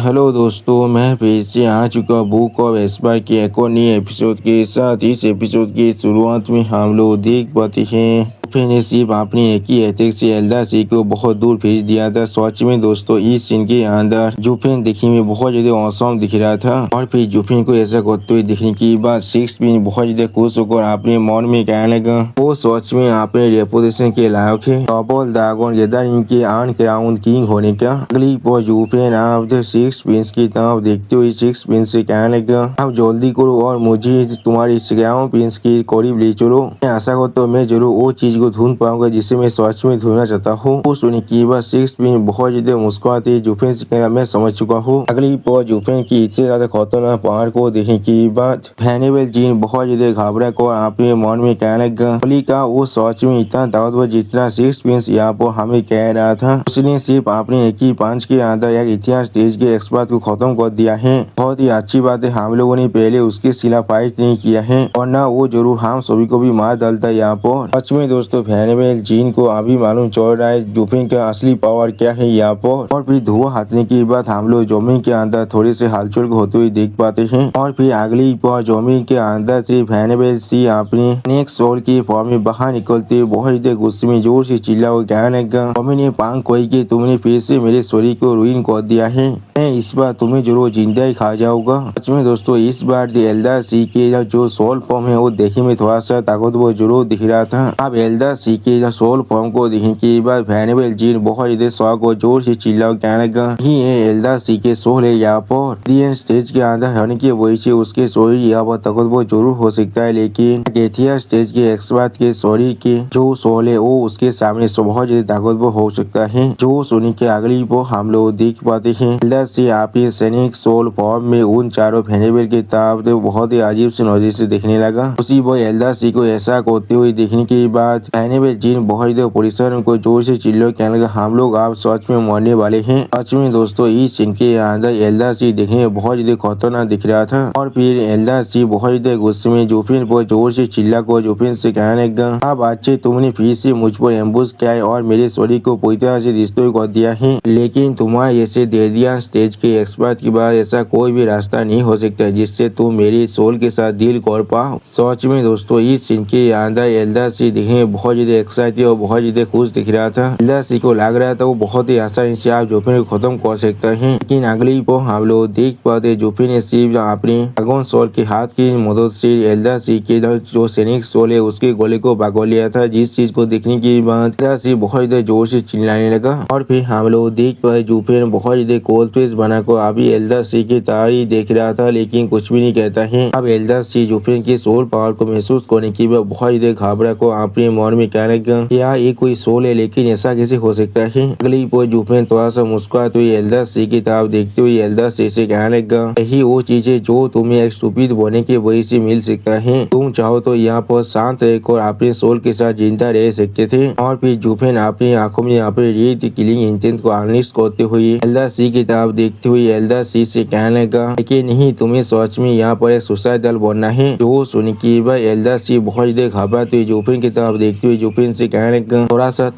Hello दोस्तों, मैं फिर से आ चुका बुक ऑफ एस्पायर के एक और नए एपिसोड के साथ। इस एपिसोड की शुरुआत में हम लोग देख पाते हैं जुफे ने सिर्फ अपनी एक ही अटैक से एल्दासी को बहुत दूर भेज दिया था। सच में दोस्तों, इस सीन के अंदर जुफे देखने में बहुत ज्यादा औसम दिख रहा था और फिर जुफे को ऐसा करते हुए देखने के बाद सिक्स पिन बहुत ज्यादा खुश होकर अपने मन में कहने लगा वो सच में अपने रेपुटेशन के लायक है डबल ड्रैगन गैदरिंग के अनक्राउन किंग होने का। अगली पर जुफे आप सिक्स पिंस की तरफ देखते हुए सिक्स पिंस से कहने लगा आप जल्दी करो और मुझे तुम्हारी ग्राउंड पिंस के करीब ले चलो। मैं आशा करता हूँ मैं जरूर वो चीज को ढूंढ पाऊंगा जिसे मैं सच में ढूंढना चाहता हूँ। वो सुनने के बाद सिक्स पिन बहुत ज्यादा मुस्कुराते जुफेन से कहना मैं समझ चुका हूँ। अगली पर जुफेन की इतने ज्यादा खतरनाक पहाड़ को देखने के बाद फैनेबल जीन बहुत ज्यादा घबरा कर अपने मन में कहने लगा होली का वो सच में इतना ताकतवर जितना सिक्स पिंस यहाँ पर हमें कह रहा था। उसने सिर्फ अपने एक ही पंच के अंदर एक इतिहास स्टेज के एक्सपर्ट को खत्म कर दिया है। बहुत ही अच्छी बात है हम लोगों ने पहले उसके सिला फाइट नहीं किया है वरना वो जरूर हम सभी को भी मार डालता यहाँ पर। सच में दोस्तों फैनेबल जीन को अभी मालूम चल रहा है जुफिन का असली पावर क्या है यहाँ पर। और फिर धुआं हटने के बाद हम लोग जमीन के अंदर थोड़े से हलचल होते हुए देख पाते हैं और फिर अगली पर जमीन के अंदर से फैनेबल सी अपने नेक्स्ट सोल की फॉर्म में बाहर निकलते बहुत ही गुस्से में जोर से चिल्ला और कहने लगा मैंने पांग कोई कि तुमने फिर से मेरे शरीर को रुइन कर दिया है। मैं इस बार तुम्हें जरूर जिंदा ही खा जाऊंगा। सच में दोस्तों इस बार एल्डर सी के जो सोल फॉर्म है वो देखने में थोड़ा सा ताकतवर जरूर दिख रहा था। अब एल्डर सी के सोल फॉर्म को देखने के बाद फैनेबल जीन बहुत ज्यादा शौक और जोर से चिल्ला कहने लगा ही है एल्डर सी के सोल है यहाँ पर स्टेज के अंदर होने की वजह से उसके शरीर यहाँ पर ताकतवर जरूर हो सकता है लेकिन एथिया स्टेज के एक्सपर्ट के शरीर के जो सोल है वो उसके सामने बहुत ज्यादा ताकतवर हो सकता है। जो सुनी के अगली वो हम लोग देख पाते हैं एल्डर सी आपके सैनिक सोल फॉर्म में उन चारों फैनेबल के तरफ बहुत ही अजीब सी नजर से देखने लगा। उसी वो एल्डर सी को ऐसा करते हुए देखने के बाद फैनेबल जीन बहुत ही पुलिसर को जोर से चिल्लो कहने लगा हम लोग आप सच में मरने वाले हैं। सच में दोस्तों इस सीन के अंदर एल्डर सी देखने में बहुत ज्यादा खतरनाक दिख रहा था और फिर एल्डर सी बहुत ही गुस्से में जोफिन पर जोर से चिल्ला को जोफिन से कहने लगा अब अच्छे तुमने फिर से मुझ पर एम्बुश किया है और मेरे शरीर को पूरी तरह से डिस्ट्रॉय कर दिया है लेकिन तुम्हारे ऐसे देदिया स्टेज के एक्सपर्ट के बाद ऐसा कोई भी रास्ता नहीं हो सकता जिससे तुम मेरी सोल के साथ डील कर पाओ। सच में दोस्तों इस सीन के अंदर एल्डर सी दिखने में बहुत ज्यादा एक्साइटेड और बहुत ज्यादा खुश दिख रहा था। एल्डर सी को लग रहा था वो बहुत ही आसानी से आप जोफिन को खत्म कर सकता है लेकिन अगली को हम लोग देख पाते जोफिन ने सिर्फ अपने ड्रैगन सोल के हाथ की मदद से एल्डर सी के जो सैनिक सोल है उसके गोले को भगा लिया था। जिस चीज को देखने के बाद एल्डर सी बहुत ज्यादा जोर से चिल्लाने लगा और फिर हम लोग देख पाए जोफिन बहुत ज्यादा कोल्ड फेस बनाकर अभी एल्डर सी की तारी देख रहा था लेकिन कुछ भी नहीं कहता है। अब एल्डर सी जोफिन के सोल पावर को महसूस करने के बाद बहुत ज्यादा घबरा को अपने मन में कहने लगा क्या ये कोई सोल है लेकिन ऐसा कैसे हो सकता है। अगली पर जोफिन थोड़ा सा मुस्कुराते हुए एल्डर सी की तरफ देखते हुए एल्डर सी से कहने लगा यही वो चीज है जो तुम्हें एक स्टूपिड होने की वजह से मिल सकता है। तुम चाहो तो यहाँ पर शांत रहकर अपने सोल के साथ जिंदा रह सकते थे। और फिर जोफिन अपनी आंखों में अपने रीड किलिंग इंटेंट को अनलिस्ट करते हुए एल्डर सी की तरफ देखते हुए एल्डर सी से कहने लगा लेकिन नहीं तुम्हें सच में यहाँ पर एक सुसाइडल बनना है। जो सुन के बाद एल्डर सी बहुत ज्यादा घबराते हुए जोफिन की तरफ देखते हुए जोफिन से कहने लगा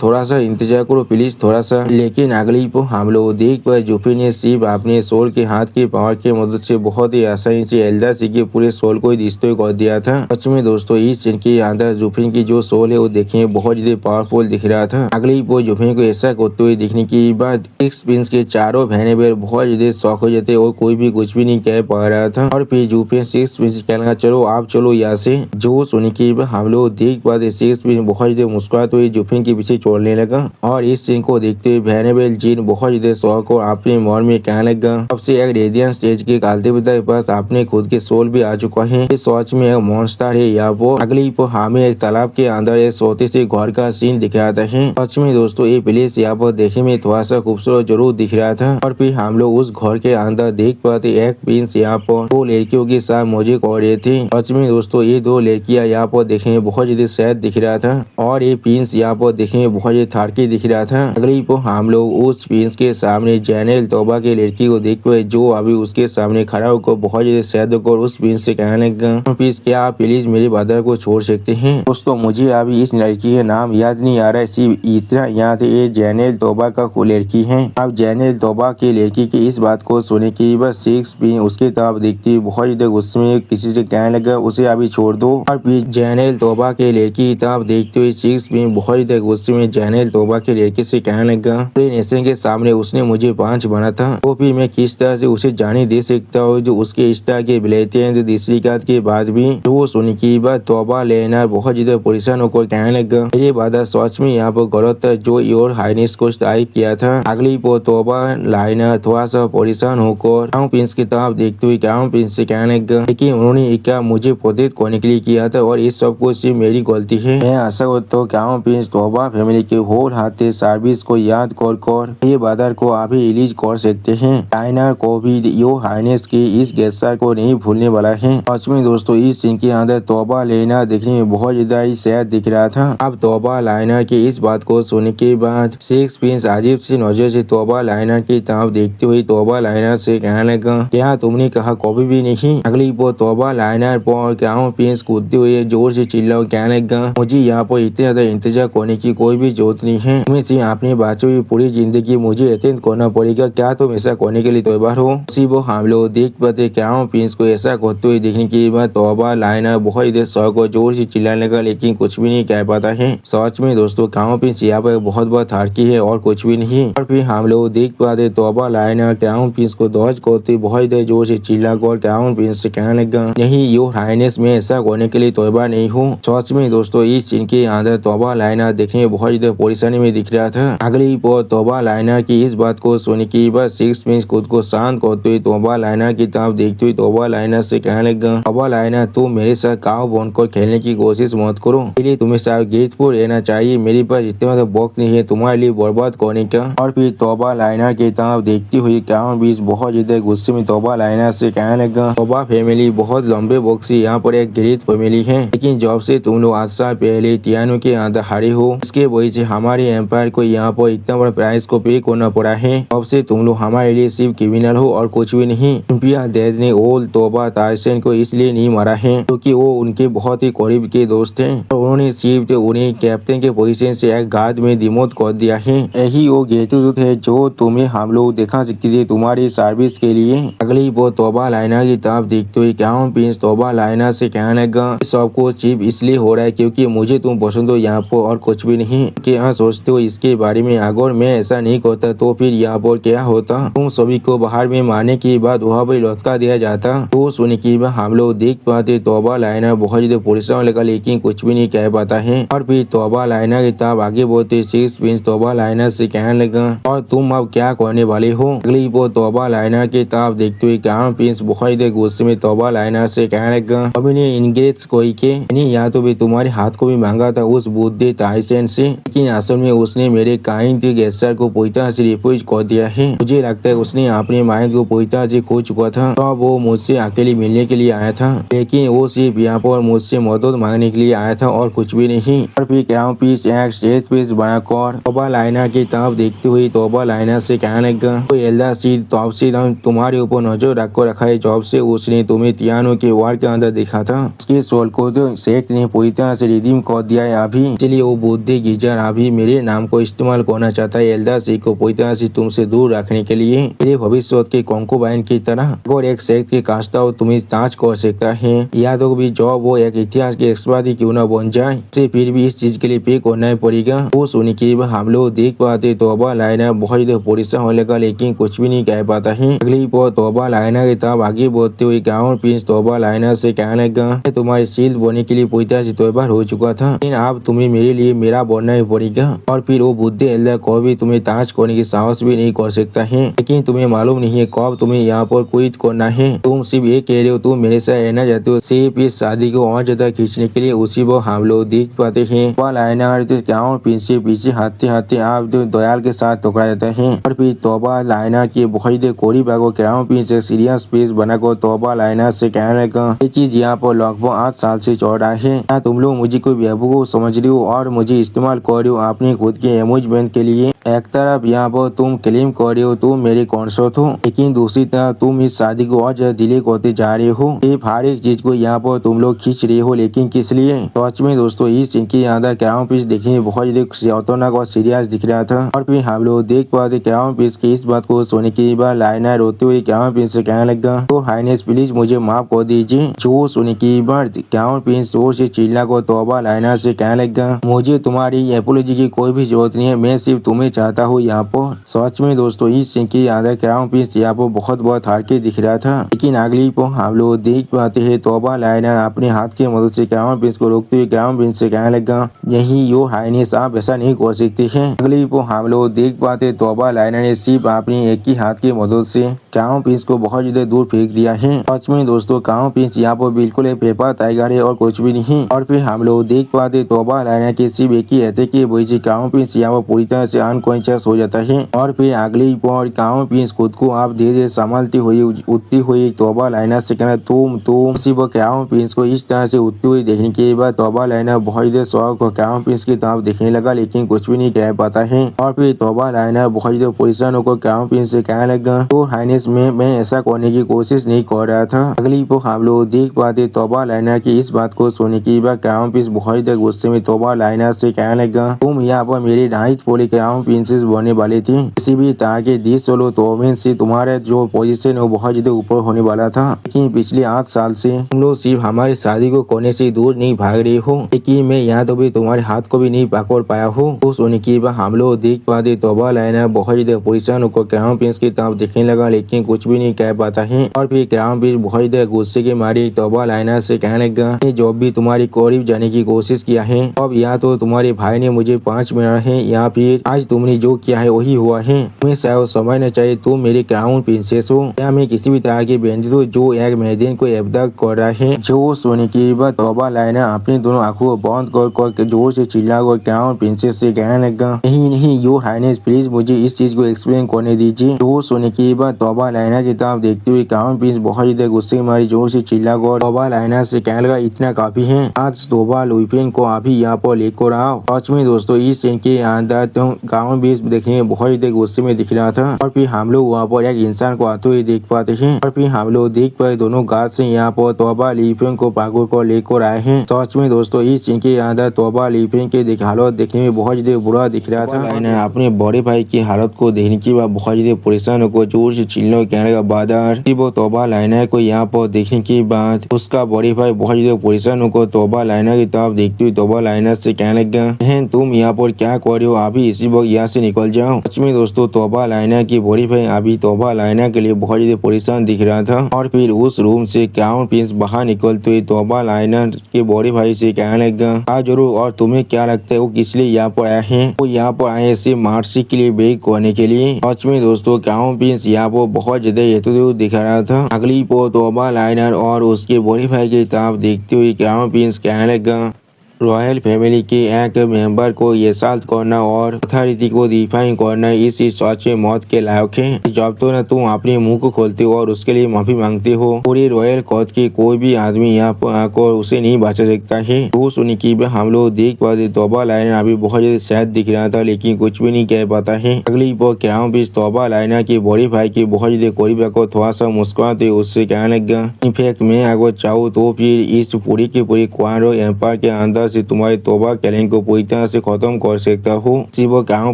थोड़ा सा इंतजार करो प्लीज थोड़ा सा। लेकिन अगली को हम लोग देख पाए जोफिन ने सिर्फ अपने सोल के हाथ की पावर की मदद से बहुत ही आसानी से एल्डर सी के पूरे सोल को डिस्ट्रॉय कर दिया था। सच में दोस्तों इस सीन के अंदर जोफिन की जो सोल है वो देखने में बहुत ज्यादा पावरफुल दिख रहा था। अगली वो जोफिन को ऐसा करते हुए देखने के बाद सिक्स पिंस के चारों फैनेबल बहुत ज्यादा शौक हो जाते और कोई भी कुछ भी नहीं कह पा रहा था। और फिर जोफिन सिक्स पिंस कहने लगा चलो आप चलो यहाँ से। जो सुन के बाद हम लोग देख पाते सिक्स पिंस बहुत ज्यादा मुस्कुराते हुए जोफिन के पीछे छोड़ने लगा और इस सीन को देखते हुए फैनेबल जीन बहुत ज्यादा शौक और अपने मन में कहने लगा अब से एक रेडियंट स्टेज के कालते पिता के पास अपने खुद के सोल भी आ चुका है। इस सच में एक मॉन्स्टर है यहाँ पर। अगली पर हमें एक तालाब के अंदर एक छोटे से घर का सीन दिखाता है। सच में दोस्तों ये प्लेस यहाँ पर देखने में थोड़ा सा खूबसूरत जरूर दिख रहा था। और फिर हम लोग उस घर के अंदर देख पाते एक प्रिंस यहाँ पर दो लड़कियों के साथ मौजे कर रहे थे। सच में दोस्तों ये दो लड़कियां यहाँ पर देखने में बहुत ज्यादा सैड दिख रहा था। था और ये प्रिंस यहाँ पर देखने में बहुत ही थाड़की दिख रहा था। अगली पर हम लोग उस प्रिंस के सामने जैनेल तोबा की लड़की को देखते हुए जो अभी उसके सामने खड़ा होकर बहुत ज्यादा सैद होकर उस प्रिंस से कहने लगा, प्लीज क्या आप प्लीज मेरे ब्रदर को छोड़ सकते हैं। दोस्तों मुझे अभी इस लड़की का नाम याद नहीं आ रहा है, सिर्फ इतना याद है ये जैनेल तोबा का लड़की है। अब जैनेल तोबा की लड़की की इस बात को सुने की बस सिक्स प्रिंस उसके तरफ देखती बहुत ज्यादा गुस्से में किसी से कहने लगा उसे अभी छोड़ दो। और फिर जैनेल तोबा के लड़की की तरफ देखते हुए सिक्स प्रिंस बहुत ज्यादा गुस्से में जैनेल तोबा के लड़की से कहने लगा, नेशन के सामने उसने मुझे 5 बना था तो फिर मैं किस तरह से उसे जाने दे सकता हूँ जो उसके इष्टा के बिलेते हैं। दूसरी बात के बाद भी वो सुन की बात तोबा लेना बहुत ज्यादा परेशान होकर कहने लगा, मेरे बात सच में यहाँ पर गलत था जो योर हाइनेस को तारीफ किया था। अगली पर तोबा लाइनर थोड़ा सा परेशान होकर क्राउन प्रिंस की तरफ देखते हुए क्राउन प्रिंस से कहने लगा, लेकिन उन्होंने क्या मुझे प्रोटेक्ट करने के लिए किया था और इस सब कुछ सिर्फ मेरी गलती है। मैं आशा करता हूँ क्राउन प्रिंस तोबा फैमिली के होल हार्टेड सर्विस को याद कर ये बादर को अभी रिलीज कर सकते हैं। लाइनर को भी योर हाइनेस की इस गेस्टर को नहीं भूलने वाला है। सच में दोस्तों इस सीन के अंदर तोबा लेना देखने में बहुत ज्यादा ही सैड दिख रहा था। अब तोबा लाइनर की इस बात को सुनने के बाद सिक्स प्रिंस अजीब सी नजर से तोबा लाइनर की तरफ देखते हुए तोबा लाइनर से कहने लगा, क्या तुमने कहा कभी भी नहीं। अगली पर तोबा लाइनर पर क्राउन प्रिंस कूदते हुए जोर से चिल्ला कहने लगा, मुझे यहाँ पर इतने ज्यादा इंतजार करने की कोई भी जरूरत नहीं है। तुम्हें सिर्फ अपने बच्चों की पूरी जिंदगी मुझे अटेंड करना पड़ेगा। क्या तुम ऐसा करने के लिए तैयार हो। उसी वो हम लोग देख पाते क्राउन प्रिंस को ऐसा करते हुए देखने के बाद तोबा लाइनर बहुत ही देर शौक और जोर से चिल्लाने लगा लेकिन कुछ भी नहीं कह पाता है। सच में दोस्तों क्राउन प्रिंस यहाँ पर बहुत बहुत हारकी है और कुछ भी नहीं। और फिर हम लोग देख पाते तोबा लाइनर क्राउन प्रिंस को दौज करते बहुत देर जोर से चिल्ला कर क्राउन प्रिंस से कहने लगा, नहीं योर हाइनेस में ऐसा करने के लिए तैयार नहीं हूँ। सच में दोस्तों इस सीन के अंदर तोबा लाइनर देखने में बहुत ज्यादा परेशानी में दिख रहा था। अगली पर तोबा लाइनर की इस बात को सुन के बस सिक्स प्रिंस खुद को शांत करते हुए तोबा लाइनर की तरफ देखते हुए तोबा लाइनर से कहने लगा, तोबा लाइनर तुम मेरे साथ काव बनकर खेलने की कोशिश मत करो, इसलिए तुम्हें साथ ग्रेटफुल रहना चाहिए। मेरे पास इतना वक्त नहीं है तुम्हारे लिए बर्बाद करने का। और फिर तोबा लाइनर की तरफ देखती हुई क्राउन प्रिंस बहुत ज्यादा गुस्से में तोबा लाइनर से कहने लगा, तोबा फैमिली बहुत लंबे वक्त से यहाँ पर एक ग्रेट फैमिली है, लेकिन जब से तुम लोग 8 साल पहले तियानो के अंदर हारे हो इसके वजह से हमारे एम्पायर को यहाँ पर इतना बड़ा प्राइस को पे करना पड़ा है। अब से तुम लोग हमारे लिए सिर्फ क्रिमिनल हो और कुछ भी नहीं। इंपिया डैड ने ओल तोबा ताइसन को इसलिए नहीं मारा है क्योंकि वो उनके बहुत ही करीब के दोस्त हैं और उन्होंने सिर्फ उन्हें कैप्टन के पोजीशन से एक गार्ड में डिमोट कर दिया है। यही वो ग्रेटिट्यूड है जो तुम्हें हम लोग दिखा सकते थे तुम्हारी सर्विस के लिए। अगली वो तोबा लाइनर की तरफ देखते हुए क्राउन प्रिंस तोबा लाइनर से कहने लगा, सब कुछ सिर्फ इसलिए हो रहा है क्योंकि मुझे तुम पसंद हो यहाँ पर और कुछ भी नहीं। क्या सोचते हो इसके बारे में? अगर मैं ऐसा नहीं करता तो फिर यहाँ पर क्या होता? तुम सभी को बाहर में मारने के बाद वहाँ पर लौटका दिया जाता। तो सुनने के बाद हम लोग देख पाते तोबा लाइनर बहुत ज्यादा परेशान लगा लेकिन कुछ भी नहीं कह पाता है। और फिर तोबा लाइनर की तरफ आगे बढ़ते सिक्स प्रिंस तोबा लाइनर से कहने लगा, और तुम अब क्या करने वाले हो? अगली वो तोबा लाइनर की तरफ देखते हुए क्राउन प्रिंस बहुत ज्यादा गुस्से में तोबा लाइनर से कहने लगा, अभी ने इंगेज कोई के या तो भी तुम्हारे हाथ को भी मांगा था उस बुद्धि ताइसन से, लेकिन असल में उसने मेरे काइंड के गेस्टर को पूरी तरह से रिफ्यूज कर दिया है। मुझे लगता है उसने अपने माइंड को पूरी तरह से खो चुका था। तो वो मुझसे अकेले मिलने के लिए आया था लेकिन वो सिर्फ यहाँ पर मुझसे मदद मांगने के लिए आया था और कुछ भी नहीं। और फिर क्राउन प्रिंस एक स्टेज पीस बनाकर तोबा लाइनर की तरफ देखते हुए तोबा लाइनर से कहने लगा, तो एल्डर सीड तब से तुम्हारे ऊपर नजर रखकर रखा है जब से उसने तुम्हें तियानो के वार के अंदर देखा था। उसके सोल को तो सेट ने पूरी तरह से रिडीम कर दिया है अभी, इसलिए वो बुद्धि गिजर अभी मेरे नाम को इस्तेमाल करना चाहता है एल्डर सी को पूरी तरह से तुमसे दूर रखने के लिए। मेरे भविष्य के कंकुबाइन की तरह अगर एक सेक्ट के कास्टा हो तुम्हें ताज कर सकता है या तो भी जो वो एक इतिहास के एक्सपर्ट ही क्यों न बन जाए से फिर भी इस चीज के लिए पे करना पड़ेगा। वो सुन के हम लोग देख पाते तोबा लाइनर बहुत परेशान होने लगा लेकिन कुछ भी नहीं कह पाता है। अगली पर तोबा लाइनर की तरफ आगे बढ़ते हुए क्राउन प्रिंस तोबा लाइनर से कहने लगा, तुम्हारे शील्ड बनने के लिए पूरी तरह से तैयार हो चुका था लेकिन अब तुम्हें मेरे लिए मेरा बनना ही पड़ेगा। और फिर वो बुद्धि एल्डर को भी तुम्हें ताज करने की साहस भी नहीं कर सकता है, लेकिन तुम्हें मालूम नहीं है कब तुम्हें यहाँ पर क्विट करना है। तुम सिर्फ ये कह रहे हो तुम मेरे साथ रहना चाहते हो सिर्फ इस शादी को और ज्यादा खींचने के लिए। उसी वो हम लोग देख पाते हैं लाइनर क्राउन प्रिंस से पीछे हाथते हाथते आप दयाल के साथ टकरा जाता है। और फिर तोबा लाइनर की बहुत करीब आगो क्राउन प्रिंस एक सीरियस पेस बनाकर तोबा लाइनर से कहने लगा, ये चीज यहाँ पर लगभग 8 साल से चल रहा है। क्या तुम लोग मुझे कोई को समझ रही हो और मुझे इस्तेमाल कर रही हो अपनी खुद के एम्यूजमेंट के लिए। एक तरफ यहाँ पर तुम क्लेम कर रहे हो तुम मेरे कॉन्सर्ट हो, लेकिन दूसरी तरफ तुम इस शादी को और ज्यादा डिले करते जा रहे हो। सिर्फ हर एक चीज को यहाँ पर तुम लोग खींच रहे हो, लेकिन किस लिए? सच में दोस्तों इस सीन के अंदर क्राउन प्रिंस देखने में बहुत ज्यादा खतरनाक और सीरियस दिख रहा था। और फिर हम लोग देख पाते क्राउन प्रिंस की इस बात को सुनने के बाद लाइना रोते हुए क्राउन प्रिंस से कहने लगा, तो हाइनेस प्लीज मुझे माफ कर दीजिए। जो सुनने के बाद क्राउन प्रिंस जोर से चिल्ला को तौबा लाइना से कहने लगा, मुझे तुम्हारी एपोलॉजी की कोई भी जरूरत नहीं है, मैं सिर्फ तुम्हें चाहता हूँ यहाँ पर। सच में दोस्तों इस सीन के अंदर क्राउन प्रिंस यहाँ पर बहुत हार के दिख रहा था, लेकिन अगली पर हम लोग देख पाते हैं तौबा लाइना अपने हाथ की मदद से क्राउन प्रिंस को रोकते हुए क्राउन प्रिंस से कहने लगा, यही योर हाइनेस आप ऐसा नहीं कर सकते हैं। अगली पर हम लोग देख पाते तौबा लाइना ने सिर्फ अपनी एक ही हाथ की मदद से क्राउन प्रिंस को बहुत ज्यादा दूर फेंक दिया है। सच में दोस्तों क्राउन प्रिंस यहाँ पर बिल्कुल एक पेपर टाइगर है और कुछ भी नहीं। और फिर हम लोग देख पाते तौबा लाइना के सिर्फ एक ही रहते की वजह से क्राउन प्रिंस यहाँ पर पूरी तरह से अनकॉन्शियस हो जाता है। और फिर अगली पर क्राउन प्रिंस खुद को आप धीरे धीरे संभालती हुई उठती हुई तौबा लाइना से कहना, तुम सिर्फ क्राउन प्रिंस को इस तरह से उठती हुई देखने के बाद तौबा लाइना बहुत ज्यादा शौक क्राउन प्रिंस की तरफ देखने लगा, लेकिन कुछ भी नहीं कह पाता है। और फिर तौबा लाइना बहुत ज्यादा परेशान होकर क्राउन प्रिंस से कहने लगा, तो हाइनेस मैं ऐसा करने की कोशिश नहीं कर रहा था। अगली को हम लोग देख पाते तौबा लाइना की इस बात को सुनने के बाद क्राउन प्रिंस बहुत ज्यादा गुस्से में तौबा लाइना से कहने लगा, तुम यहाँ पर मेरी नाइट पोली क्राउन प्रिंसेस बनने वाली थी, किसी भी तरह के दिस चलो तो से तुम्हारा जो पोजीशन है वो बहुत ज्यादा ऊपर होने वाला था। लेकिन पिछले 8 साल से तुम लोग सिर्फ हमारी शादी को करने से दूर नहीं भाग रही हो, लेकिन मैं यहाँ तो भी तुम्हारे हाथ को भी नहीं पकड़ पाया हूँ। तो सुनने के बाद हम लोग देख पाते तौबा लाइना बहुत ज्यादा परेशान होकर क्राउन प्रिंस की तरफ देखने लगा, लेकिन कुछ भी नहीं कह पाता है। और फिर क्राउन प्रिंस बहुत ज्यादा गुस्से के मारे तौबा लाइना से कहने लगा, जो भी तुम्हारी करीब जाने की कोशिश किया है, अब या तो तुम्हारे भाई ने मुझे 5 मिनट है या फिर आज तुमने जो किया है वही हुआ है। तुम्हें शायद समझना चाहिए तुम मेरी क्राउन प्रिंसेस हो, या मैं किसी भी तरह की बैंडिट हूँ जो एक मेहदीन को अब्दुक्त कर रहा है। जो सुनने के बाद तौबा लाइना अपनी दोनों आंखों को बंद कर जोर से चिल्ला कर क्राउन प्रिंसेस से कहने लगा, नहीं योर हाइनेस प्लीज मुझे इस चीज को एक्सप्लेन करने दीजिए। जो सुनने के बाद तौबा लाइना की तरफ देखते हुए क्राउन प्रिंस बहुत ज्यादा गुस्से में मारी जोर से चिल्ला कर तौबा लाइना से कहने लगा, इतना काफी है, आज तौबा लुइफिन को अभी यहाँ पर लेकर आओ। सच में दोस्तों इस सीन के अंदर तो क्राउन प्रिंस देखने में बहुत ज्यादा गुस्से में दिख रहा था। और फिर हम लोग वहाँ पर एक इंसान को आते हुए देख पाते हैं। और फिर हम लोग देख पाए दोनों गार्ड से यहाँ पर तौबा लुइफिन को पागल को लेकर आए हैं। सच में दोस्तों इस सीन के अंदर तौबा लुइफिन के हालत देखने में बहुत ज्यादा बुरा दिख रहा था। अपने बड़े भाई की हालत को देखने के बाद बहुत ज्यादा परेशान होकर जोर से चिल्लाने कहने का बादर वो तौबा लाइना को यहाँ पर देखने के बाद उसका बड़े भाई बहुत ज्यादा परेशान होकर तौबा लाइना की तरफ देखते हुए तौबा लाइना से कहने लगा, बहन तुम यहाँ पर क्या कर रहे हो, अभी इसी वक्त यहाँ से निकल जाओ। सच में दोस्तों तौबा लाइना की बड़ी भाई अभी तौबा लाइना के लिए बहुत ज्यादा परेशान दिख रहा था। और फिर उस रूम से क्राउन प्रिंस बाहर निकलते हुए तौबा लाइना के बड़े भाई से कहने लगा, हाँ जरूर, और तुम्हें क्या लगता है वो किस लिए यहाँ पर आए हैं? वो यहाँ पर आए सिर्फ मार्सी के लिए बेग करने के लिए। सच में दोस्तों क्राउन प्रिंस यहाँ पर बहुत ज्यादा हेतु दिखा रहा था। अगली पर तौबा लाइना और उसके बड़े भाई की तरफ देखते हुए क्राउन प्रिंस कहने लगा, रॉयल फैमिली के एक मेंबर को इंसल्ट करना और अथॉरिटी को डिफाइन करना इस सच में मौत के लायक है। जब तो न तुम अपने मुंह को खोलते हो और उसके लिए माफी मांगते हो, पूरी रॉयल कोर्ट के कोई भी आदमी यहाँ पर आकर उसे नहीं बचा सकता है। तो सुनी की हम लोग देख पाते तौबा लाइना अभी बहुत ज्यादा सैड दिख रहा था, लेकिन कुछ भी नहीं कह पाता है। अगली पर क्राउन प्रिंस तौबा लाइना के बड़े भाई की बहुत ज्यादा करीब आकर थोड़ा सा मुस्कुराते उससे कहने लगा, इनफैक्ट मैं अगर चाहूँ तो फिर इस पूरी की पूरी क्वान रॉयल एम्पायर के अंदर से तुम्हारे तौबा कैलेंड को पूरी तरह से खत्म कर सकता हूँ। सिर्फ क्राउन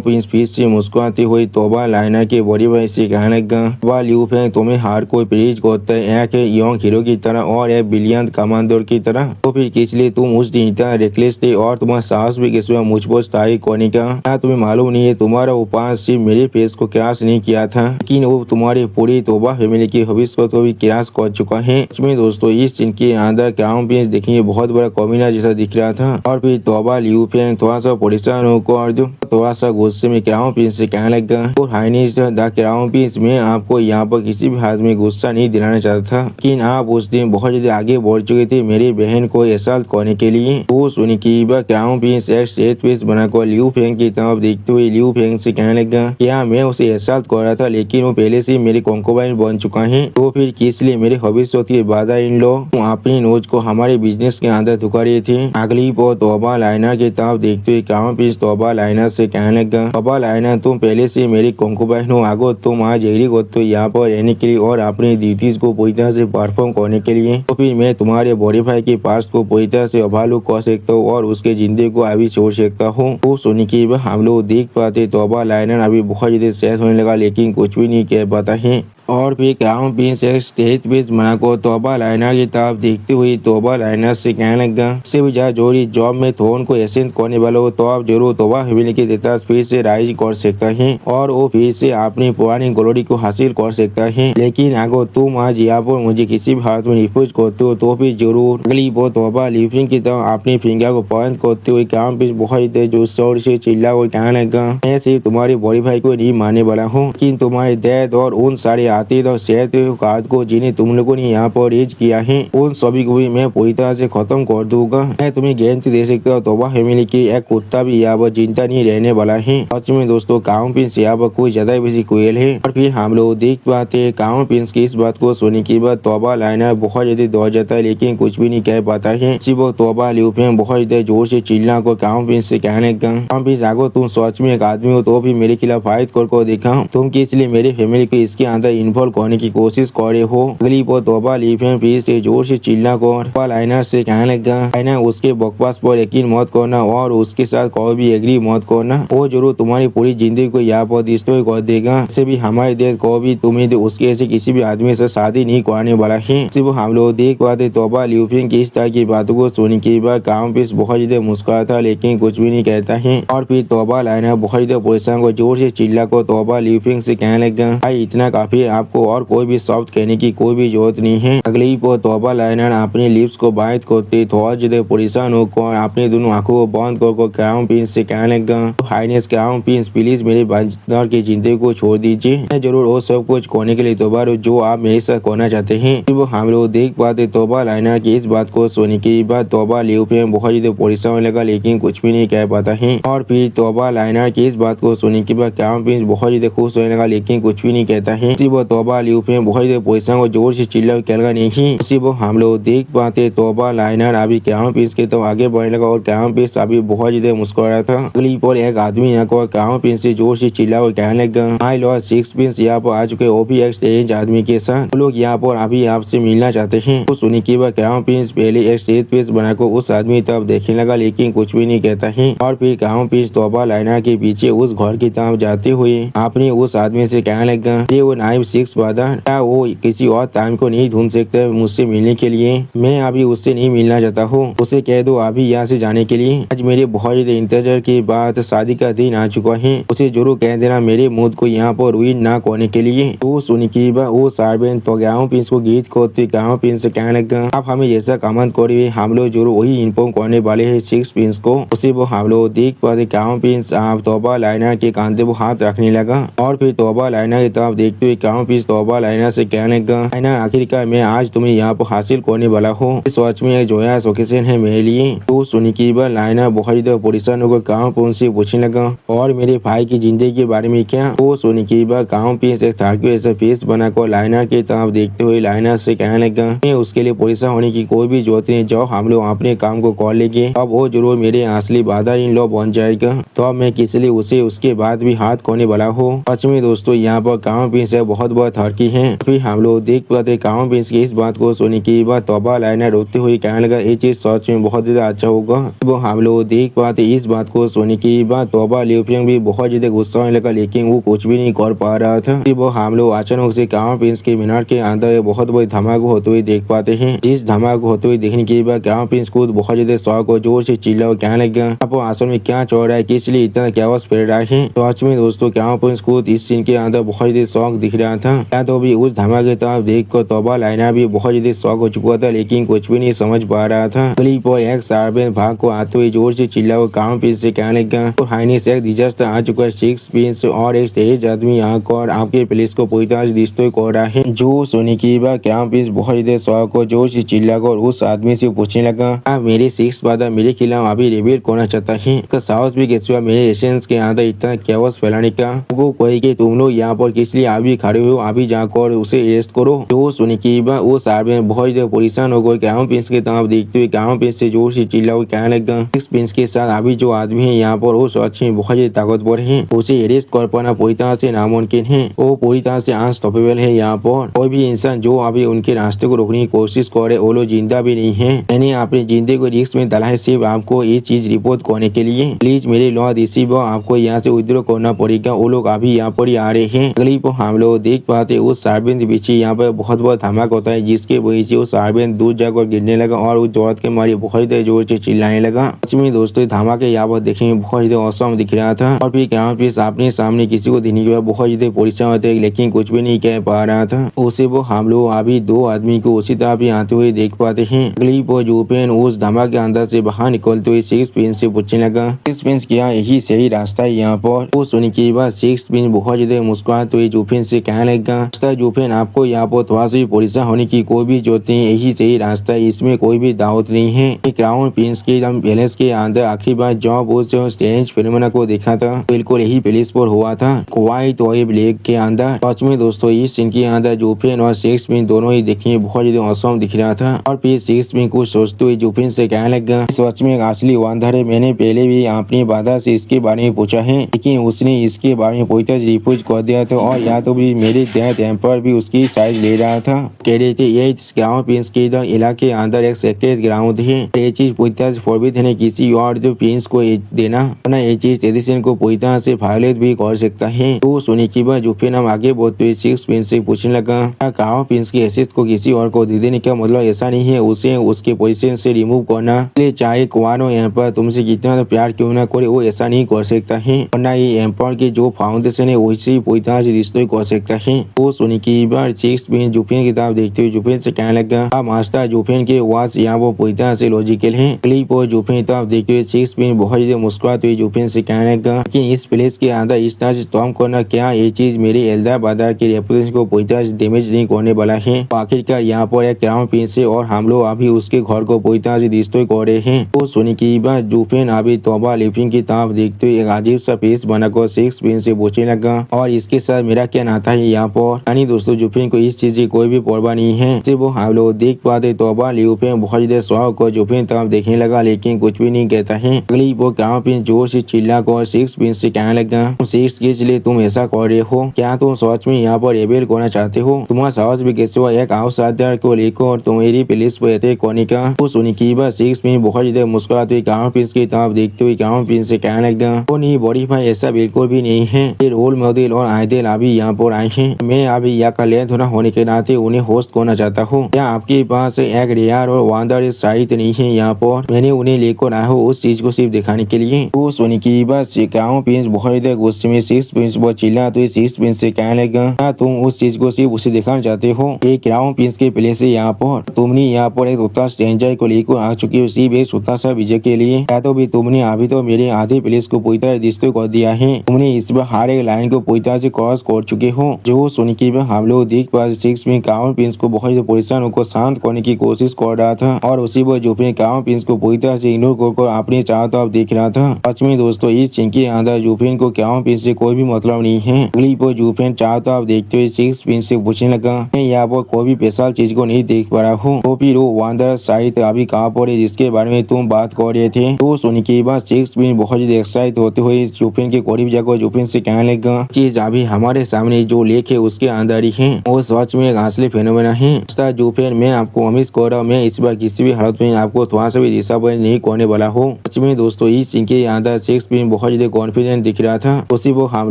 प्रिंस फिर से मुस्कुराती हुई तौबा लाइना के बड़ी भाई से कहने लगा, ल्यूफेंग तुम्हें हर कोई प्रेज करता है एक यंग हीरो की तरह और एक ब्रिलियंट कमांडर की तरह, तो फिर किस लिए तुम उस दिन इतना रेकलेस थे और तुम्हारा साहस भी किस मुझ पर तारीफ करने का? क्या तुम्हें मालूम नहीं है तुम्हारा उपाय सिर्फ मेरे फेस को क्रैश नहीं किया था, लेकिन वो तुम्हारी पूरी तौबा फैमिली की भविष्य को भी क्रैश कर चुका है। इसमें दोस्तों इस सीन के अंदर क्राउन प्रिंस देखने बहुत बड़ा कमीना जैसा दिख रहा था। और फिर तौबा ल्यूफेंग थोड़ा सा परेशान होकर थोड़ा सा गुस्से में क्राउन प्रिंस से कहने लगा, और हाइनेस द क्राउन प्रिंस मैं आपको यहाँ पर किसी भी हाथ में गुस्सा नहीं दिलाना चाहता था, लेकिन आप उस दिन बहुत ज्यादा आगे बढ़ चुके थे मेरी बहन को असल्ट करने के लिए। तो सुनी की क्राउन प्रिंस एक सेट पीस बनाकर ल्यूफेंग की तरफ देखते हुए ल्यूफेंग से कहने लगा, क्या मैं उसे असल्ट कर रहा था लेकिन वो पहले से मेरे कॉन्कोबाइन बन चुका है, तो फिर किस लिए मेरे भविष्य की बाधा इन लो अपनी नोज को हमारे बिजनेस के अंदर धुका रहे थे। अगली वो तोबा लाइनर की तरफ देखते हुए क्राउन प्रिंस तोबा लाइनर से कहने लगा, तोबा लाइनर तुम पहले से मेरी कंकुबाइन हो, आगो तुम आज एग्री करते हो यहाँ पर रहने के लिए और अपनी ड्यूटीज को पूरी तरह से परफॉर्म करने के लिए, तो फिर मैं तुम्हारे बॉडी भाई के पास को पूरी तरह से ओवरलुक कर सकता हूँ और उसके जिंदगी को अभी छोड़ सकता हूँ। तो सुनने के बाद हम लोग देख पाते तोबा लाइनर अभी बहुत ज्यादा सैड होने लगा, लेकिन कुछ भी नहीं कह पाता है। और फिर क्राउन प्रिंस एक स्टेज पेज बना को तोबा लाइनर की तरफ देखते हुए तोबा लाइनर से कहने लगा, इससे भी ज्यादा जोरी जॉब में थ्रोन को एसेंट करने वाला हो तो आप जरूर तोबा फैमिली के देता फिर से राइज कर सकता है और वो फिर से अपनी पुरानी ग्लोरी को हासिल कर सकता है। लेकिन अगर तुम आज यहाँ पर मुझे किसी भी हाथ में रिफ्यूज करते हो तो फिर जरूर अगली वो तोबा लिविंग की तरह अपनी फिंगर को पॉइंट करते हुए क्राउन प्रिंस बहुत जो शोर से चिल्ला और कहने लगा, मैं सिर्फ तुम्हारे बॉडी भाई को नहीं मानने वाला हूँ, लेकिन तुम्हारे डैड और उन सारे आते और सेहत कार्ड को जिन्हें तुम लोगों ने यहाँ पर रेज किया है उन सभी को भी मैं पूरी तरह से खत्म कर दूंगा। मैं तुम्हें गारंटी दे सकता हूँ तोबा फैमिली की एक कुत्ता भी यहाँ पर जिंदा नहीं रहने वाला है। सच में दोस्तों क्राउन प्रिंस यहाँ पर कुछ ज्यादा बेसी क्रूएल है। और फिर हम लोग देख पाते हैं क्राउन प्रिंस की इस बात को सुनने के बाद तोबा लाइनर बहुत ज्यादा दौड़ जाता है, लेकिन कुछ भी नहीं कह पाता है। सिर्फ तोबा लिविंग बहुत ज्यादा जोर से चिल्ला को क्राउन प्रिंस से कहने लगा, क्राउन प्रिंस अगर तुम सच में एक आदमी हो तो भी मेरे खिलाफ फाइट कर देखा, तुम किस लिए मेरी फैमिली को इसके अंदर इन्वॉल्व करने की कोशिश करे हो। अगली वो तोबा लिविंग फिर से जोर से चिल्ला को लाइनर से कहने लगा, लाइनर उसके बकवास पर यकीन मत करना और उसके साथ कोई भी एग्री मत करना, वो जरूर तुम्हारी पूरी जिंदगी को यहाँ पर डिस्ट्रॉय कर देगा। इससे भी हमारे देश को भी तुम्हें उसके ऐसे किसी भी आदमी से शादी नहीं करने वाला है। सिर्फ हम लोग देख पाते तोबा लिविंग की इस तरह की बातों को सुनने के बाद क्राउन प्रिंस बहुत ज्यादा मुस्कुराता लेकिन कुछ भी नहीं कहता है। और फिर तोबा लाइनर बहुत ज्यादा परेशान को जोर से चिल्ला को तोबा लिविंग से कहने लगा, भाई इतना काफी है, आपको और कोई भी शब्द कहने की कोई भी जरूरत नहीं है। अगली वो तोबा लाइनर अपने लिप्स को बाइट करते थोड़ा ज्यादा परेशान होकर अपने दोनों आंखों को बंद कर क्राउन प्रिंस से कहने लगा, हाइनेस क्राउन प्रिंस प्लीज मेरे बाजार की जिंदगी को छोड़ दीजिए, मैं जरूर वो सब कुछ करने के लिए तैयार हूँ जो आप मेरे साथ करना चाहते हैं। वो हम लोग देख पाते तोबा लाइनर की इस बात को सुनने के बाद तोबा लिविंग बहुत ज्यादा परेशान होने लगा, लेकिन कुछ भी नहीं कह पाता है। और फिर तोबा लाइनर की इस बात को सुनने के बाद क्राउन प्रिंस बहुत ज्यादा खुश होने लगा, लेकिन कुछ भी नहीं कहता है। वो तोबा लिविंग बहुत ज्यादा परेशान को जोर से चिल्ला कहने नहीं। वो हम लोग देख पाते तोबा लाइनर अभी क्राउन प्रिंस के तो आगे बढ़ने लगा और क्राउन प्रिंस अभी बहुत ज्यादा मुस्कुरा था। अगली पर एक आदमी यहाँ को क्राउन प्रिंस से जोर से चिल्ला और कहने लगा, माय लॉर्ड सिक्स प्रिंस यहाँ पर आ चुके वो भी एक स्टेज आदमी के साथ, लोग यहाँ पर अभी आपसे मिलना चाहते हैं। तो सुनने के बाद क्राउन प्रिंस पहले एक स्टेज पेज बनाकर उस आदमी तरफ देखने लगा, लेकिन कुछ भी नहीं कहता है। और फिर क्राउन प्रिंस तोबा लाइनर के पीछे उस घर की तरफ जाते हुए आपने उस आदमी से कहने लगा, ये वो नाइव सिक्स ब्रदर, क्या वो किसी और टाइम को नहीं ढूंढ सकते मुझसे मिलने के लिए? मैं अभी उससे नहीं मिलना चाहता हूँ, उसे कह दो अभी यहाँ से जाने के लिए। आज मेरे बहुत ज्यादा इंतजार के बाद शादी का दिन आ चुका है, उसे जरूर कह देना मेरे मूड को यहाँ पर रुइन ना करने के लिए। तो सुन के बाद वो सार्वेंट तो क्राउन प्रिंस को गीत करते क्राउन प्रिंस से कहने लगा, आप हमें जैसा कमेंट करिए, हम लोग जरूर वही इन्फॉर्म करने वाले है सिक्स प्रिंस को। उसे वो हम लोग देख पाते क्राउन प्रिंस तोबा लाइनर के कांधे वो हाथ रखने लगा। और फिर तोबा लाइनर की तरफ देखते हुए क्राउन प्रिंस तोबा लाइनर से कहने लगा, लाइनर आखिरकार मैं आज तुम्हें यहाँ पर हासिल करने वाला हूँ, इस वॉच में एक जोया ओकेजन है मेरे लिए। तो सुनी की बार लाइनर बहुत परेशान होकर क्राउन प्रिंस से पूछने लगा, और मेरे भाई की जिंदगी के बारे में क्या? तो सुनी की बार क्राउन प्रिंस एक थार्कियो ऐसा फेस बनाकर लाइनर की तरफ देखते हुए लाइनर से कहने लगा, मैं उसके लिए परेशान होने की कोई भी जरूरत नहीं, जो हम लोग अपने काम को कर लेंगे, अब वो जरूर मेरे असली बाधा इन लो बन जाएगा, तो अब मैं किस लिए उसे उसके बाद भी हाथ करने वाला हूँ। सच में दोस्तों यहाँ पर क्राउन प्रिंस बहुत बड़ा थर्की है। फिर हम लोग देख पाते क्राउन प्रिंस की इस बात को सुनने के बाद तोबा लाइनर रोते हुए कहने लगा, ये चीज सच में बहुत ज्यादा अच्छा होगा। वो हम लोग देख पाते इस बात को सुनने के बाद तोबा लिविंग भी बहुत ज्यादा गुस्सा होने लगा, लेकिन वो कुछ भी नहीं कर पा रहा था। वो हम लोग अचानक से क्राउन प्रिंस के मीनार के अंदर बहुत बड़ी धमाका होते हुए देख पाते हैं। जिस धमाका होते हुए देखने के बाद क्राउन प्रिंस खुद बहुत ज्यादा शौक और जोर से चिल्ला और कहने लगा, अब आसन में क्या चल रहा है, किस लिए इतना कैओस फैल रहा है? तो सच में दोस्तों क्राउन प्रिंस खुद इस सीन के अंदर बहुत ज्यादा शौक दिख रहा था। या तो भी उस धमाके तरफ देख कर तोबा लाइनर भी बहुत ज्यादा शौक हो चुका था, लेकिन कुछ भी नहीं समझ पा रहा था। गली पर एक सार्वेंट भाग को आते हुए जोर से चिल्ला और क्राउन प्रिंस से कहने लगा, तो हाइनेस एक डिजास्टर आ चुका है, सिक्स प्रिंस और एक तेज आदमी आकर आपके प्लेस को पूरी तरह से डिस्ट्रॉय कर रहा है। जो सुनी की बात क्राउन प्रिंस बहुत ज्यादा शौक को जोर से चिल्लाकर उस आदमी से पूछने लगा, आप मेरे सिक्स ब्रदर मेरे खिलाफ अभी रिवील करना चाहता है, तो साहस भी मेरे एसेंस के अंदर इतना कैओस फैलाने का? वो कोई कि तुम लोग यहाँ पर किस लिए अभी खड़े हो अभी जाकर उसे अरेस्ट करो। जो सुनने के बाद वो सार्वेंट बहुत ज्यादा परेशान हो गए। क्राउन प्रिंस की तरफ देखते हुए क्राउन प्रिंस से जोर से चिल्ला हुआ कहने लगा, सिक्स प्रिंस के साथ अभी जो आदमी है यहाँ पर वो सच में बहुत ज्यादा ताकतवर है, उसे अरेस्ट कर पाना पूरी तरह से नामुमकिन है। वो पूरी तरह से अनस्टॉपेबल है। यहाँ पर कोई भी इंसान जो अभी उनके रास्ते को रोकने की कोशिश करे वो लोग जिंदा भी नहीं है। मैंने अपनी जिंदगी को रिस्क में डाला है सिर्फ आपको ये चीज रिपोर्ट करने के लिए। प्लीज मेरे लॉ रिसीवर आपको यहाँ से विड्रॉ करना पड़ेगा। वो लोग अभी यहाँ पर ही आ रहे हैं। अगली पर हम लोग देख पाते उस सार्वेंट के पीछे यहाँ पर बहुत बड़ा धमाका होता है, जिसके वजह से वो सार्वेंट दूर जाकर गिरने लगा और उस दौड़त के मारे बहुत जोर से चिल्लाने लगा। सच में दोस्तों धमाके यहाँ पर देखने में बहुत ज्यादा औसम दिख रहा था। और फिर क्राउन प्रिंस अपने सामने किसी को देने के बाद बहुत ज्यादा परेशान होते लेकिन कुछ भी नहीं कह पा रहा था। उसे वो हम लोग अभी दो आदमी को उसी तरह भी आते हुए देख पाते हैं। अगली पर जूफेन उस धमाके के अंदर से बाहर निकलते हुए सिक्स प्रिंस से पूछने लगा, सिक्स प्रिंस क्या यही सही रास्ता है यहाँ पर? वो सुनने के बाद सिक्स प्रिंस बहुत ज्यादा मुस्कुराते हुए जूफेन से कहने लगा, जूफेन आपको यहाँ पर थोड़ा सा परेशान होने की कोई भी जरूरत नहीं, यही सही रास्ता है, इसमें कोई भी दावत नहीं है। क्राउन प्रिंस के पैलेस के अंदर आखिरी बार जब उस स्ट्रेंज फिनोमेना को देखा था बिल्कुल यही पैलेस पर हुआ था, क्वाइट वेब लेक के अंदर। सच में दोस्तों इस सीन के अंदर जूफेन और सिक्स प्रिंस दोनों ही देखने में बहुत ज्यादा औसम दिख रहा था। और फिर सिक्स प्रिंस कुछ सोचते हुए जूफेन से कहने लगा, सच में एक असली वानर है, मैंने पहले भी अपनी बाधा से इसके बारे में पूछा है लेकिन उसने इसके बारे में पूरी तरह रिफ्यूज कर दिया था और या तो भी मेरे डेथ एम्पर भी उसकी साइड ले रहा था। कह रहे थे ये क्राउन प्रिंस के इलाके के अंदर एक सेक्रेट ग्राउंड है, ये चीज पूरी तरह से फॉरबिडन है किसी और जो प्रिंस को देना, वरना ये चीज ट्रेडिशन को पूरी तरह से वायलेट भी कर सकता है। तो सुनने के बाद जूफेन हम आगे बढ़ते हुए सिक्स प्रिंस से पूछने लगा, क्राउन प्रिंस की हैसियत को किसी और को दे देने का मतलब ऐसा नहीं है उसे उसके पोजीशन से रिमूव करना, इसलिए चाहे कुआनो यहाँ पर तुमसे कितना तो प्यार क्यों ना करे वो ऐसा नहीं कर सकता है, वरना ये एम्पायर के जो फाउंडेशन है वैसे पूरी तरह से रिस्टोर कर सकता है। तो सुनने की बार सिक्स प्रिंस जूफेन की तरफ देखते हुए जूफेन से कहने लगा, मास्टर जूफेन के वाच यहाँ वो पूरी तरह से लॉजिकल है। क्लिप और जूफेन तरफ देखते हुए सिक्स प्रिंस बहुत ज्यादा मुस्कुराते हुए जूफेन से कहने लगा, लेकिन इस प्लेस के अंदर इस तरह से स्टॉर्म करना क्या ये चीज मेरे एल्डर बाजार के रेपुटेशन को पूरी तरह से डैमेज नहीं करने वाला है। आखिरकार यहाँ पर एक क्राउन प्रिंस है और हम लोग अभी उसके घर को पूरी तरह से डिस्ट्रॉय कर रहे हैं। तो सुनने की बात जूफेन अभी तोबा लिफिंग की तरफ देखते हुए एक अजीब सा फेस बनाकर सिक्स प्रिंस से पूछने लगा, और इसके साथ मेरा क्या नाता है यहाँ पर? यानी दोस्तों जूफेन को इस चीज की कोई भी परवाह नहीं है। सिर्फ वो हम लोग देख पाते तोबा लिफिंग बहुत ज्यादा शौक को जूफेन तरफ देखने लगा लेकिन कुछ भी नहीं कहता है। अगली वो क्राउन प्रिंस जोर से चिल्ला कर सिक्स प्रिंस से कहने लगा, सिक्स के लिए तुम ऐसा कर रहे हो? क्या तुम सच में यहाँ पर रेबेल करना चाहते हो? तुम्हारा साहस भी कैसे हुआ एक आउटसाइडर को लेकर तुम्हारी पुलिस पर अटैक करने का? तो सुनी की बात सिक्स प्रिंस बहुत ज्यादा मुस्कुराते हुए क्राउन प्रिंस की तरफ देखते हुए क्राउन प्रिंस से कहने लगा, वो नहीं बड़ी भाई ऐसा बिल्कुल भी नहीं है, ये रोल मॉडल और आइडल अभी यहाँ पर आए हैं, मैं अभी यहाँ का ले धुना होने के नाते उन्हें होस्ट करना चाहता हूँ। क्या आपके पास एक रेयर और वंडर साइट नहीं है यहाँ पर? मैंने उन्हें लेकर आया हूँ उस चीज को सिर्फ दिखाने के लिए। तो सुनी की बात क्राउन प्रिंस बहुत ज्यादा गुस्से में सिक्स प्रिंस पर चिल्ला तो सिक्स प्रिंस से कहने लगा, क्या तुम उस चीज को सिर्फ उसे दिखाना चाहते हो? ये क्राउन प्रिंस के प्लेस है यहाँ पर, तुमने यहाँ पर एक छोटा स्ट्रेंजर को लेकर आ चुकी हो सिर्फ एक छोटा सा विजय के लिए। या तो भी तुमने अभी तो मेरे आधे प्लेस को पूरी तरह डिस्ट्रॉय कर दिया है, तुमने इस बार हर एक लाइन को पूरी तरह से क्रॉस कर चुके हो। जो सुनी की बात हम लोग देख पा सिक्स में क्राउन प्रिंस को बहुत ज्यादा परेशान होकर शांत करने की कोशिश कर रहा था और उसी पर जूफेन क्राउन प्रिंस को पूरी तरह से इग्नोर कर अपने चारों तरफ देख रहा था। सच में दोस्तों इस सीन के अंदर जूफेन को क्राउन प्रिंस से कोई भी मतलब नहीं है। अगली पर जूफेन चारों तरफ देखते हुए सिक्स प्रिंस से पूछने लगा, मैं यहाँ पर कोई भी स्पेशल चीज को नहीं देख पा रहा हूँ, तो फिर वो वंडर साइट अभी कहाँ पर है जिसके बारे में तुम बात कर रहे थे? तो सुनने के बाद सिक्स प्रिंस बहुत ज्यादा एक्साइट होते हुए जूफेन के करीब जाकर जूफेन से कहने लगा, चीज अभी हमारे सामने जो लेक है उसके अंदर ही है, वो सच में एक असली फेनोमेना है। जूफेन मैं आपको उम्मीद कर रहा हूँ मैं इस बार किसी भी हालत में आपको थोड़ा सा भी डिसअपॉइंट नहीं करने वाला हूँ। सच में दोस्तों इस सीन के अंदर सिक्स प्रिंस बहुत ज्यादा कॉन्फिडेंट दिख रहा था। उसी वो हम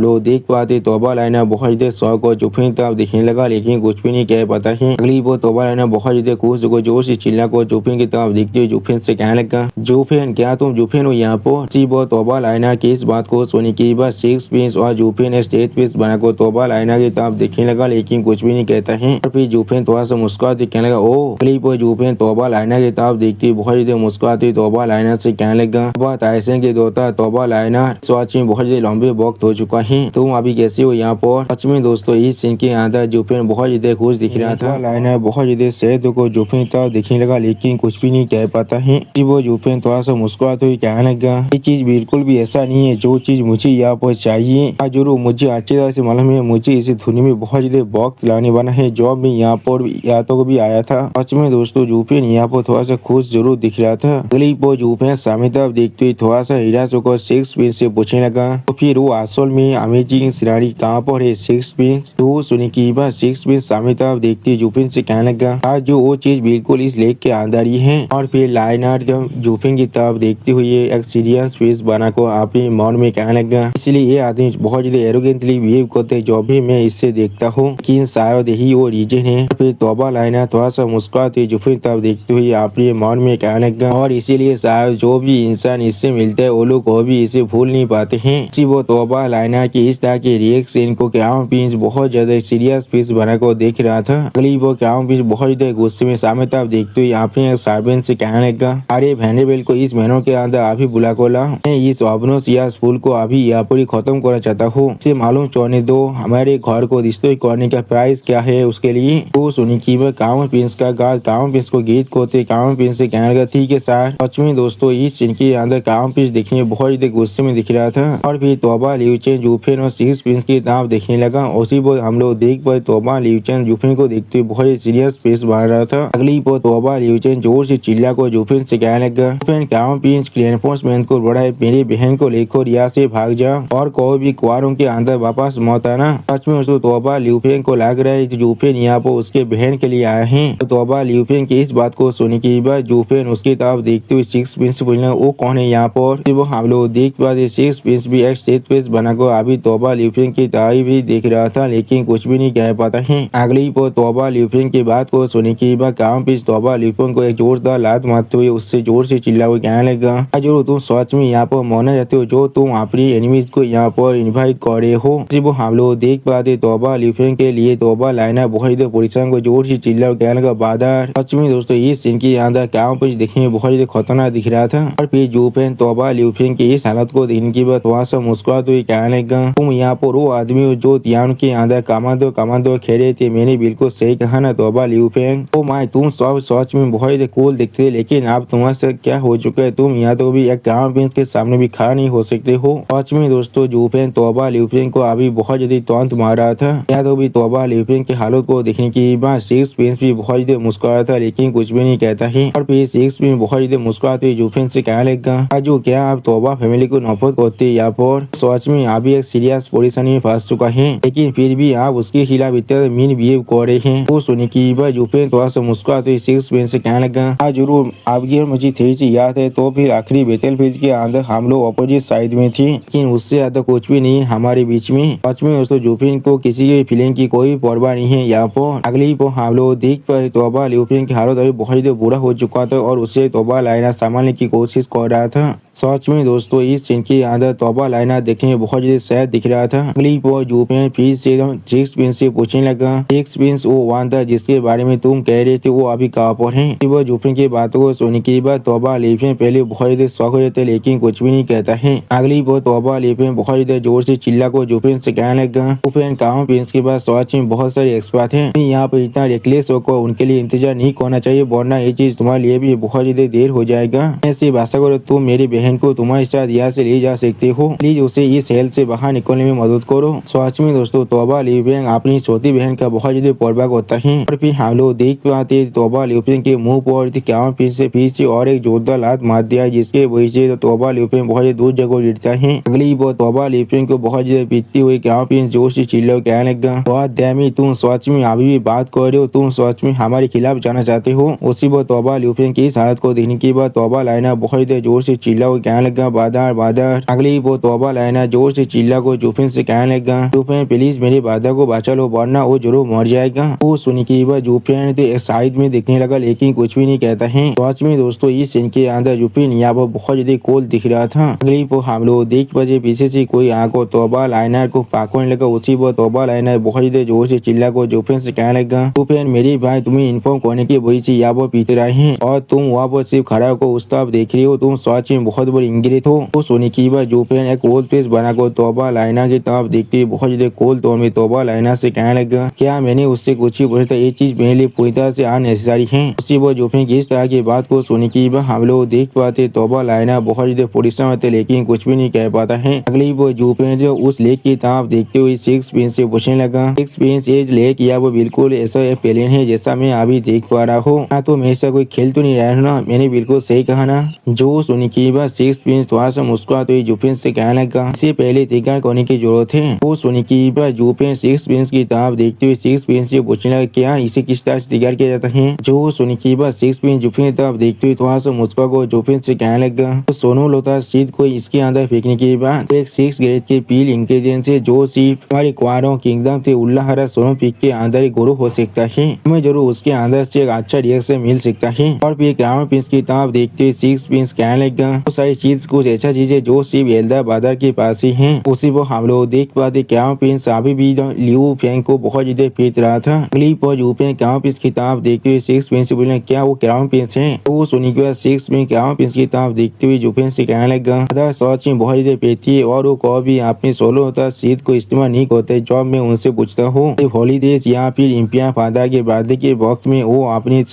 लोग देख पाते तोबा लाइनर बहुत ज्यादा शौक और जूफेन तरफ दिखने लगा लेकिन कुछ भी नहीं कह पाता है। अगली वो तोबा लाइनर बहुत ज्यादा खुश होकर जोर से चिल्ला कर जूफेन की तरफ देखते हुए जूफेन से कहने लगा, जूफेन क्या तुम जूफेन हो यहाँ पर? उसी वो तोबा लाइनर की इस बात को सुनने के बाद सिक्स प्रिंस और जूफेन स्टेट पीस बनाकर तोबा लाइनर की तरफ देखने लगा लेकिन कुछ भी नहीं कहता है। और फिर जूफेन थोड़ा सा मुस्कुराते कहने लगा, ओ क्लिप और जूफेन तोबा लाइनर की तरफ देखती बहुत ज्यादा मुस्कुराती तोबा लाइनर से कहने लगा, बात ऐसे के दोता तोबा लाइनर सच में बहुत ज्यादा लंबे वक्त हो चुका है, तुम अभी कैसे हो यहाँ पर? सच में दोस्तों इस सीन के अंदर जूफेन बहुत ज्यादा खुश दिख रहा था। लाइनर बहुत ज्यादा सेहत को जूफेन तरफ देखने लगा लेकिन कुछ भी नहीं कह पाता है। वो जूफेन थोड़ा सा मुस्कुराते हुए कहने लगा, ये चीज बिल्कुल भी ऐसा नहीं है जो चीज मुझे यहाँ पर चाहिए, जरूर मुझे अच्छी तरह से मालूम है मुझे इसे सुनने में बहुत ज्यादा वक्त लाने वाला है। जॉब में यहाँ पर यादों को भी आया था। सच में दोस्तों जूफिन यहाँ पर थोड़ा सा खुश जरूर दिख रहा था। अगली वो जूफिन सामने तरफ देखते हुए थोड़ा सा हिराज होकर सिक्स पिंस से पूछने लगा, तो फिर वो असल में अमेजिंग सिनारी कहाँ पर है सिक्स पिंस? तो सुनने की बात सिक्स पिंस सामने तरफ देखते जूफिन से कहने लगा, आज जो वो चीज बिल्कुल इस लेक के अंदर ही है। और फिर लाइनर जूफिन की तरफ देखते हुए एक सीरियस फेस बना को अपने मन में कहने लगा, इसलिए ये आदमी बहुत ज्यादा एरोगेंटली बिहेव करते हैं जो भी मैं इससे देखता हूँ, लेकिन शायद यही वो रीजन है। फिर तौबा लाइनर थोड़ा सा मुस्कुराते जूफिन तरफ देखते हुए अपने मन में कहने लगा, और इसीलिए शायद जो भी इंसान इससे मिलते हैं वो लोग कभी इसे भूल नहीं पाते हैं। वो तौबा लाइनर की इस तरह के रिएक्शन को क्राउन प्रिंस बहुत ज्यादा सीरियस फेस बना को देख रहा था। अगली वो क्राउन प्रिंस बहुत ज्यादा गुस्से में सामने तरफ देखते हुए अपने सर्वेंट से कहने लगा, अरे वेनेबल को इस महीनों के अंदर अभी बुला को ला, मैं इस ऑबनोस या स्कूल को अभी यहाँ पर खत्म करना चाहता हूँ। इसे मालूम छोड़ने दो हमारे घर को डिस्ट्रॉय करने का प्राइस क्या है उसके लिए। तो सुनी की क्राउन प्रिंस का गार्ड क्राउन प्रिंस को गीत करते क्राउन प्रिंस से कहने लगा, ठीक है सर। सच में दोस्तों इस सीन के अंदर क्राउन प्रिंस देखने में बहुत ज्यादा गुस्से में दिख रहा था। और फिर तौबा लियूचेन जूफिन और सिक्स प्रिंस की तरफ देखने लगा। उसी वो हम लोग देख पाए तौबा लियूचेन जूफिन को देखते हुए बहुत सीरियस फेस बना रहा था। अगली वो तौबा लियूचेन जोर से चिल्ला को जूफिन से कहने लगा, क्राउन प्रिंस एनफोर्समेंट को बड़ा है, मेरी बहन को लेकर यहाँ से भाग जा और कोई भी क्वारों के अंदर वापस मत आना। सच में उसको तौबा लियूफेन को लग रहा है जूफिन यहाँ पर उसके बहन के लिए आए हैं। तो तौबा लियूफेन की इस बात को सुनने के बाद जूफिन उसकी तरफ देखते हुए सिक्स प्रिंस से पूछना, वो कौन है यहाँ पर? वो हम लोग देख पाते सिक्स प्रिंस भी एक स्टेट फेस बनाकर अभी तौबा लियूफेन की तारीफ भी देख रहा था, लेकिन कुछ भी नहीं कह पाता है। अगली पर तौबा लियूफेन की बात को सुनने के बाद क्राउन प्रिंस तौबा लियूफेन को एक जोरदार लात मारते हुए उससे जोर से चिल्ला हुआ कहने लगा, जो तुम सच में यहाँ पर मरना चाहते हो, जो तुम अपनी एनिमीज को यहाँ पर इन्वाइट कर रहे हो? वो हम लोग देख पाते तौबा लियूफेन के लिए तौबा लाइनर बहुत परेशान को जोर से चिल्ला कहने लगा, बादर। सच में दोस्तों इस सीन के अंदर क्राउन प्रिंस देखने में बहुत खतरनाक दिख रहा था। और फिर जूफिन तौबा लियूफेन की इस हालत को देखने के बाद थोड़ा सा मुस्कुराते हुए कहने लगा, तुम यहाँ पर वो आदमी हो जो तियान के अंदर कमांडो खेले थे, मैंने बिल्कुल सही कहा ना तौबा लियूफेन? ओ माय, तुम सब सच में बहुत कूल दिखते थे, लेकिन अब तुम्हारे साथ क्या हो चुका है? तुम यहाँ तो भी एक क्राउन प्रिंस के सामने भी खड़ा नहीं हो सकते हो। सच में दोस्तों जूफिन तौबा लियूफेन को अभी बहुत ज्यादा तौंत मार रहा था। यहाँ तो भी तौबा लियूफेन की हालत को देखने के बाद सिक्स प्रिंस भी बहुत ज्यादा मुस्कुरा था, लेकिन कुछ भी नहीं कहता है। और फिर सिक्स प्रिंस बहुत ज्यादा मुस्कुराते हुए जूफिन से कहने लगा, जो क्या आप तौबा फैमिली को नफरत करते यहाँ पर? सच में अभी एक सीरियस परेशानी में फंस चुका है, लेकिन फिर भी आप उसके खिलाफ इतना मीन बिहेव कर रहे हैं। वो सुनने की बाद जूफिन थोड़ा सा मुस्कुराते हुए सिक्स प्रिंस से कहने लगा, हाँ जरूर, आप ये मुझे थी याद है तो फिर आखिरी बैटलफील्ड के अंदर हम लोग अपोजिट साइड में थे, लेकिन उससे ज्यादा कुछ भी नहीं हमारे बीच में। सच में दोस्तों जूफिन को किसी की फीलिंग की कोई परवाह नहीं है यहाँ पर। अगली पर हम लोग देख पाए तौबा लियूफेन की हालत अभी बहुत बुरा हो चुका था और उसे तौबा लाइनर संभालने की कोशिश कर रहा था। सच में दोस्तों इस सीन के अंदर तौबा लाइनर देखने में बहुत ज्यादा सैड दिख रहा था। अगली पर जूफिन फिर से सिक्स प्रिंस से पूछने लगा, सिक्स प्रिंस वो वन था जिसके बारे में तुम कह रहे थे, वो अभी कहाँ पर है? वो जूफिन की बातों को सुनने के बाद तौबा लियूफेन पहले बहुत ज्यादा शौक हो जाते लेकिन कुछ भी नहीं कहता है। अगली पर तौबा लियूफेन बहुत ज्यादा जोर से चिल्ला को जूफिन से कहने लगा, जूफिन क्राउन प्रिंस के पास सच में बहुत सारे एक्सपर्ट हैं, यहाँ पर इतना रेकलेस होकर उनके लिए इंतजार नहीं करना चाहिए, वरना ये चीज तुम्हारे लिए भी बहुत ज्यादा देर हो जाएगा। ऐसी भाषा करो, तुम मेरी बहन को तुम्हारे साथ यहाँ से ले जा सकते हो, प्लीज उसे इस हेल से बाहर निकलने में मदद करो। सच में दोस्तों तौबा लियूफेन अपनी छोटी बहन का बहुत ज्यादा परवाह करता है। और फिर हम लोग देख पाते तौबा लियूफेन के मुंह पर क्राउन प्रिंस से फिर से और एक जोरदार लात मार दिया, जिसके वजह से तौबा लियूफेन बहुत दूर जगह गिरता है। अगली बार तौबा लियूफेन को बहुत ज्यादा पीटती हुई क्राउन प्रिंस जोर से चिल्ला कहने लगा, बहुत डैमी, तुम सच में अभी भी बात कर रहे हो? तुम सच में हमारे खिलाफ जाना चाहते हो? उसी बार तौबा लियूफेन की इस हालत को देखने के बाद तौबा लाइनर बहुत ज्यादा जोर से चिल्ला हुआ कहने लगा, बादर बादर। अगली वो तौबा लाइनर जोर से चिल्ला को जूफिन से कहने लगा, जूफिन प्लीज मेरे बादर को बचा लो वरना वो जरूर मर जाएगा। वो सुनी की बाद जूफिन साइड में देखने लगा लेकिन कुछ भी नहीं कहता है। सच में दोस्तों इस सीन के अंदर जूफिन यहाँ पर बहुत ज्यादा कोल दिख रहा था। अगली वो हम लोग देख बजे पीछे से कोई आको तौबा लाइनर को पकड़ने लगा। उसी वो तौबा लाइनर बहुत ज्यादा जोर से चिल्ला को जूफिन से कहने लगा, जूफिन मेरी भाई तुम्हें इन्फॉर्म करने की वजह से यहाँ पर पीट रहे हैं और तुम वहाँ पर सिर्फ खड़ा होकर उस तरफ देख रही हो, तुम सच में बहुत बड़ी इंग्रित हो। तो सोने की बाद जूफिन एक कोल फेस बनाकर तौबा लाइनर की तरफ देखते बहुत ज्यादा कोल तौर में तौबा लाइनर से कहने लगा, क्या मैंने उससे कुछ ही पूछा था? ये चीज मेरे लिए पूरी तरह से अननेसेसरी है। उसी वो जूफिन की इस तरह की बात को सुनने की बाद हम लोग देख पाते तौबा लाइनर बहुत ज्यादा परेशान होते लेकिन कुछ भी नहीं कह पाता है। अगली वो जूफिन जो उस लेक की तरफ देखते हुए सिक्स प्रिंस से पूछने लगा। सिक्स प्रिंस ये लेक या वो बिल्कुल ऐसा एक प्लेन है जैसा मैं अभी देख पा रहा हूँ। हाँ तो मैं ऐसा कोई खेल तो नहीं रहा हूँ ना, मैंने बिल्कुल सही कहा ना। जो सुनी की बात सिक्स प्रिंस थोड़ा सा मुस्कुरा तो जुफिन से कहने लगा इससे पहले तैयार करने की जरूरत है। वो सुनी की बात जुफिन सिक्स प्रिंस की तरफ देखते हुए सिक्स प्रिंस से पूछने लगा क्या इसे किस तरह से तैयार किया जाता है। जो सुनी की बात सिक्स प्रिंस जुफिन की तरफ देखते हुए थोड़ा सा मुस्कुरा को जुफिन से कहने लगा तो सोनू लोटा सीध को इसके अंदर फेंकने के बाद एक 6 ग्रेड के पील इंग्रेडिएंट है जो सिर्फ हमारे क्वारों किंगडम से उल्लाहरा सोनू पीक के अंदर ही ग्रो हो सकता है। हमें जरूर उसके अंदर से एक अच्छा रिएक्शन मिल सकता है। और फिर क्राउन प्रिंस की तरफ देखते हुए सिक्स प्रिंस कहने लगा वो सारी चीज कुछ ऐसा चीज है जो सिर्फ एल्डर बादर के पास ही है। उसी वो हम लोग देख पाते क्राउन प्रिंस अभी भी लियू फेंग को बहुत ज्यादा पीट रहा था। अगली पर यूपे क्राउन प्रिंस की तरफ देखते हुए सिक्स प्रिंस बोले क्या वो क्राउन प्रिंस है। तो वो सुनी के बाद सिक्स प्रिंस क्राउन प्रिंस की तरफ देखते हुए जुफिन से कहने लगा सच में बहुत ज्यादा पेटी है और वो कभी अपने सोलो होता सीट को इस्तेमाल नहीं करते। जब मैं उनसे पूछता हूँ हॉलीडेज या फिर इम्पिया फादर के बर्थडे के वक्त में वो अपनी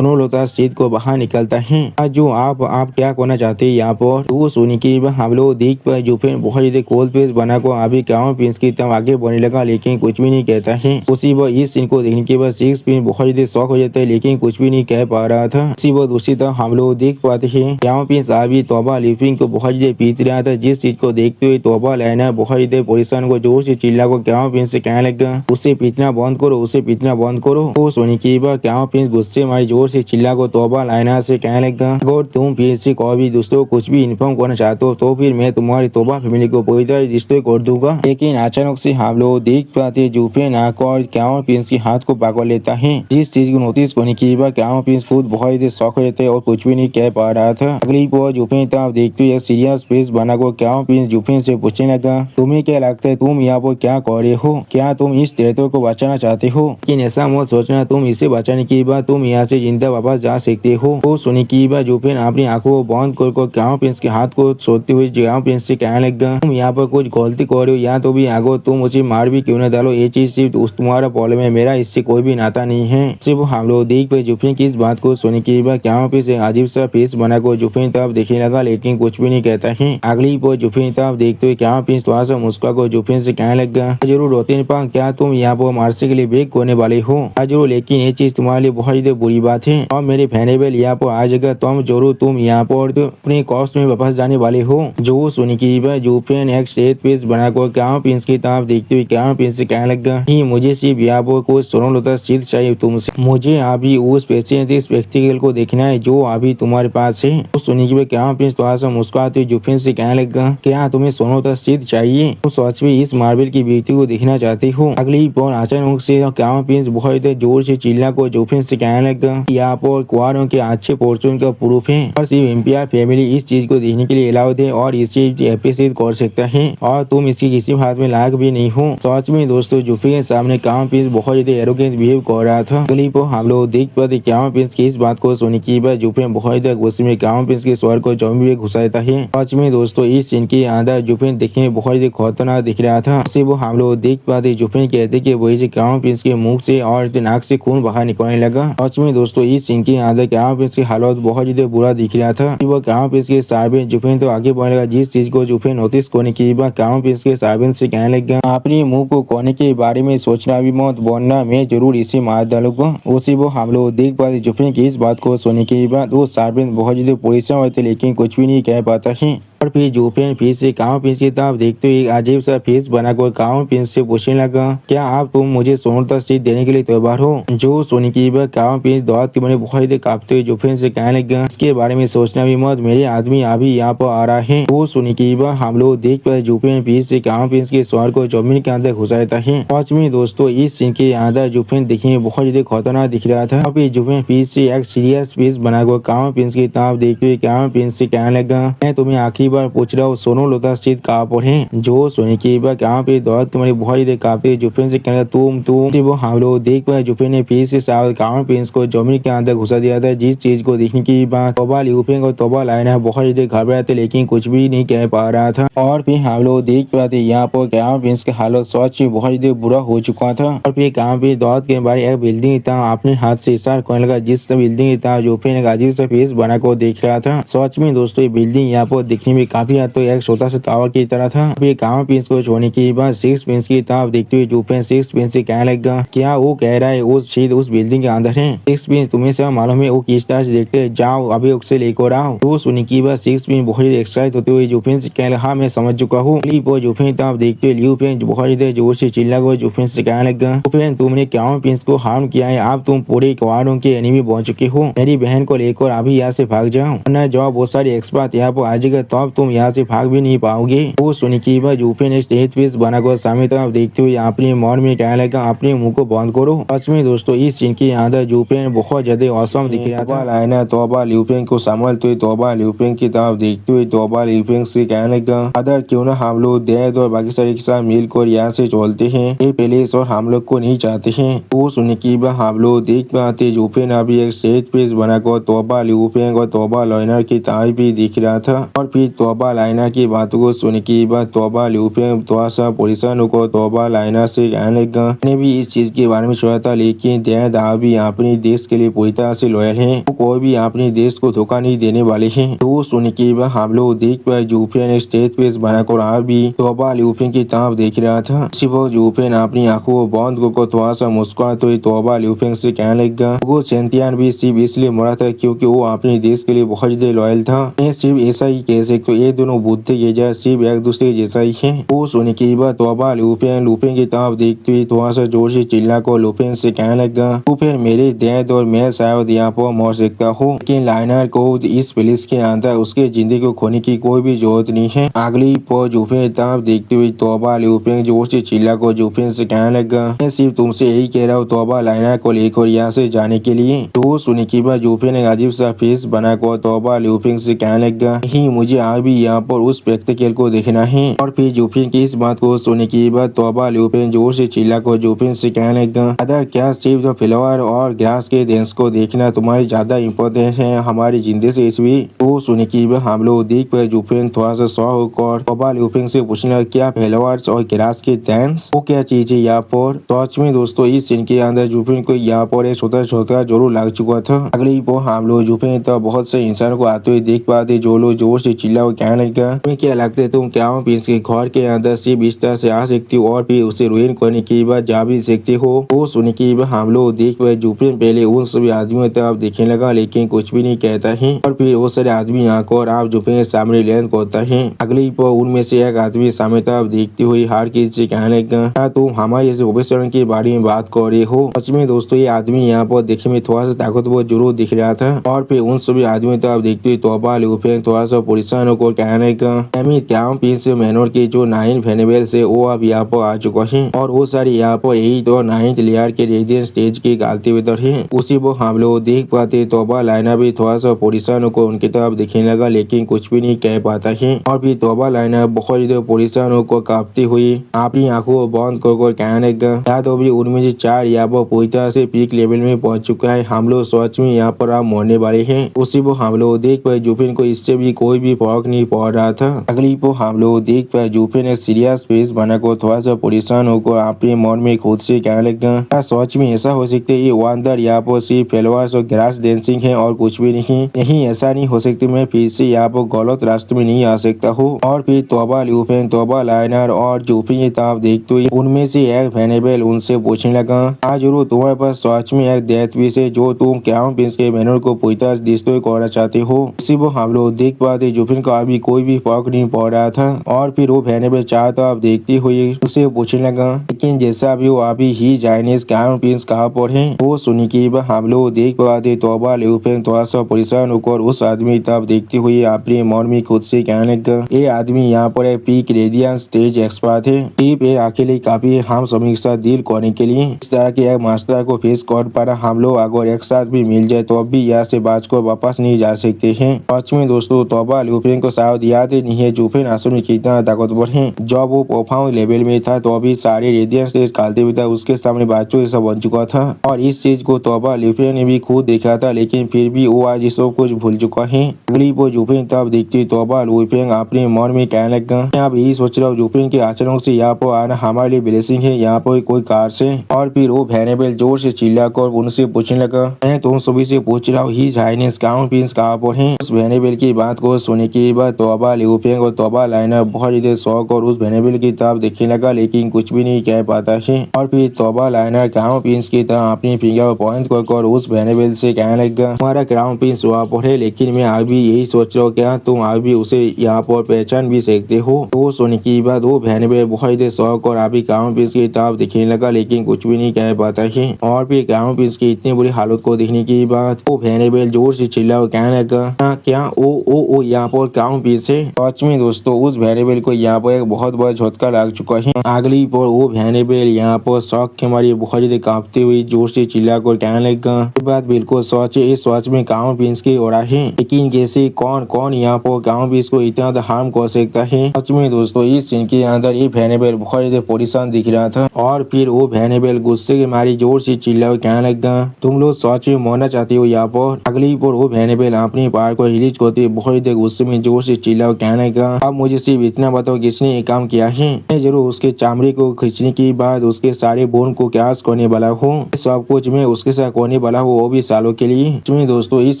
लोटा सीट को बाहर निकलता है। आज जो आप क्या करना चाहते हैं यहाँ पर। तो सोनी की हम लोग देख पाए जुफिन बहुत ज्यादा कोल्ड पेस बना को अभी क्राउन प्रिंस की तरफ आगे बढ़ने लगा लेकिन कुछ भी नहीं कहता है। उसी वह इस सीन को देखने के बाद सिक्स प्रिंस बहुत ज्यादा शौक हो जाता है लेकिन कुछ भी नहीं कह पा रहा था। उसी वह दूसरी तरफ हम लोग देख पाते हैं क्राउन प्रिंस अभी तोबा लिपिंग को बहुत ज्यादा पीट रहा था जिस चीज को देखते हुए तोबा लाइना बहुत ज्यादा पोजिशन को जोर से चिल्ला को क्राउन प्रिंस से कहने लगा उसे पीटना बंद करो, उसे पीटना बंद करो। तो सोनी की क्राउन प्रिंस गुस्से मारी जोर से चिल्ला को तोबा लाइना से कहने लगा अगर तुम फिर से कोई दूसरों कुछ भी इन्फॉर्म करना चाहते हो तो फिर मैं तुम्हारी तोबा फैमिली को पूरी तरह डिस्ट्रॉय कर दूंगा। लेकिन अचानक से हम लोग देख पाते जुफिन आकर क्राउन प्रिंस के हाथ को पकड़ लेता है। जिस चीज को नोटिस करने की बात क्राउन प्रिंस खुद बहुत ही शौक हो जाता है और कुछ भी नहीं कह पा रहा था। अगली बार जुफिन तरफ देखते हुए सीरियस फेस बना को क्राउन प्रिंस जुफिन से पूछने लगा तुम्हें क्या लगता है तुम यहाँ पर क्या कर रहे हो, क्या तुम इस टेरिटोरी को बचाना चाहते हो। लेकिन ऐसा मत सोचना तुम इसे बचाने के बाद तुम यहाँ से जिंदा वापस जा सकते हो। तो सुनी की बात जुफिन अपनी आंखों को बंद कर क्राउन प्रिंस के हाथ को छोड़ते हुए क्राउन प्रिंस से कहने लगा तुम यहाँ पर कुछ गलती कर रहे हो या तो भी आगो तुम उसे मार भी क्यों न डालो, ये चीज सिर्फ तुम्हारा प्रॉब्लम है, मेरा इससे कोई भी नाता नहीं है। सिर्फ हम लोग देख पे जुफिन की इस बात को सुनी की बात क्राउन प्रिंस अजीब सा फेस बना को जुफिन तरफ देखने लगा लेकिन कुछ भी नहीं कहता है। अगली पर जुफिन तरफ देखते हुए क्राउन प्रिंस थोड़ा सा मुस्कुरा को जुफिन से कहने लगा जरूर रोते नहीं क्या तुम यहाँ पर मार्से के लिए बेग करने वाले हो जरूर, लेकिन ये चीज तुम्हारे लिए बहुत ही बुरी बात है और मेरे फैनेबल यहाँ पर आ जाएगा तुम जरूर तुम यहाँ पर तो अपने कॉस्ट में वापस जाने वाले हो। जो सुनी की बात जुफिन एक स्टेट पेज बनाकर क्राउन प्रिंस की तरफ देखते हुए क्राउन प्रिंस से कहने लगा ही मुझे सिर्फ यहाँ पर कुछ सोनू लोटा सीट चाहिए तुमसे, मुझे अभी उस स्पेक्टिकल को देखना है जो अभी तुम्हारे पास है। तो सुनी की बात क्राउन प्रिंस थोड़ा सा मुस्कुराते हुए जुफिन से कहने लगा क्या तुम्हें सोनू लोटा सीट चाहिए, तुम सच में इस मार्बल की ब्यूटी को देखना चाहते हो। अगली पर अचानक से क्राउन प्रिंस बहुत जोर से चिल्ला को जुफिन से कहने लगा यहाँ पर क्वारों के अच्छे पोर्शन का प्रूफ है और सिर्फ एम्पायर फैमिली इस चीज को देखने के लिए अलाउड है और इसे एप्रिशिएट कर सकता है और तुम इसकी किसी हाथ में लायक भी नहीं हो। सच में दोस्तों जुफिन के सामने क्राउन प्रिंस बहुत ज्यादा एरोगेंट बिहेव कर रहा था। अगली पर हम लोग देख पाते क्राउन प्रिंस की इस बात को सुनी की बात जुफिन बहुत ज्यादा गुस्से में क्राउन प्रिंस के स्वर को जमीन में घुसाता है। सच में दोस्तों इस सीन के अंदर जुफिन देखने में बहुत ज्यादा खतरनाक दिख रहा था। सिर्फ वो हम लोग देख पाते जुफिन कहते कि वही से क्राउन प्रिंस के मुंह से और नाक से खून बाहर निकलने लगा। सच में दोस्तों इस सीन के अंदर क्राउन प्रिंस की हालत बहुत ज्यादा बुरा दिख रहा था। वो क्राउन प्रिंस के सार्वेंट जुफिन तो आगे बढ़ने लगा जिस चीज को जुफिन नोटिस करने की बात क्राउन प्रिंस के सार्वेंट से कहने लगा अपने मुंह को कोने के बारे में सोचना भी मत बोलना, मैं जरूर इसे मार डालूंगा। उसी वो हम लोग देख पाते जुफिन की इस बात को सुनने के बाद वो सार्वेंट बहुत ज्यादा परेशान होते लेकिन कुछ भी नहीं कह पाता है। और फिर जुफिन फिर से क्राउन प्रिंस की तरफ देखते हुए अजीब सा फेस बनाकर क्राउन प्रिंस से पूछने लगा क्या आप तुम मुझे सोनू तक सीट देने के लिए तैयार हो। जो सुनी की बात क्राउन प्रिंस दौड़ के बने बहुत ही कांपते हुए जुफिन से कहने लगा इसके बारे में सोचना भी मत, मेरे आदमी अभी यहाँ पर आ रहा है। वो सुनी की बात हम लोग देख पाए जुफिन फिर से क्राउन प्रिंस के स्वर को जमीन के अंदर घुसाता है। सच में दोस्तों इस सीन के अंदर जुफिन देखने में बहुत ज्यादा खतरनाक दिख रहा था। अभी जुफिन फिर से एक सीरियस फेस बनाकर क्राउन प्रिंस की तरफ देखते हुए क्राउन प्रिंस से कहने लगा मैं तुम्हें आखिरी बार पूछ रहा हूँ सोनू लोटा सीट कहाँ पर है। जो सुनी की बात क्राउन प्रिंस दौड़ तुम्हारी बहुत ज्यादा कांपते जुफिन से कहने तुम वो हम लोग देख पाए जुफिन ने फिर से क्राउन प्रिंस को जमीन के अंदर घुसा दिया था। जिस चीज को देखने की बात तोबा लिपिंग और तोबा लाइना बहुत ज्यादा घबराते लेकिन कुछ भी नहीं कह पा रहा था। और फिर हम लोग देख पाते यहाँ पर क्राउन प्रिंस के हालत सच में बहुत ज्यादा बुरा हो चुका था। और फिर क्राउन प्रिंस दौड़ के बारे एक बिल्डिंग था अपने हाथ से इशारा करने लगा जिस बिल्डिंग था जुफिन एक अजीब सा फेस बना को देख रहा था। सच में दोस्तों ये बिल्डिंग यहाँ पर दिखने में काफी हद तो एक छोटा सा टावर की तरह था। फिर कामा प्रिंस को छोड़ने के बाद सिक्स प्रिंस की तरफ देखते हुए जुफेन सिक्स प्रिंस से कहने लगा, क्या वो कह रहा है वो शीद उस बिल्डिंग के अंदर है? सिक्स प्रिंस तुम्हें सब मालूम है वो किस तरह से देखते, जाओ अभी उसे लेकर आओ। तो सुनने के बाद सिक्स प्रिंस बहुत एक्साइट होते हुए जुफेन से कहने लगा, हाँ मैं समझ चुका हूँ। जुफेन तरफ देखते हुए लियू फेंग बहुत जोर से चिल्ला कर जुफेन से कहने लगा, जुफेन तुमने क्राउन प्रिंस को हार्म किया है, अब तुम पूरे क्वाडों के एनिमी बन चुके हो। मेरी बहन को लेकर अभी यहाँ से भाग जाओ, वरना जो बहुत सारी एक्सपर्ट यहाँ पर आ जाएगा तब तुम यहाँ से भाग भी नहीं पाओगे। वो सुनने के बाद जुफेन ने स्टेज पीस बनाकर सामने तरफ देखते हुए अपने मन में कहने लगा, अपने मुंह को बंद करो। सच में दोस्तों इस सीन के अंदर जुफेन बहुत ज्यादा औसम दिख रहा था। लाइना तोबा लियू फेंग को संभालते हुए तोबा लियू फेंग की तरफ देखते हुए तोबा लियू फेंग से कहने लगा, अदर क्यों ना हम लोग दैद और बाकी सारे के साथ मिलकर यहाँ से चलते हैं, ये प्लेस और हम लोग को नहीं चाहते हैं। वो सुनने के बाद हम लोग देख पाते जुफेन अभी एक स्टेज पीस बनाकर तोबा लियू फेंग और तोबा लाइनर की तारीफ भी दिख रहा था। और फिर तोबा लाइनर की बातों को सुनने के बाद तोबा लियू फेंग थोड़ा सा परेशान को तोबा लाइनर से कहने लगा, मैंने भी इस चीज के बारे में सोचा था, लेकिन दैद अभी अपने देश के लिए पूरी तरह से लॉयल है, वो कोई भी अपने देश को धोखा नहीं देने वाले हैं। तो सुनने के बाद हम लोग देख पाए जुफेन स्टेज पेस बनाकर अभी तोबा लियू फेंग की तरफ देख रहा था। इसी वक्त जुफेन अपनी आंखों को बंद को थोड़ा सा मुस्कुराते हुए तोबा लियू फेंग से कहने लगा, वो सेंटियान भी सिर्फ इसलिए मरा था क्योंकि वो अपने देश के लिए बहुत ज्यादा लॉयल था। मैं सिर्फ ऐसा ही कह सकते हो, ये दोनों बुद्धि गेजा सिर्फ एक दूसरे जैसा ही है। वो सुनने के बाद तोबा लियू फेंग लुफेन की तरफ देखते हुए थोड़ा सा जोर से चिल्ला कर लुफेन से कहने लगा, लुफेन मेरे दैद और मैं शायद यहाँ पर मर सकता हूँ, लेकिन लाइनर को इस पुलिस के अंदर उसके जिंदगी को खोने की कोई भी जरूरत नहीं है। अगली पर जुफेन तरफ देखते हुए तोबा लियू फेंग जोर से चिल्ला कर जुफेन से कहने लगा, मैं सिर्फ तुमसे यही कह रहा हूँ तोबा लाइनर को लेकर यहाँ से जाने के लिए। तो सुनने के बाद जुफेन ने अजीब सा फेस बनाकर तोबा लियू फेंग से कहने लगा, नहीं मुझे अभी यहाँ पर उस स्पेक्टिकल को देखना है। और फिर जुफेन की इस बात को सुनने के बाद तोबा लियू फेंग जोर से चिल्ला कर जुफेन से कहने लगा, अदर क्या सिर्फ फ्लावर और ग्रास के डांस को देखना तुम्हारी ज्यादा इम्पोर्टेंट है हमारी जिंदगी से? इसवी वो सुनने के बाद हम लोग देख पाए जुफेन थोड़ा सा शौक और तोबा लियू फेंग से पूछना, क्या फ्लावर्स और ग्रास के डांस वो क्या चीज है यहाँ पर? सच में दोस्तों इस सीन के अंदर जुफेन को यहाँ पर एक छोटा छोटा जरूर लग चुका था। अगली पर हम लोग जुफेन तो बहुत से इंसान को आते हुए देख पाते जो लोग जोर से चिल्ला और कहने लगा, तुम्हें क्या लगता है तुम क्राउन प्रिंस के घर के अंदर सिर्फ इस तरह से आ सकती हो और फिर उसे रुइन करने के बाद जा भी सकते हो? वो सुनने के बाद हम लोग देख पाए जुफेन पहले उन सभी आदमियों तरफ देखने लगा लेकिन कुछ भी नहीं कहता है। और फिर वो सारे आदमी आकर आप जुफेन के सामने लैंड करता है। अगली पर उनमें से एक आदमी सामने तरफ देखते हुए हार की से कहने लगा, क्या तुम हमारे इस प्रोफेसर के बारे में बात कर रहे हो? सच में दोस्तों ये आदमी यहाँ पर देखने में थोड़ा सा ताकतवर जरूर दिख रहा था। और फिर उन सभी आदमियों तरफ देखते हुए तोबा लियू फेंग थोड़ा सा परेशान होकर कहने लगा, क्राउन प्रिंस मैनोर के जो 9 फेनेबल से वो अब यहाँ पर आ चुका है और वो सारे यहाँ पर 8 और 9th लेयर के रेडियंट स्टेज के गालते वेदर है। उसी वो हम लोग देख पाते तोबा लाइना भी थोड़ा सा परेशान होकर उनकी तरफ देखने लगा लेकिन कुछ भी नहीं कह पाता है। और फिर तोबा लाइना बहुत ज्यादा परेशान होकर कांपती हुई अपनी आंखों को बंद कर कहने लगा, क्या तो भी उनमें से 4 यहाँ पर पूरी तरह से पीक लेवल में पहुंच चुका है, हम लोग सच में यहाँ पर आप मरने वाले हैं। उसी वो हम लोग देख पाए जुफेन को इससे भी कोई भी फर्क नहीं पड़ रहा था। अगली को हम लोग देख पाए जुफेन ने सीरियस फेस बनाकर थोड़ा सा परेशान होकर अपने मन में खुद से कहने लगा, क्या सच में ऐसा हो सकता है ये वंडर यहाँ पर सिर्फ फ्लावर्स और ग्रास डांसिंग है और कुछ भी नहीं ऐसा नहीं हो सकती, मैं फिर से यहाँ पर गलत रास्ते में नहीं आ सकता हूँ। और फिर तोबा लियू फेंग तोबा लाइनर और जुफेन की तरफ देखते हुए उनमें से एक फेनेबल उनसे पूछने लगा, हाँ जरूर तुम्हारे पास सच में एक डेथ विश है जो तुम क्राउन प्रिंस के मैनर को पूरी तरह डिस्ट्रॉय करना चाहते हो? उसी वो हम लोग देख पाते जुफेन को अभी कोई भी फर्क नहीं पड़ रहा था। और फिर वो फेनेबल चार तरफ देखते हुए उससे पूछने लगा, लेकिन जैसा भी वो अभी ही चाइनीज क्राउन प्रिंस कहाँ पर है? वो सुनी की हम लोग देख पाते तोबा लियू फेंग थोड़ा सा परेशान होकर उस आदमी तरफ देखते हुए अपने मन में खुद से कहने लगा, ये आदमी यहाँ पर एक पीक रेडियंट स्टेज एक्सपर्ट है, सिर्फ ये अकेले काफी हम सभी के साथ डील करने के लिए। इस तरह के एक मास्टर को फेस कर पर हम लोग अगर एक साथ भी मिल जाए तो अब भी यहाँ से बचकर वापस नहीं जा सकते हैं। सच में दोस्तों तोबा लियू फेंग को शायद याद ही नहीं है जुफेन असल में कितना ताकतवर है। जब वो प्रोफाउंड लेवल में था तो अभी सारे रेडियंट स्टेज खालते हुए था उसके सामने बच्चों जैसा बन चुका था और इस चीज को तोबा लियू फेंग ने भी खुद देखा था, लेकिन फिर भी वो आज सब कुछ भूल चुका है। अगली वो जुफेन तब देखती तोबा लियू फेंग अपने मन में कहने लगा, मैं अब यही सोच रहा हूँ जुफेन के आचरण से यहाँ पर आना हमारे लिए ब्लेसिंग है, यहाँ पर कोई कार से। और फिर वो फेनेबल जोर से चिल्लाकर उनसे पूछने लगा, मैं तुम सभी से पूछ रहा हूँ ही चाइनीज क्राउन प्रिंस कहाँ पर है? उस फेनेबल की बात को सुनने के के बाद तोबा ल्यूफेंग और तोबा लाइनर बहुत ज्यादा शौक और उस वेनेबल की तरफ देखने लगा, लेकिन कुछ भी नहीं कह पाता है। और फिर तोबा लाइनर क्राउन प्रिंस की तरह अपनी फिंगर पॉइंट कर उस वेनेबल से कहने लगा, हमारा क्राउन प्रिंस वहाँ पर है, लेकिन मैं अभी यही सोच रहा हूँ क्या तुम अभी उसे यहाँ पर पहचान भी सकते हो। तो सुनने की बाद वो वेनेबल बहुत ज्यादा शौक और अभी क्राउन प्रिंस की तरफ देखने लगा, लेकिन कुछ भी नहीं कह पाता है। और फिर क्राउन प्रिंस की इतनी बुरी हालत को देखने के बाद वो वेनेबल जोर से चिल्ला और कहने लगा, क्या ओ यहाँ पर क्राउन प्रिंस है। सच में दोस्तों उस वेनेबल को यहाँ पर एक बहुत बड़ा झटका लग चुका है। अगली पर वो वेनेबल यहाँ पर शौक के मारे बहुत ज्यादा कांपते हुए जोर से चिल्ला कर कहने लगा, ये बात बिल्कुल सच है, इस सच में क्राउन प्रिंस की हो रहा है, लेकिन कैसे कौन यहाँ पर क्राउन प्रिंस को इतना हार्म कर सकता है। सच में दोस्तों इस सीन के अंदर ये वेनेबल बहुत ज्यादा परेशान दिख रहा था। और फिर वो वेनेबल गुस्से के मारे जोर से चिल्ला और कहने लगा, तुम लोग सच में मरना चाहते हो यहाँ पर। अगली पर वो वेनेबल अपनी पार को रिलीज करते बहुत ज्यादा गुस्से में जोर से चिल्ला और कहने लगा, अब मुझे सिर्फ इतना बताओ किसने ये काम किया है। मैं जरूर उसके चमड़े को खींचने के बाद उसके सारे बोन को क्रैश करने वाला हूँ, सब कुछ मैं उसके साथ करने वाला हूँ, वो भी सालों के लिए। इसमें दोस्तों इस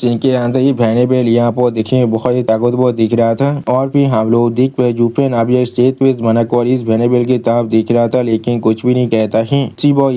सीन के अंदर ये वेनेबल यहाँ पर देखने में बहुत ही ताकतवर दिख रहा था। और फिर हम लोग देख पाए जूफेन अभी स्टेज पे बनाकर इस वेनेबल की तरफ दिख रहा था, लेकिन कुछ भी नहीं कहता है।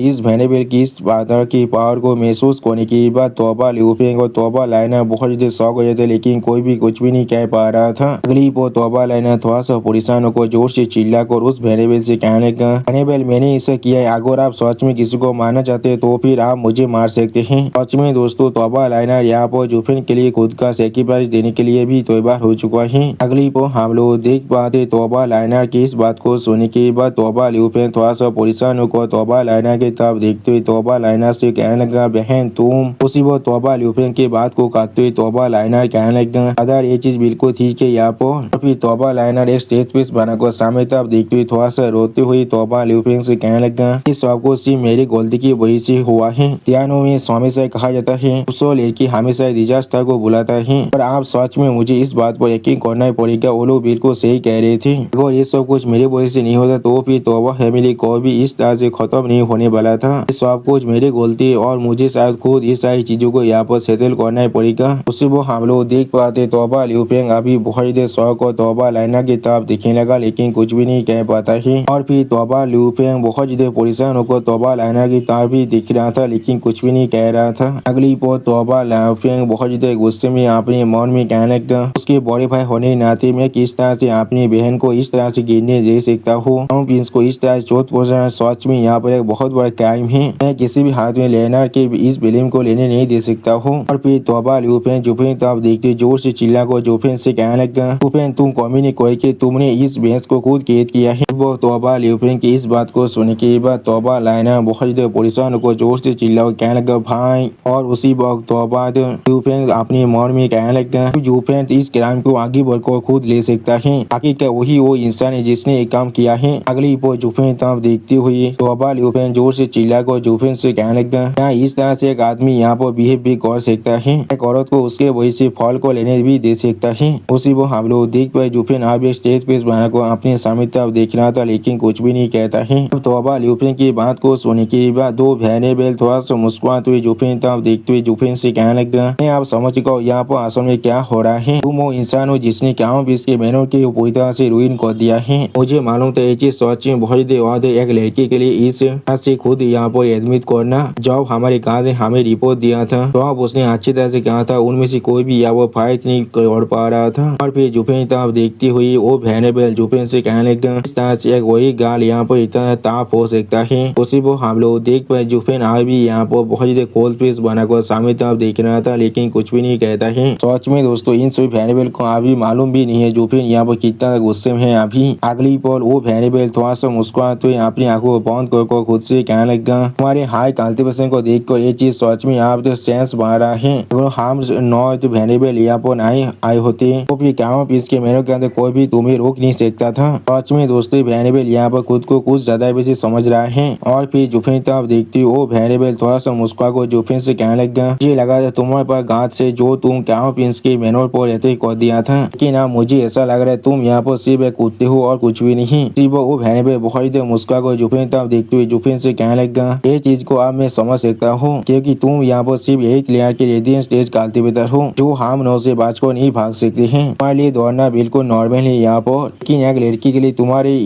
इस वेनेबल की इस बादर की पावर को महसूस करने के बाद तोबा ल्यूफेंग और तोबा लाइनर बहुत ज्यादा शौक हो जाते, लेकिन कोई भी कुछ भी नहीं कह पा रहा था। अगली पर तोबा लाइनर थोड़ा सा परेशान होकर जोर से चिल्ला कर उस वेनेबल से कहने लगा, वेनेबल मैंने इसे किया है, अगर आप सच में किसी को मारना चाहते हैं तो फिर आप मुझे मार सकते हैं। सच में दोस्तों तोबा लाइनर यहाँ पर जूफेन के लिए खुद का सेक्रीफाइस देने के लिए भी तैयार हो चुका है। अगली पर हम लोग देख पाते तोबा लाइनर की इस बात को सुनने के बाद तोबा ल्यूफेन थोड़ा सा परेशान होकर तोबा लाइनर की तरफ देखते हुए तोबा लाइनर से कहने लगा, बहन तुम। उसी वो तोबा ल्यूफेन की बात को काटते हुए तोबा लाइनर कहने लगा, अदर ये चीज बिल्कुल ठीक है यहाँ पर। फिर तोबा लाइनर एक स्टेज पीस बनाकर सामने तरफ देखते हुए थोड़ा सा रोते हुए तोबा ल्यूफेन से कहने लगा, इस सब कुछ सिर्फ मेरी गलती की वजह से हुआ है। त्यानो में हमेशा कहा जाता है उसको लेके हमेशा डिजास्टर को बुलाता है, और आप सच में मुझे इस बात पर यकीन करना पड़ेगा, वो लोग बिल्कुल सही कह रहे थे। अगर ये सब कुछ मेरी वजह से नहीं होता तो फिर तोबा फैमिली को भी इस तरह से खत्म नहीं होने वाला था। ये सब कुछ मेरी गलती और मुझे शायद खुद ये सारी चीजों को यहाँ पर सेटल करना पड़ेगा। उससे वो हम लोग देख पाते तोबा ल्यूफेंग अभी बहुत ज्यादा शौक और तोबा लाइनर की तरफ दिखने लगा, लेकिन कुछ भी नहीं कह पाता है। और फिर तोबा ल्यूफेंग बहुत ज्यादा परेशान होकर तोबा लाइनर की तरफ भी दिख रहा था, लेकिन कुछ भी नहीं कह रहा था। अगली पर तोबा ल्यूफेंग बहुत ज्यादा गुस्से में अपने मन में कहने लगा, उसके बड़े भाई होने नाते मैं किस तरह से अपनी बहन को इस तरह से गिरने दे सकता हूँ, को इस तरह चोट पहुंचाना सच में यहाँ पर एक बहुत बड़ा क्राइम है। मैं किसी भी हाथ में लेनर के इस फिल्म को लेने नहीं दे सकता हूँ। और फिर तोबा ल्यूफेंग जूफेन तरफ देखते जोर से चिल्ला कर जूफेन से कहने लगा, जूफेन तुम कमी नहीं कोई कि तुमने इस भैंस को खुद कैद किया है। वो तोबा ल्यूफेंग की इस बात को सुनने के बाद तोबा लाइनर बहुत ज्यादा परेशान होकर जोर से चिल्ला कर कहने लगा, भाई। और उसी वक्त तोबा ल्यूफेंग अपने मन में कहने लगा, जूफेन इस क्राइम को आगे बढ़कर खुद ले सकता है, आखिरकार वही वो इंसान है जिसने ये काम किया है। अगली पर जूफेन तरफ देखते हुए तोबा ल्यूफेंग जोर से चिल्ला कर जूफेन से कहने लगा, क्या इस तरह से एक आदमी यहाँ पर बिहेव भी कर सकता है, एक औरत को उसके वही से फल को लेने भी दे सकता है। उसी वो हम लोग देख पाए जूफेन अब स्टेज पे बनाकर अपने सामने तरफ देख रहा था, लेकिन कुछ भी नहीं कहता है। तोबा ल्यूफेंग की बात को सुनने के बाद दो वेनेबल थोड़ा सा मुस्कुराते हुए जूफेन तरफ देखते हुए जूफेन से कहने लगा, मैं आप समझ गए यहाँ पर असल में क्या हो रहा है। तुम वो इंसान हो जिसने क्राउन प्रिंस के मेहनों की पूरी तरह से रुइन कर दिया है। मुझे मालूम था ये चीज सच में बहुत देर एक लड़की के लिए इस से खुद यहाँ पर एडमिट करना। जब हमारे गाँव ने हमें रिपोर्ट दिया था तो अब उसने अच्छी तरह से कहा था उनमें से कोई भी यहाँ पर फाइट नहीं कर पा रहा था। और फिर जूफेन तरफ देखती हुई वो वेनेबल जूफेन से कहने लगा, इस तरह से एक वही गाल यहाँ पर इतना ताप हो सकता है। उसी वो हम लोग देख पाए जूफेन आज भी यहाँ पर बहुत ज्यादा कोल्ड पीस बनाकर सामने तरफ देख रहा था, लेकिन कुछ भी नहीं कहता है। सच में दोस्तों इन सभी वेनेबल को अभी मालूम भी नहीं है जूफेन यहाँ पर कितना गुस्से में है अभी। अगली पल वो वेनेबल थोड़ा सा मुस्कुराते हुए अपनी आंखों को बंद कर खुद से कहने लगा, हमारे हाई कल्टीवेशन को देखकर ये चीज सच में आप तो सेंस बना रहा है। अगर हम नौ तो वेनेबल यहाँ पर नहीं आए होते तो फिर क्राउन प्रिंस के मेहनत के अंदर कोई भी तुम्हें रोक नहीं सकता था। सच में दोस्तों दोस्तों वेनेबल यहाँ पर खुद को कुछ ज्यादा वैसे समझ रहा है और फिर जुफिन तब देखती हो वेनेबल थोड़ा सा मुस्कुरा को जुफिन से कहने लगा मुझे लगा था तुम्हारे पास गांठ से जो तुम क्या प्रिंस के मेनोर पर रहते कर दिया था, लेकिन अब मुझे ऐसा लग रहा है तुम यहाँ पर सिर्फ एक कुत्ते हो और कुछ भी नहीं। सिर्फ वो वेनेबल बहुत मुस्कुरा को जुफिन तब देखते हुए जुफिन से कहने लगा ये चीज को अब मैं समझ सकता हूँ क्योंकि तुम यहाँ पर सिर्फ यही क्लियर के रेडियंस स्टेज कल्टिवेटर हो जो हम नौ से बचकर नहीं भाग सकते हैं। तुम्हारे लिए दौड़ना बिल्कुल नॉर्मल है यहाँ पर, लेकिन एक लड़की के लिए तुम्हारे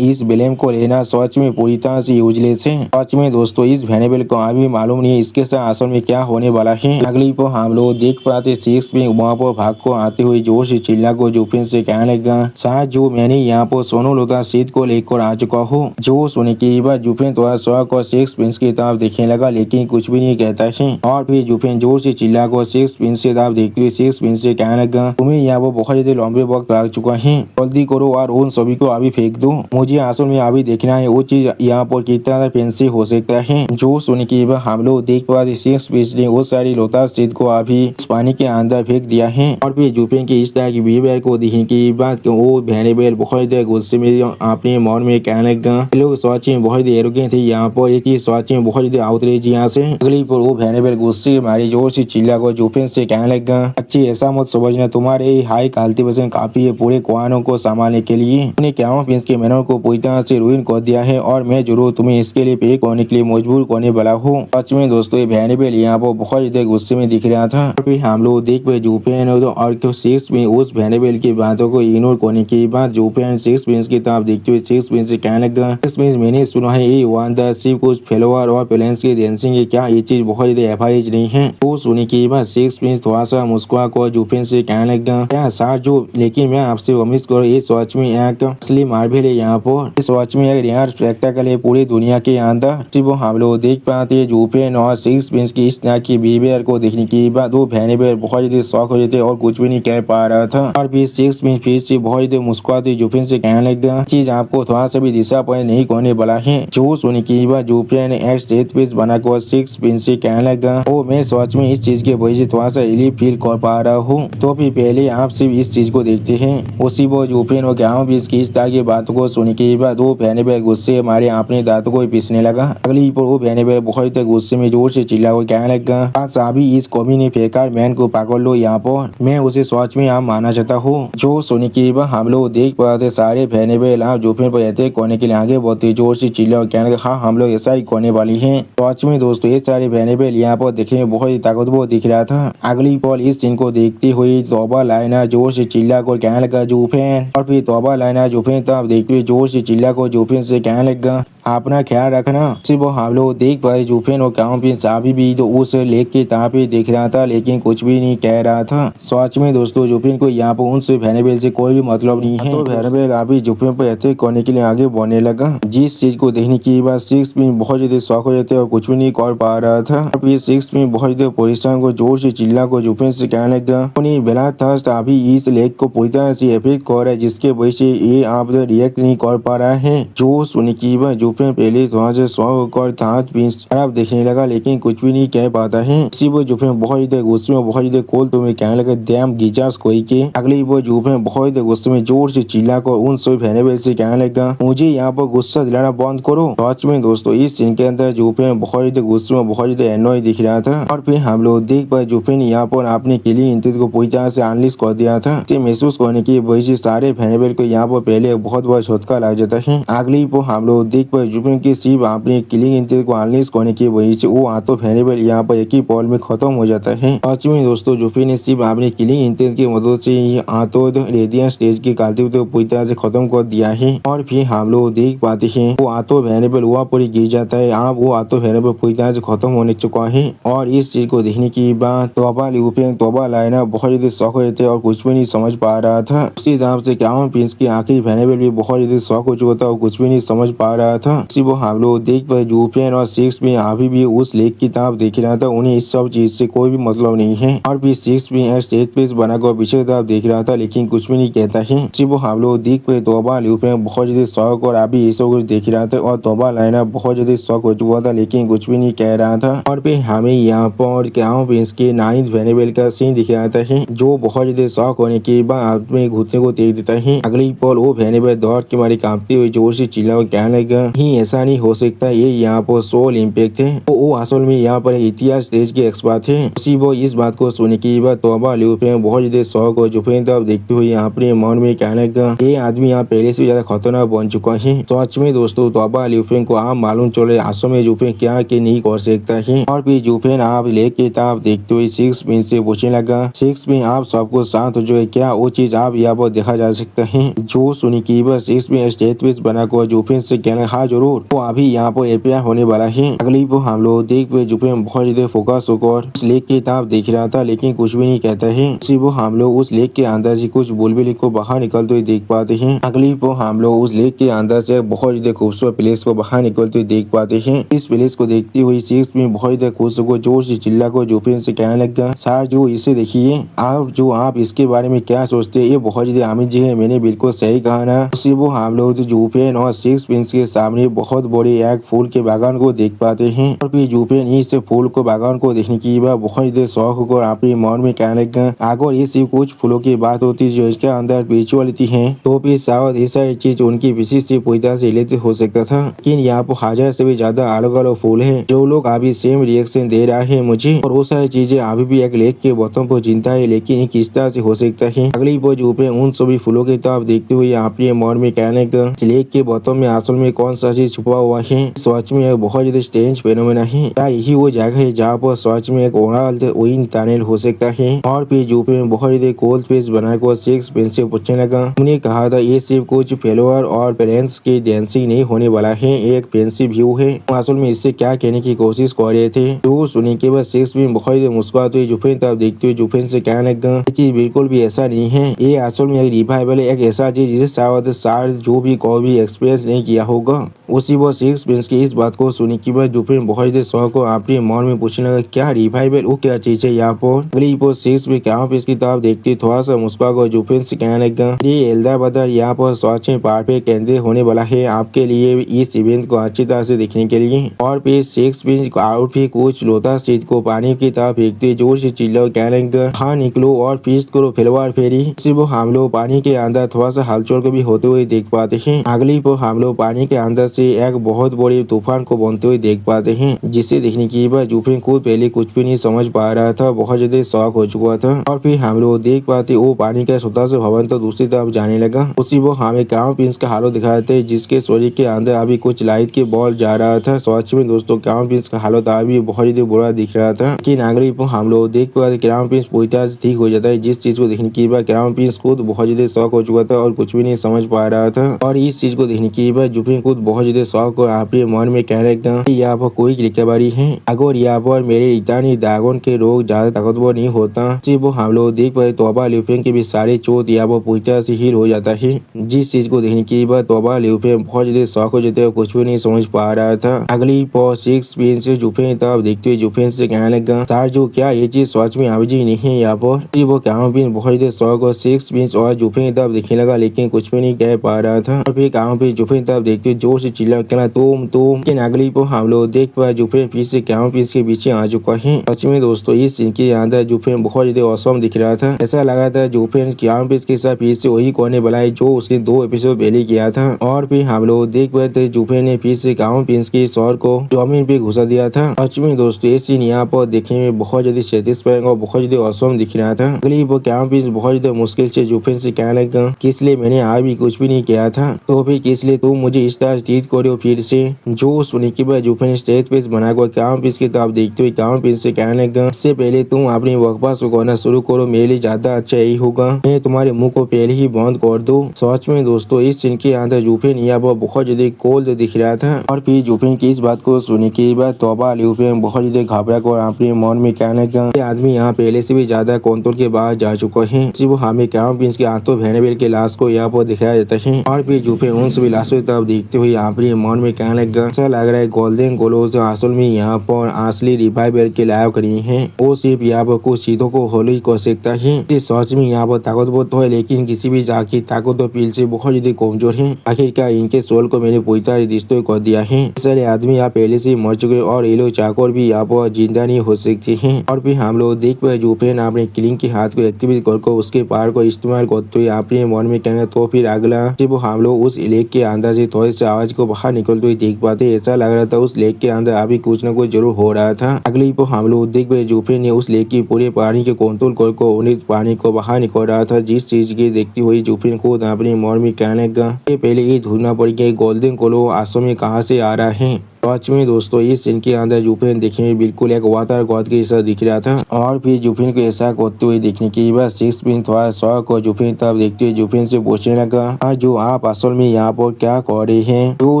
इस ब्लेम को लेना सच में पूरी तरह से यूजलेस है। सच में दोस्तों इस वेनेबल को अभी मालूम नहीं है इसके साथ असल में क्या होने वाला है। अगली पर हम लोग देख पाते सिक्स में वहाँ पर भाग को आते हुए जोर से चिल्ला को जुफिन से कहने लगा शायद जो मैंने यहाँ पर सोनू लोता सीट को लेकर आ चुका हूँ। जो सुनने के बाद जुफिन थोड़ा शौक और सिक्स प्रिंस की तरफ देखने लगा लेकिन कुछ भी नहीं कहता है और फिर जुफिन जोर से चिल्ला को सिक्स प्रिंस की तरफ देखते हुए सिक्स प्रिंस से कहने लगा तुम्हें यहाँ पर बहुत ज्यादा लंबे वक्त लग चुका है, जल्दी करो और उन सभी को अभी फेंक दो। मुझे असल में अभी देखना है वो चीज यहाँ पर कितना फैंसी हो सकता है। जो सुनने के बाद हम लोग देख पाते सिक्स प्रिंस ने वो सारी लोटा सीट को अभी पानी के अंदर फेंक दिया है और फिर जुफिन के इस तरह की बिहेवियर को देखने के बाद वो वेनेबल बहुत गुस्से में अपने मन में कहने लगा लोग सच में बहुत एरोगेंट थे यहाँ पर, एक चीज सच में बहुत आउटरीच यहाँ से। अगली पर वो वेनेबल गुस्से के मारे जोर से चिल्ला को जुफिन से कहने लगा अच्छी ऐसा मत समझना तुम्हारे हाई कल्टीवेशन काफी है पूरे क्वानों को संभालने के लिए। उन्हें क्राउन प्रिंस के मैनर को पूरी तरह से रुइन कर दिया है और मैं जरूर तुम्हें इसके लिए पे करने के लिए मजबूर करने वाला हूँ। सच में दोस्तों वेनेबल यहाँ पर बहुत ज्यादा गुस्से में दिख रहा था। फिर हम लोग देख पे जुफिन और सिक्स में उस वेनेबल की बातों को इग्नोर करने के बाद जुफिन सिक्स प्रिंस की तरफ देखते हुए सिक्स प्रिंस से कहने लगा सिक्स प्रिंस मैंने सुना है ये वन द सिर्फ कुछ फेलोवर और प्लेन्स के डेंसिंग है, क्या ये चीज बहुत ज्यादा एवरेज नहीं है। तो सुनने के बाद सिक्स प्रिंस थोड़ा सा मुस्कुरा को जुफिन से कहने लगा क्या सर जो, लेकिन मैं आपसे उम्मीद करूँ इस वॉच में एक असली मार्बल है यहाँ पर, इस वॉच में एक रेयर स्पेक्टेकल है पूरी दुनिया के अंदर। सिर्फ हम लोग देख पाते हैं जुफिन और सिक्स प्रिंस की इस तरह की बिहेवियर को देखने के बाद वो वेनेबल बहुत ज्यादा शौक हो जाते और कुछ भी नहीं कह पा रहा था और फिर सिक्स प्रिंस फिर से बहुत ज्यादा मुस्कुराते जुफिन से कहने लगा चीज आपको थोड़ा सा भी डिसअपॉइंट नहीं करने वाला है। जो सुनने के बाद जुफिन एक स्टेट पीस बनाकर सिक्स प्रिंस से कहने लगा ओ मैं सच में इस चीज के वजह से थोड़ा सा रिलीफ फील कर पा रहा हूँ। तो फिर पहले आप सिर्फ इस चीज को देखते हैं। उसी वो जुफिन और ग्राम बीस की इस तरह की बातों को सुनने के बाद वो वेनेबल गुस्से मारे अपने दांतों को पीसने लगा। अगली पर वो वेनेबल बहुत गुस्से में जोर से चिल्ला कर कहने लगा आज अभी इस कौमी ने फेंकर मैन को पकड़ लो यहाँ पर, मैं उसे सच में आप मानना चाहता हूँ। जो सुनने के बाद हम लोग देख पाते सारे वेनेबल आप जुफिन पर अटैक करने के लिए आगे बढ़ते जोर से चिल्ला और कहने लगा हाँ हम लोग ऐसा ही करने वाली है। सच में दोस्तों ये सारे वेनेबल यहाँ पर देखने में बहुत ही ताकतवर दिख रहा था। अगली पल इस सीन को देखते हुए तोबा लाइना जोर से चिल्ला कर कहने लगा जुफिन और फिर तोबा लाइना जुफिन तब देखते हुए जोर से चिल्ला कर जुफिन से कहने लगा अपना ख्याल रखना। सिर्फ हम लोग देख पाए जुफिन और क्राउन प्रिंस अभी भी तो उस लेक की तरफ ही देख रहा था लेकिन कुछ भी नहीं कह रहा था। सच में दोस्तों जुफिन को यहाँ पर उनसे वेनेबल से कोई भी मतलब नहीं है। तो वेनेबल अभी जुफिन पर अटैक करने के लिए आगे बढ़ने लगा जिस चीज को देखने के बाद सिक्स प्रिंस बहुत ज्यादा शौक हो जाते और कुछ भी नहीं कर पा रहा था। फिर सिक्स प्रिंस बहुत ज्यादा परेशान को जोर से चिल्ला को जुफिन से कहने लगा उन्हें बेला थर्स्ट अभी इस लेक को पूरी तरह से इफेक्ट कर रहा है जिसके वजह से ये आप रिएक्ट नहीं कर पा रहा है। जो सुनने के बाद जुफिन पहले थोड़ा से शौक और थाट प्रिंस तरफ देखने लगा लेकिन कुछ भी नहीं कह पाता है। इसी वो जुफिन बहुत ज्यादा गुस्से में बहुत ज्यादा कोल तुम्हें कहने लगा डैम गीजर्स कोई के। अगली वो जुफिन बहुत ज्यादा गुस्से में जोर से चिल्ला कर उन सभी वेनेबल से कहने लगा मुझे यहाँ पर गुस्सा दिलाना बंद करो। सच में दोस्तों इस सीन के अंदर जुफिन बहुत ज्यादा गुस्से में बहुत ज्यादा एनॉय दिख रहा था और फिर हम लोग देख पाए जुफिन यहाँ पर अपने किलिंग इंस्टिंक्ट को पूरी तरह से अनलिश कर दिया था। इसे महसूस करने की वजह से सारे वेनेबल को यहाँ पर पहले बहुत बड़ा झटका लग जाता है। अगली पर हम लोग देख पाए जुफिन की सिर्फ अपने किलिंग इंस्टिंक्ट को अनलिश करने की वजह से वो आतो वेनेबल यहाँ पर एक ही पल में खत्म हो जाता है। सच में दोस्तों जुफिन ने सिर्फ अपने किलिंग इंस्टिंक्ट की मदद से आतो रेडियंट स्टेज की कल्टिवेटर को पूरी तरह से खत्म कर दिया है और फिर हम लोग देख पाते हैं वो आतो वेनेबल वहाँ पर गिर जाता है। अब वो आतो वेनेबल पूरी तरह से खत्म होने चुका है और इस चीज को देखने के बाद तोबा जुफिन तोबा लाइना बहुत ज्यादा शौक हो जाते और कुछ भी नहीं समझ पा रहा था। उसी तरह से क्राउन प्रिंस की आखिरी वेनेबल भी बहुत ज्यादा शौक हो चुका था और कुछ भी नहीं समझ पा रहा था। था। इसी वो हम लोग देख पाए जूफेन और सिक्स भी अभी भी उस लेक की तरफ देख रहा था। उन्हें इस सब चीज से कोई भी मतलब नहीं है। और भी सिक्स भी स्टेज पे बनाकर पीछे की तरफ देख रहा था, लेकिन कुछ भी नहीं कहता है। इसी वो हम लोग देख पाए तोबा ल्यूफेन बहुत ज्यादा शौक और अभी ये सब कुछ देख रहा था। और तोबा लाइना बहुत ज्यादा शौक हो चुका था, लेकिन कुछ भी नहीं कह रहा था। और फिर हमें यहाँ पर क्राउन प्रिंस के 9th वेनेबल का सीन दिखाता है, जो बहुत ज्यादा शौक होने के बाद आदमी घुटने को तेज देता है। अगली पल वो वेनेबल दौड़ के मारे कांपते हुए जोर से चिल्ला कहने लगा, ही ऐसा नहीं हो सकता, ये यहाँ पर सोल इम्पैक्ट है। तो वो असल में यहाँ पर इतिहास स्टेज के एक्सपर्ट है। उसी वो इस बात को सुनने के बाद तोबा ल्यूफेन बहुत ज्यादा शौक और जुफेन तब देखते हुए यहाँ अपने मन में कहने लगा, ये आदमी यहाँ पहले से ज्यादा खतरनाक बन चुका है। सच में दोस्तों तोबा ल्यूफेन को आप मालूम चले आसो में जुफेन क्या के नहीं कर सकता है। और फिर जुफेन आप लेके तब देखते हुए सिक्स पिन से पूछने लगा, सिक्स पिन आप सबको साथ हो जो क्या वो चीज आप यहाँ पर देखा जा सकता है। जो सुनी की बस सिक्स पिन स्टेज पीस बनाकर जुफेन से कहना, हाँ जरूर, वो अभी यहाँ पर एपीआर होने वाला है। अगली वो हम लोग देख पे जुफेन बहुत ज्यादा फोकस होकर उस लेक की तरफ देख रहा था, लेकिन कुछ भी नहीं कहता है। उसी वो हम लोग उस लेक के अंदर से कुछ बुलबुल को बाहर निकलते हुए देख पाते हैं। अगली वो हम लोग उस लेक के अंदर से बहुत ज्यादा खूबसूरत प्लेस को बाहर निकलते हुए देख पाते हैं। इस प्लेस को देखते हुए सिक्स में बहुत ज्यादा खुश होकर जोर से चिल्ला को जुफेन से कहने लगा, सर जो इसे देखिए, आप इसके बारे में क्या सोचते हैं, ये बहुत ज्यादा अमीर जी है, मैंने बिल्कुल सही कहा ना। उसी वो हम लोग जुफेन और सिक्स पिंस के सामने बहुत बड़े एक फूल के बागान को देख पाते हैं। और फिर जुफेन इस फूल को बागान को देखने की बाद बहुत ज्यादा शौक होकर अपने मन में कहने लगा, अगर ये सिर्फ कुछ फूलों की बात होती जो इसके अंदर स्पिरिचुअलिटी है, तो फिर शायद ऐसा चीज उनकी विशिष्ट पूजा से रिलेटेड हो सकता था। लेकिन यहाँ पर 1000 से भी ज्यादा अलग अलग फूल है, जो लोग अभी सेम रिएक्शन दे रहा है मुझे, और वो सारी चीजें अभी भी एक लेक के बोतों पर चिंता है, लेकिन किस तरह से हो सकता है। अगली वो जुफेन उन सभी फूलों की तरफ देखते हुए अपने मन में कहने लगा, लेक के बोतों में असल में कौन सा चीज छुपा हुआ है। सच में एक बहुत ज्यादा स्ट्रेंज फेनोमेना है। क्या यही वो जगह है जहाँ पर सच में एक ओराल विंड टनल हो सकता है। और फिर जुफेन बहुत ज्यादा कोल्ड फेस बनाकर सिक्स पिन से पूछने लगा, उन्हें कहा था ये सिर्फ कुछ फेलोअर और पेरेंट्स की डांसिंग नहीं होने वाला है, एक फैंसी व्यू है। असल में इससे क्या कहने की कोशिश कर रहे थे। तो सुनने के बाद सिक्स पिन बहुत ज्यादा मुस्कुराते हुए जुफेन तब देखते हुए जुफेन से कहने लगा, ये चीज बिल्कुल भी ऐसा नहीं है, ये असल में एक रिवाइवल है, एक ऐसा चीज जिसे शायद जो भी कभी एक्सपीरियंस नहीं किया होगा। उसी वो सिक्स पिंस की इस बात को सुनने के बाद जुफेन बहुत ज्यादा शौक को अपने मन में पूछने लगा, क्या रिवाइवल, वो क्या चीज है यहाँ पर। अगली वो सिक्स में क्या इसकी तरफ देखते थोड़ा सा मुस्कुरा कर जुफेन से कहने लगा, ये एल्डर ब्रदर यहाँ पर सच में पार्ट केंद्रित होने वाला है आपके लिए इस इवेंट को अच्छी तरह से देखने के लिए। और फिर सिक्स पिंस आउट भी कुछ लोटस चीज को पानी की तरफ फेंकते जोर से चिल्ला कहने लगा, हाँ निकलो और फीस्ट करो फिलवार फेरी। इसी वो हम लोग पानी के अंदर थोड़ा सा हलचल को भी होते हुए देख पाते हैं। अगली वो हम लोग पानी के अंदर से एक बहुत बड़ी तूफान को बनते हुए देख पाते हैं, जिसे देखने के बाद जुफेन खुद पहले कुछ भी नहीं समझ पा रहा था, बहुत ज्यादा शौक हो चुका था। और फिर हम लोग देख पाते वो पानी का छोटा सा भवन तो दूसरी तरफ जाने लगा। उसी वो हमें क्राउन प्रिंस का हालत दिखाए थे, जिसके शरीर के अंदर अभी कुछ लाइट के बॉल जा रहा था। सच में दोस्तों क्राउन प्रिंस का हालत अभी बहुत ज्यादा बुरा दिख रहा था। लेकिन अगली वो हम लोग देख पाते क्राउन प्रिंस पूरी तरह से ठीक हो जाता है, जिस चीज को देखने के बाद क्राउन प्रिंस खुद बहुत ज्यादा शौक हो चुका था और कुछ भी नहीं समझ पा रहा था। और इस चीज को देखने के बाद जुफेन खुद बहुत ज्यादा शौक और अपने मन में कहने लगा, यहाँ पर कोई रिकवरी है, अगर यहाँ पर मेरे इतानी ड्रैगन के रोग ज्यादा ताकतवर नहीं होता। सिर्फ वो हम लोग देख पाए तोबा ल्यूफेन के भी सारे चोट यहाँ पर पूरी तरह से हील हो जाता है, जिस चीज को देखने के बाद तोबा ल्यूफेन बहुत ज्यादा शौक हो जाते कुछ भी नहीं समझ पा रहा था। अगली पर सिक्स पिन से जुफेन तब देखते हुए जुफेन से कहने लगा, सर जो क्या ये चीज सच में आविजी नहीं है यहाँ पर। वो क्राउन प्रिंस बहुत ज्यादा शौक और सिक्स पिन और जुफेन तब देखने लगा, लेकिन कुछ भी नहीं कह पा रहा था। और फिर क्राउन प्रिंस जुफेन तब देखते हुए जोर से चिल्ला कहना, तुम। लेकिन अगली पर हम लोग देख पाए जुफेन फिर से क्राउन प्रिंस के पीछे आ चुका है। सच में दोस्तों इस सीन के अंदर जुफेन बहुत ज्यादा औसम दिख रहा था। ऐसा लगा था जुफेन क्राउन प्रिंस के साथ फिर से वही करने वाला है जो उसने 2 एपिसोड पहले किया था। और फिर हम लोग देख पाए थे जुफेन ने फिर से क्राउन प्रिंस के सर को जमीन पे घुसा दिया था। सच में दोस्तों ये सीन यहाँ पर देखने में बहुत ज्यादा सेटिस्फाइंग और बहुत ज्यादा औसम दिख रहा था। अगली वो क्राउन प्रिंस बहुत ज्यादा मुश्किल से जुफेन से कहने लगा, किस लिए मैंने आज भी कुछ भी नहीं किया था, तो फिर किस लिए तुम मुझे इस तरह ट्रीट करो फिर से। जो सुनने के बाद जुफेन स्टेज पे बनाकर क्राउन प्रिंस की तरफ देखते हुए क्राउन प्रिंस से कहने लगा, इससे पहले तुम अपनी बकवास को करना शुरू करो, मेरे लिए ज्यादा अच्छा यही होगा, मैं तुम्हारे मुंह को पहले ही बंद कर दो। सच में दोस्तों इस सीन के अंदर जुफेन यहाँ पर बहुत ज्यादा कोल्ड दिख रहा था। और फिर जुफेन की इस बात को सुनने के बाद तोबा ल्यूफेन बहुत ज्यादा घबरा कर अपने मन में कहने लगा, ये आदमी यहाँ पहले से भी ज्यादा कंट्रोल के बाहर जा चुका है। सिर्फ हमें क्राउन प्रिंस के हाथों वेनेबल के लाश को यहाँ पर दिखाया जाता है। और फिर जुफेन उन सभी लाशों की तरफ देखते हुए अपने मन में कहने लगा ऐसा लग रहा है गोल्डन गोलोस असल में यहाँ पर असली रिवाइवल के लायक नहीं है। वो सिर्फ यहाँ पर कुछ चीजों को होली कर सकता है। सच में यहाँ पर ताकतवर तो है लेकिन किसी भी जात की ताकत और पील से बहुत ज्यादा कमजोर है। आखिरकार इनके सोल को मैंने पूरी तरह डिस्ट्रॉय कर दिया है। सारे आदमी यहाँ पहले से मर चुके और ये लोग चाकर भी यहाँ पर जिंदा नहीं हो सकते हैं। और फिर हम लोग देख पाए जुफेन अपने किलिंग के हाथ को एक्टिवेट कर उसके पावर को इस्तेमाल करते हुए अपने मन में कहना तो फिर अगला जब हम लोग उस लेक के अंदर से थोड़े से आवाज को बाहर निकलते हुए देख पाते ऐसा लग रहा था उस लेक के अंदर अभी कुछ न कुछ जरूर हो रहा था। अगली पर हम लोग देख पाए जुफेन ने उस लेक की पूरे पानी के कंट्रोल कर उन्हें पानी को बाहर निकल रहा था। जिस चीज की देखती हुई जुफेन को अपने मन में कहने लगा पहले ये ढूंढना पड़ेगा गोल्डन कोलो आसम में कहाँ से आ रहा है। सच में दोस्तों इस सीन के अंदर जुफेन देखने में बिल्कुल एक वाटर गॉड के जैसा दिख रहा था। और फिर जुफेन को ऐसा करते हुए देखने के बाद सिक्स पिन थोड़ा शौक और जुफेन तब देखते हुए जुफेन से पूछने लगा और जो आप असल में यहाँ पर क्या कर रहे हैं। तो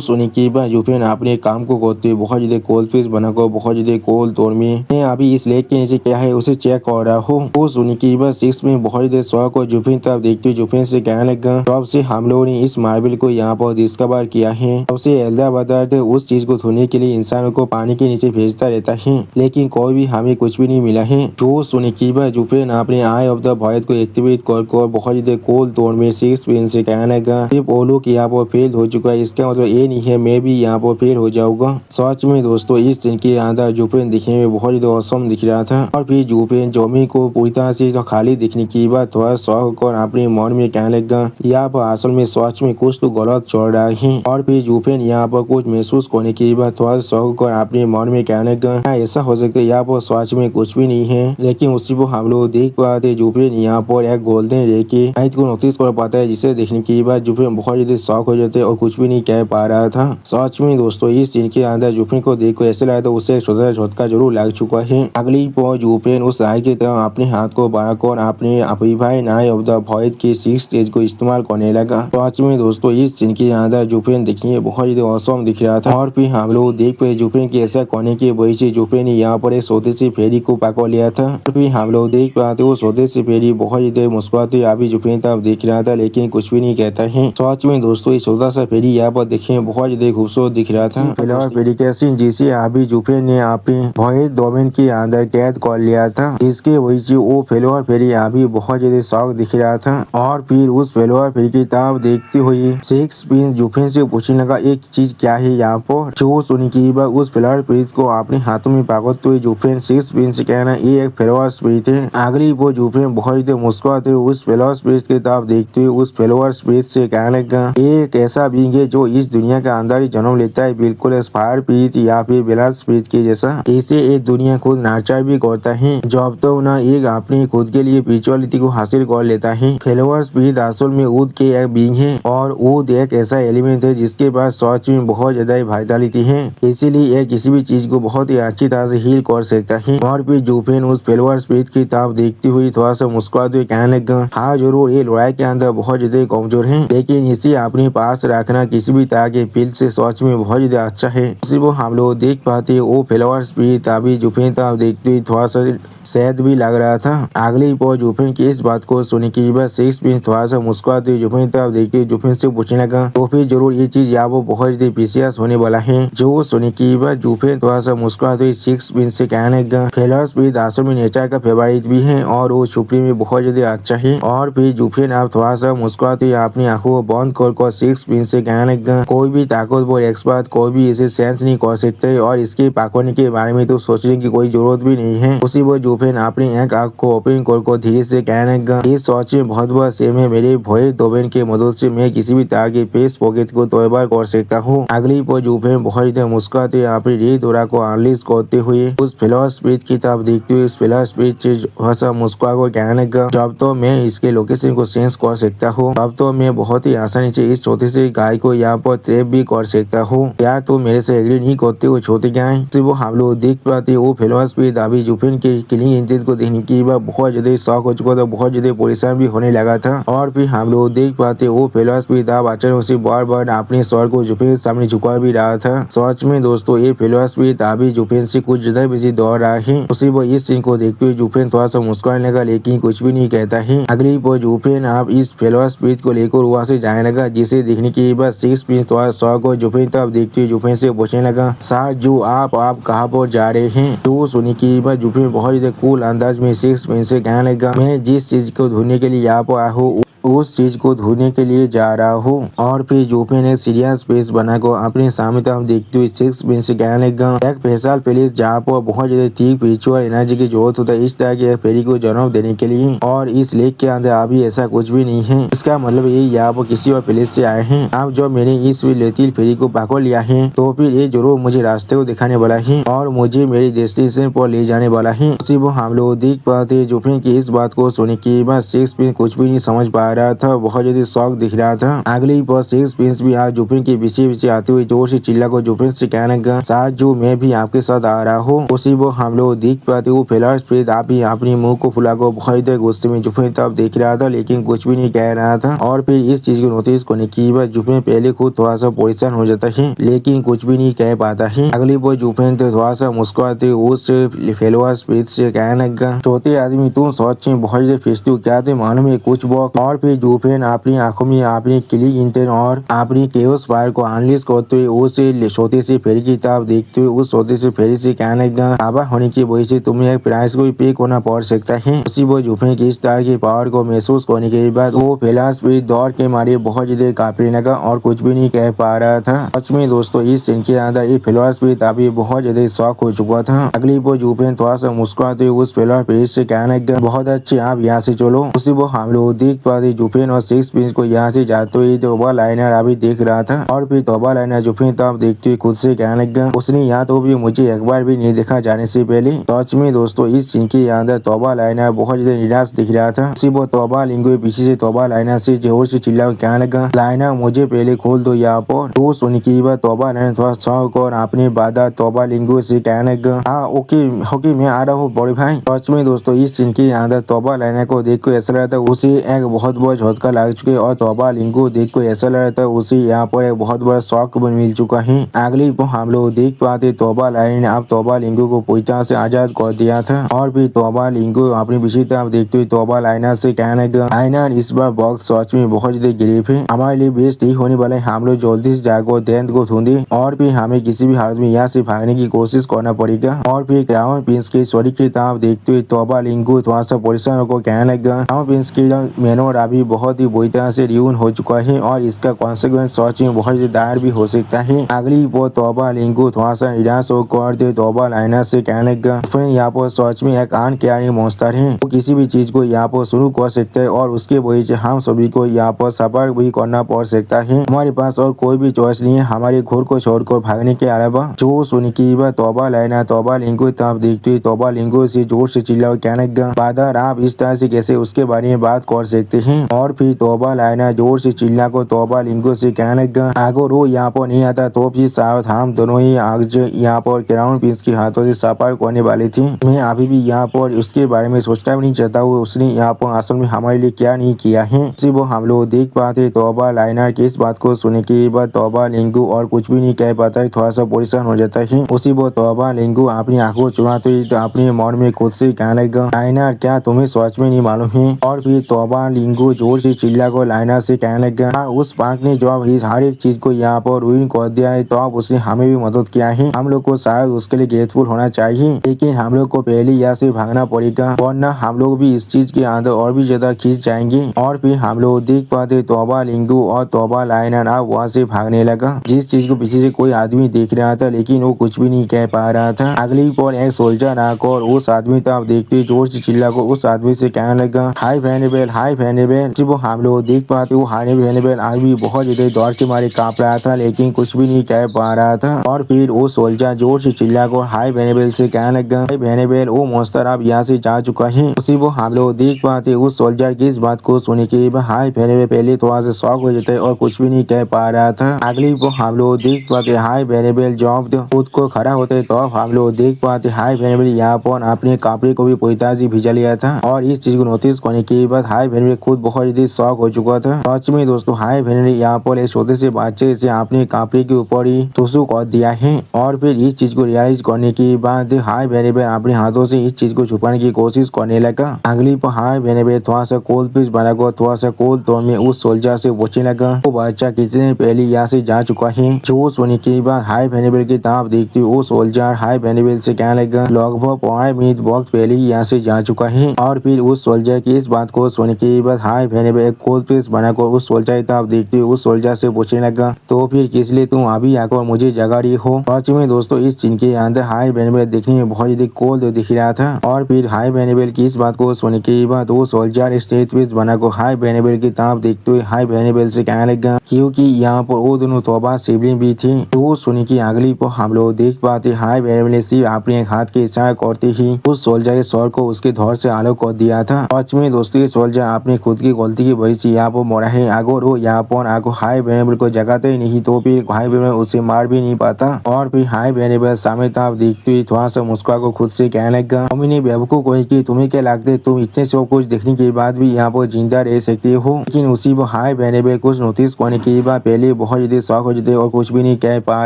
सुनने के बाद जुफेन अपने काम को करते हुए बहुत ज्यादा कोल्ड फिश बनाकर बहुत ज्यादा कोल्ड तोड़ में मैं अभी इस लेक के नीचे क्या है उसे चेक कर रहा हूँ। तो सुनने के बाद सिक्स में बहुत ज्यादा शौक और जुफेन तब देखते हुए जुफेन से कहने लगा तब से हम लोगों ने इस मार्बल को यहाँ पर डिस्कवर किया है। तब से एल्डा बताते उस चीज को धोने के लिए इंसान को पानी के नीचे भेजता रहता है लेकिन कोई भी हमें कुछ भी नहीं मिला है। जो सुने की बात जुफेन अपने आई ऑफ द वॉयड को एक्टिवेट कर बहुत ज्यादा कोल्ड तोड़ में सिक्स पिन से कहने लगा सिर्फ वो लोग यहाँ पर फेल हो चुका है इसका मतलब ये नहीं है मैं भी यहाँ पर फेल हो जाऊंगा। सच में दोस्तों इस दिन के अंदर जुफेन दिखने में बहुत ज्यादा औसम दिख रहा था। और फिर जुफेन जमीन को पूरी तरह से खाली दिखने की बात थोड़ा शौक कर अपने मन में कहने लगा यहाँ पर असल में सच में कुछ तो गलत चल रहा है। और फिर जुफेन यहाँ पर कुछ महसूस करने की बात थोड़ा शौक कर अपने मन में कहने लगा ऐसा हो सकता है यहाँ पर सच में कुछ भी नहीं है। लेकिन उसी को हम लोग देख पाते जुफेन यहाँ पर एक गोल्डन रे के हाइट को नोटिस कर पाता है जिसे देखने के बाद जुफेन बहुत ज्यादा शौक हो जाते और कुछ भी नहीं कह पा रहा था। सच में दोस्तों इस सीन के अंदर जुफेन को देख ऐसा लगा था उसे छोटा झटका जरूर लग चुका है। अगली पर जुफेन उस राय की तरह अपने हाथ को बढ़ाकर अपने अभिभाई नाई ऑफ द वॉयड की सिक्स स्टेज को इस्तेमाल करने लगा। सच में दोस्तों इस सीन के अंदर जुफेन देखिए बहुत ज्यादा औसम दिख रहा था। और फिर हम लोग देख पे जुफेन की ऐसा करने की वजह से जुफेन ने यहाँ पर एक स्वदेशी फेरी को पकड़ लिया था। और फिर हम लोग देख पाते वो स्वदेशी फेरी बहुत ज्यादा मुस्कुराते अभी जुफेन तब देख रहा था लेकिन कुछ भी नहीं कहता है। सच में दोस्तों इस छोटा सा फेरी यहाँ पर देखने बहुत ज्यादा खूबसूरत दिख रहा था। फिलहाल फेरी का सीन जिसे अभी जुफेन ने अपने वॉयड डोमेन के अंदर कैद कर लिया था जिसके वजह से वो फेलोअर फेरी अभी बहुत ज्यादा शौक दिख रहा था। और फिर उस फेलोअर फेरी की तरफ देखते हुए सिक्स पिन जुफेन से पूछने लगा एक चीज क्या है यहाँ पर। जो सुनी की बात उस फेलोअर स्पिरिट को अपने हाथों में पकड़ते हुए जुफेन सिक्स पिन से कहना ये एक फेलोअर स्पिरिट है। अगली वो जुफेन बहुत ज्यादा मुस्कुराते हुए उस फेलोअर स्पिरिट की तरफ देखते हुए उस फेलोअर स्पिरिट से कहने लगा एक ऐसा बीइंग है जो इस दुनिया के अंदर ही जन्म लेता है बिल्कुल फायर स्पिरिट या फिर बेलाल स्पिरिट के जैसा। इसे एक दुनिया खुद नाचार भी करता है जब तो ना एक अपनी खुद के लिए स्पिरिचुअलिटी को हासिल कर लेता है। फेलोअर स्पिरिट असल में ऊद के एक बीइंग है और ऊद एक ऐसा एलिमेंट है जिसके पास सच में बहुत ज्यादा वाइटलिटी है इसीलिए यह किसी भी चीज को बहुत ही अच्छी तरह से हील कर सकता है। और फिर जुफेन उस फेलोअर स्पिरिट की तरफ देखती हुई थोड़ा सा मुस्कुराते हुए कहने लगा हाँ जरूर ये लड़ाई के अंदर बहुत ज्यादा कमजोर है लेकिन इसे अपने पास रखना किसी भी तरह के फील्ड से सच में बहुत ज्यादा अच्छा है। उसी को हम लोग देख पाते वो फेलोअर स्पिरिट अभी जुफेन तरफ देखते हुए थोड़ा सा शायद भी लग रहा था। अगली पर जुफेन की इस बात को सुनने के बाद सिक्स पिन थोड़ा सा मुस्कुराते हुए जुफेन तरफ देखते हुए जुफेन से पूछने लगा तो फिर जरूर ये चीज यहाँ वो बहुत ज्यादा प्रीशियस होने वाला है। जो सुनने के बाद जुफेन थोड़ा सा मुस्कुराते हुए सिक्स पिन से कहने लगा फेलोअर स्पिरिट असल में नेचर का फेवरेट भी है और वो छुपने में बहुत ज्यादा अच्छा है। और फिर जुफेन आप थोड़ा सा मुस्कुराते हुए अपनी आंखों को बंद कर सिक्स पिन से कहने लगा कोई भी ताकतवर एक्सपर्ट कोई भी इसे सेंस नहीं कर सकते और इसके पकड़ने के बारे में तो सोचने की कोई जरूरत भी नहीं है। उसी वो जुफेन अपनी एक आंख को ओपन कर धीरे से कहने लगा इस सोच में बहुत बड़ा सेम है मेरे भोए डोमेन के मदद से मैं किसी भी तरह के पेस पॉकेट को तोड़बार कर सकता हूँ। अगली पर जुफेन बहुत ज्यादा मुस्कुराते अपनी रे दौरा को अनलिस्ट करते हुए उस फेलोअर स्पिरिट की तरफ देखते हुए उस फेलोअर स्पिरिट से हंसा मुस्कुरा को कहने लगा जब तो मैं इसके लोकेशन को सेंस कर सकता हूँ तब तो मैं बहुत ही आसानी से इस छोटे से गाय को यहाँ पर ट्रैप भी कर सकता हूँ। क्या तो मेरे से एग्री नहीं करते वो छोटी गाय से वो हम लोग देख पाते वो फेलोअर स्पिरिट अभी जुफेन के किलिंग इंटेंट को देखने की बात बहुत ज्यादा शौक हो चुका था बहुत ज्यादा परेशान भी होने लगा था। और फिर हम लोग देख पाते वो फेलोअर स्पिरिट अब अचानक से बार बार अपने स्वर को जुफेन के सामने झुका भी रहा था सच में दोस्तों ये फिलॉसफी अभी जुफेन से कुछ ज्यादा बिजी दौड़ रहा है। उसी वो इस सीन को देखते हुए जुफेन थोड़ा सा मुस्कुराने लगा लेकिन कुछ भी नहीं कहता है। अगली वो जुफेन आप इस फिलॉसफी को लेकर वहाँ से जाने लगा, जिसे देखने के बाद सिक्स प्रिंस थोड़ा शौक और जुफेन तब देखते हुए जुफेन से पूछने लगा, सर जो आप कहाँ पर जा रहे हैं? तो सुनने के बाद जुफेन बहुत ज्यादा कूल अंदाज में सिक्स प्रिंस से कहने लगा, मैं जिस चीज को ढूंढने के लिए यहाँ पर आया हूँ उस चीज को ढूंढने के लिए जा रहा हूँ। और फिर जुफेन ने सीरियस फेस बनाकर अपने सामने तरफ देखते हुए सिक्स प्रिंस से कहने लगा, एक स्पेशल प्लेस जहाँ पर बहुत ज्यादा ठीक स्पिरिचुअल एनर्जी की जरूरत होता है इस तरह के फेरी को जन्म देने के लिए, और इस लेक के अंदर अभी ऐसा कुछ भी नहीं है। इसका मतलब ये यहाँ पर किसी और प्लेस से आए हैं। अब जब मैंने इस लेतील फेरी को पकड़ लिया है तो फिर ये जरूर मुझे रास्ते को दिखाने वाला है और मुझे मेरी डेस्टिनेशन पर ले जाने वाला है। उसी वो हम लोग देख पाते जुफेन की इस बात को सुनने के बाद सिक्स प्रिंस कुछ भी नहीं समझ पा रहा था, बहुत ज्यादा शौक दिख रहा था। अगली पर सिक्स प्रिंस भी आज जुफेन के पीछे आते हुए जोर से चिल्ला को जुफेन से कहने लगा, साथ जो मैं भी आपके साथ आ रहा हूँ। उसी वो हम लोग देख पाते वो फिलहाल स्प्रिट आप ही अपने मुंह को फुलाकर बहुत देर गुस्से में जुफेन तब देख रहा था लेकिन कुछ भी नहीं कह रहा था। और फिर इस चीज को नोटिस करने की बाद जुफेन पहले खुद थोड़ा सा परेशान हो जाता है लेकिन कुछ भी नहीं कह पाता है। अगली वो जुफेन तो थोड़ा सा मुस्कुराते उस फेलवा स्प्रिट से कहने लगा, छोटे आदमी तुम सच में बहुत ज्यादा फिस्ती हो, क्या थे मालूम है कुछ वक्त। और फिर जुफेन अपनी आंखों में अपनी क्लिक इंटेन और अपनी केओस फायर को अनलिश करते हुए उस छोटे से फेरी की तरफ देखते हुए उस छोटे से फेरी से कहने लगा, बाबा होने की वजह से तुम्हें एक प्राइस को भी पे करना पड़ सकता है। उसी वो जुफेन की इस तरह की पावर को महसूस करने के बाद वो फिलहाल स्पीड दौड़ के मारे बहुत ज्यादा कांपने लगा और कुछ भी नहीं कह पा रहा था। सच में दोस्तों इस सीन के अंदर ये फिलहाल स्पीड अभी बहुत ज्यादा शौक हो चुका था। अगली वो जुफेन थोड़ा सा मुस्कुराते हुए उस फिलहाल फेरी से कहने लगा, बहुत अच्छे आप यहाँ से चलो। उसी वो हम लोग देख पाते जुफेन और सिक्स प्रिंस को यहाँ से जाते हुए तोबा लाइनर अभी देख रहा था। और फिर तोबा लाइनर जुफेन तब देखते हुए खुद से कहने लगा, उसने यहाँ तो भी मुझे एक बार भी नहीं देखा जाने से पहले। सच में दोस्तों इस सीन के अंदर तोबा लाइनर बहुत ज्यादा निराश दिख रहा था। उसी वो तोबा लिंगो पीछे से तोबा लाइनर से जोर से चिल्ला कहने लगा, लाइनर मुझे पहले खोल दो यहाँ पर। तो सुनने की बात तोबा लाइनर थोड़ा शौक और अपने बाधा तोबा लिंगो से कहने लगा, हाँ ओके मैं आ रहा हूँ बड़े भाई। सच में दोस्तों इस सीन के अंदर तोबा लाइनर को देख कर ऐसा लगा था उसे एक बहुत बड़ा झटका लग चुके और तोबा लिंगो देख कर ऐसा लग रहा था उसे यहाँ पर एक बहुत बड़ा शौक मिल चुका है। अगली को हम लोग देख पाते तोबा लाइनर ने अब तोबा लिंगो को पूरी तरह से आजाद कर दिया था। और फिर तोबा लिंगो अपनी पीछे तरफ देखते हुए तोबा लाइनर से कहने लगा, लाइनर इस बार बॉक्स सच में बहुत ज्यादा गरीब है, हमारे लिए बेस्ट ठीक होने वाला है, हम लोग जल्दी से जाकर दैंत को ढूंढे और फिर हमें किसी भी हालत में यहाँ से भागने की कोशिश करना पड़ेगा। और फिर क्राउन प्रिंस के सॉरी की तरफ देखते हुए तोबा लिंगो थोड़ा सा परेशान होकर कहने लगा, क्राउन प्रिंस की मैनोर अभी बहुत ही बुरी तरह से रियून हो चुका है और इसका कॉन्सिक्वेंस सच में बहुत ज्यादा दायर भी हो सकता है। अगली वो तोबा लिंगो थोड़ा सा निराश होकर तोबा लाइनर से कहने लगा, फिर यहाँ पर सच में एक अनकैरिंग मॉन्स्टर है, वो किसी भी चीज को यहाँ पर शुरू कर सकता है और उसके वजह से हम सभी को यहाँ पर सफर भी करना पड़ सकता है। हमारे पास और कोई भी चॉइस नहीं है हमारे घर को छोड़कर भागने के अलावा। जो सुनी की बात तोबा लाइनर तोबा लिंगो तरफ देखते हुए तोबा लिंगो से जोर से चिल्ला कहने लगा, फादर आप इस तरह से कैसे उसके बारे में बात कर सकते हैं। और फिर तोबा लाइनर जोर से चिल्ला को तोबा लिंगो से कहने लगा, अगर वो यहाँ पर नहीं आता तो फिर साथ हम दोनों ही आज यहाँ पर क्राउन प्रिंस के हाथों से सफर करने वाले थे। मैं अभी भी यहाँ पर उसके बारे में सोचना भी नहीं चाहता हूँ उसने यहाँ पर असल में हमारे लिए क्या नहीं किया है। उसी वो हम लोग देख पाते तोबा लाइनर की इस बात को सुनने के बाद तोबा लिंगो और कुछ भी नहीं कह पाता है, थोड़ा सा परेशान हो जाता है। उसी वो तोबा लिंगो अपनी आंखों चुराते ही तो अपने मन में खुद से कहने लगा, लाइनर क्या तुम्हें सच में नहीं मालूम है। और फिर तोबा लिंगो जोर से चिल्ला को लाइनर से कहने लगा, उस पार्क ने जब इस हर एक चीज को यहाँ पर रुइन कर दिया है तो अब उसने हमें भी मदद किया है, हम लोग को शायद उसके लिए ग्रेटफुल होना चाहिए, लेकिन हम लोग को पहले यहाँ से भागना पड़ेगा वरना हम लोग भी इस चीज के अंदर और भी ज्यादा खींच जाएंगे। और फिर हम लोग देख पाते तोबा लिंगो और तोबा लाइनर अब वहाँ से भागने लगा, जिस चीज को पीछे से कोई आदमी देख रहा था लेकिन वो कुछ भी नहीं कह पा रहा था। अगली पर एक सोल्जर आकर उस आदमी तक देखते जोर से चिल्ला को उस आदमी से कहने लगा, हाय वेनेबल हाय वेनेबल। वो हम लोग देख पाते वो हाय वेनेबल आज भी बहुत ज्यादा दौड़ के मारे कांप रहा था लेकिन कुछ भी नहीं कह पा रहा था। और फिर वो सोल्जर जोर से चिल्ला को हाय वेनेबल से कहने लगा, हाय वेनेबल वो मॉन्स्टर अब यहाँ से जा चुका है। उसी वो हम लोग देख पाते उस सोल्जर की इस बात को सुने के बाद हाय वेनेबल पहले थोड़ा सा शॉक हो जाता है और कुछ भी नहीं कह पा रहा था। अगली वो हम लोग देख पाते हाय वेनेबल जॉब खुद को खड़ा होते तो हम लोग देख पाते हाय वेनेबल यहाँ पर अपने कपड़े को भी पूरी तरह से भिजा लिया था। और इस चीज को नोटिस करने के बाद हाय वेनेबल खुद बहुत ही शौक हो चुका था। सच में दोस्तों हाई बहन ने यहाँ पर एक छोटे से बच्चे से अपने कपड़े के ऊपर ही टुसु कर दिया है और फिर इस चीज को रियलाइज करने के बाद हाई बहन अपने हाथों से इस चीज को छुपाने की कोशिश करने लगा। अगली पर हाई बहन थोड़ा सा कोल्ड पीस बनाकर थोड़ा सा कोल्ड टोन में उस सोल्जर से पूछने लगा वो बच्चा कितने पहले यहाँ से जा चुका है। जो सुनने के बाद हाई बहन की तरफ देखते हुए वो सोल्जर हाई बहन से कहने लगा लगभग 5 मिनट वक्त पहले ही यहाँ से जा चुका है। और फिर उस सोल्जर की इस बात को सुनने के बाद हाई बहन एक कोल्ड पीस बनाकर उस सोल्जर की तरफ देखते हुए उस सोल्जर से पूछने लगा तो फिर किस लिए तुम अभी आकर मुझे जगा रही हो। सच में दोस्तों इस सीन के अंदर हाई बहन देखने में बहुत ही कोल्ड दिख रहा था। और फिर हाई बहन की इस बात को सुनने के बाद वो सोल्जर स्टेज पीस बनाकर हाई बहन की तरफ देखते हुए हाई बहन से कहने लगा क्योंकि यहाँ पर वो दोनों तोबा सिबलिंग भी थी। तो सुनी की अगली पर हम लोग देख पाते हाई बहन सिर्फ अपने हाथ के इशारा करते ही उस सोल्जर के सर को उसके धौर से अलग कर दिया था। सच में दोस्तों ये सोल्जर अपने खुद की गलती की वजह से यहाँ पर मरा है। अगर वो यहाँ पर आकर हाई बहन को जगाते ही नहीं तो फिर हाई बहन उसे मार भी नहीं पाता। और फिर हाई बहन सामने तरफ देखते हुए थोड़ा सा मुस्कुरा को खुद से कहने लगा मैंने बेवकूफ को कि तुम्हें क्या लगता तुम इतने सब कुछ देखने के बाद भी यहाँ पर जिंदा रह सकते हो। लेकिन उसी पर हाई बहन कुछ नोटिस करने के बाद पहले बहुत ज्यादा शौक हो जाते और कुछ भी नहीं कह पा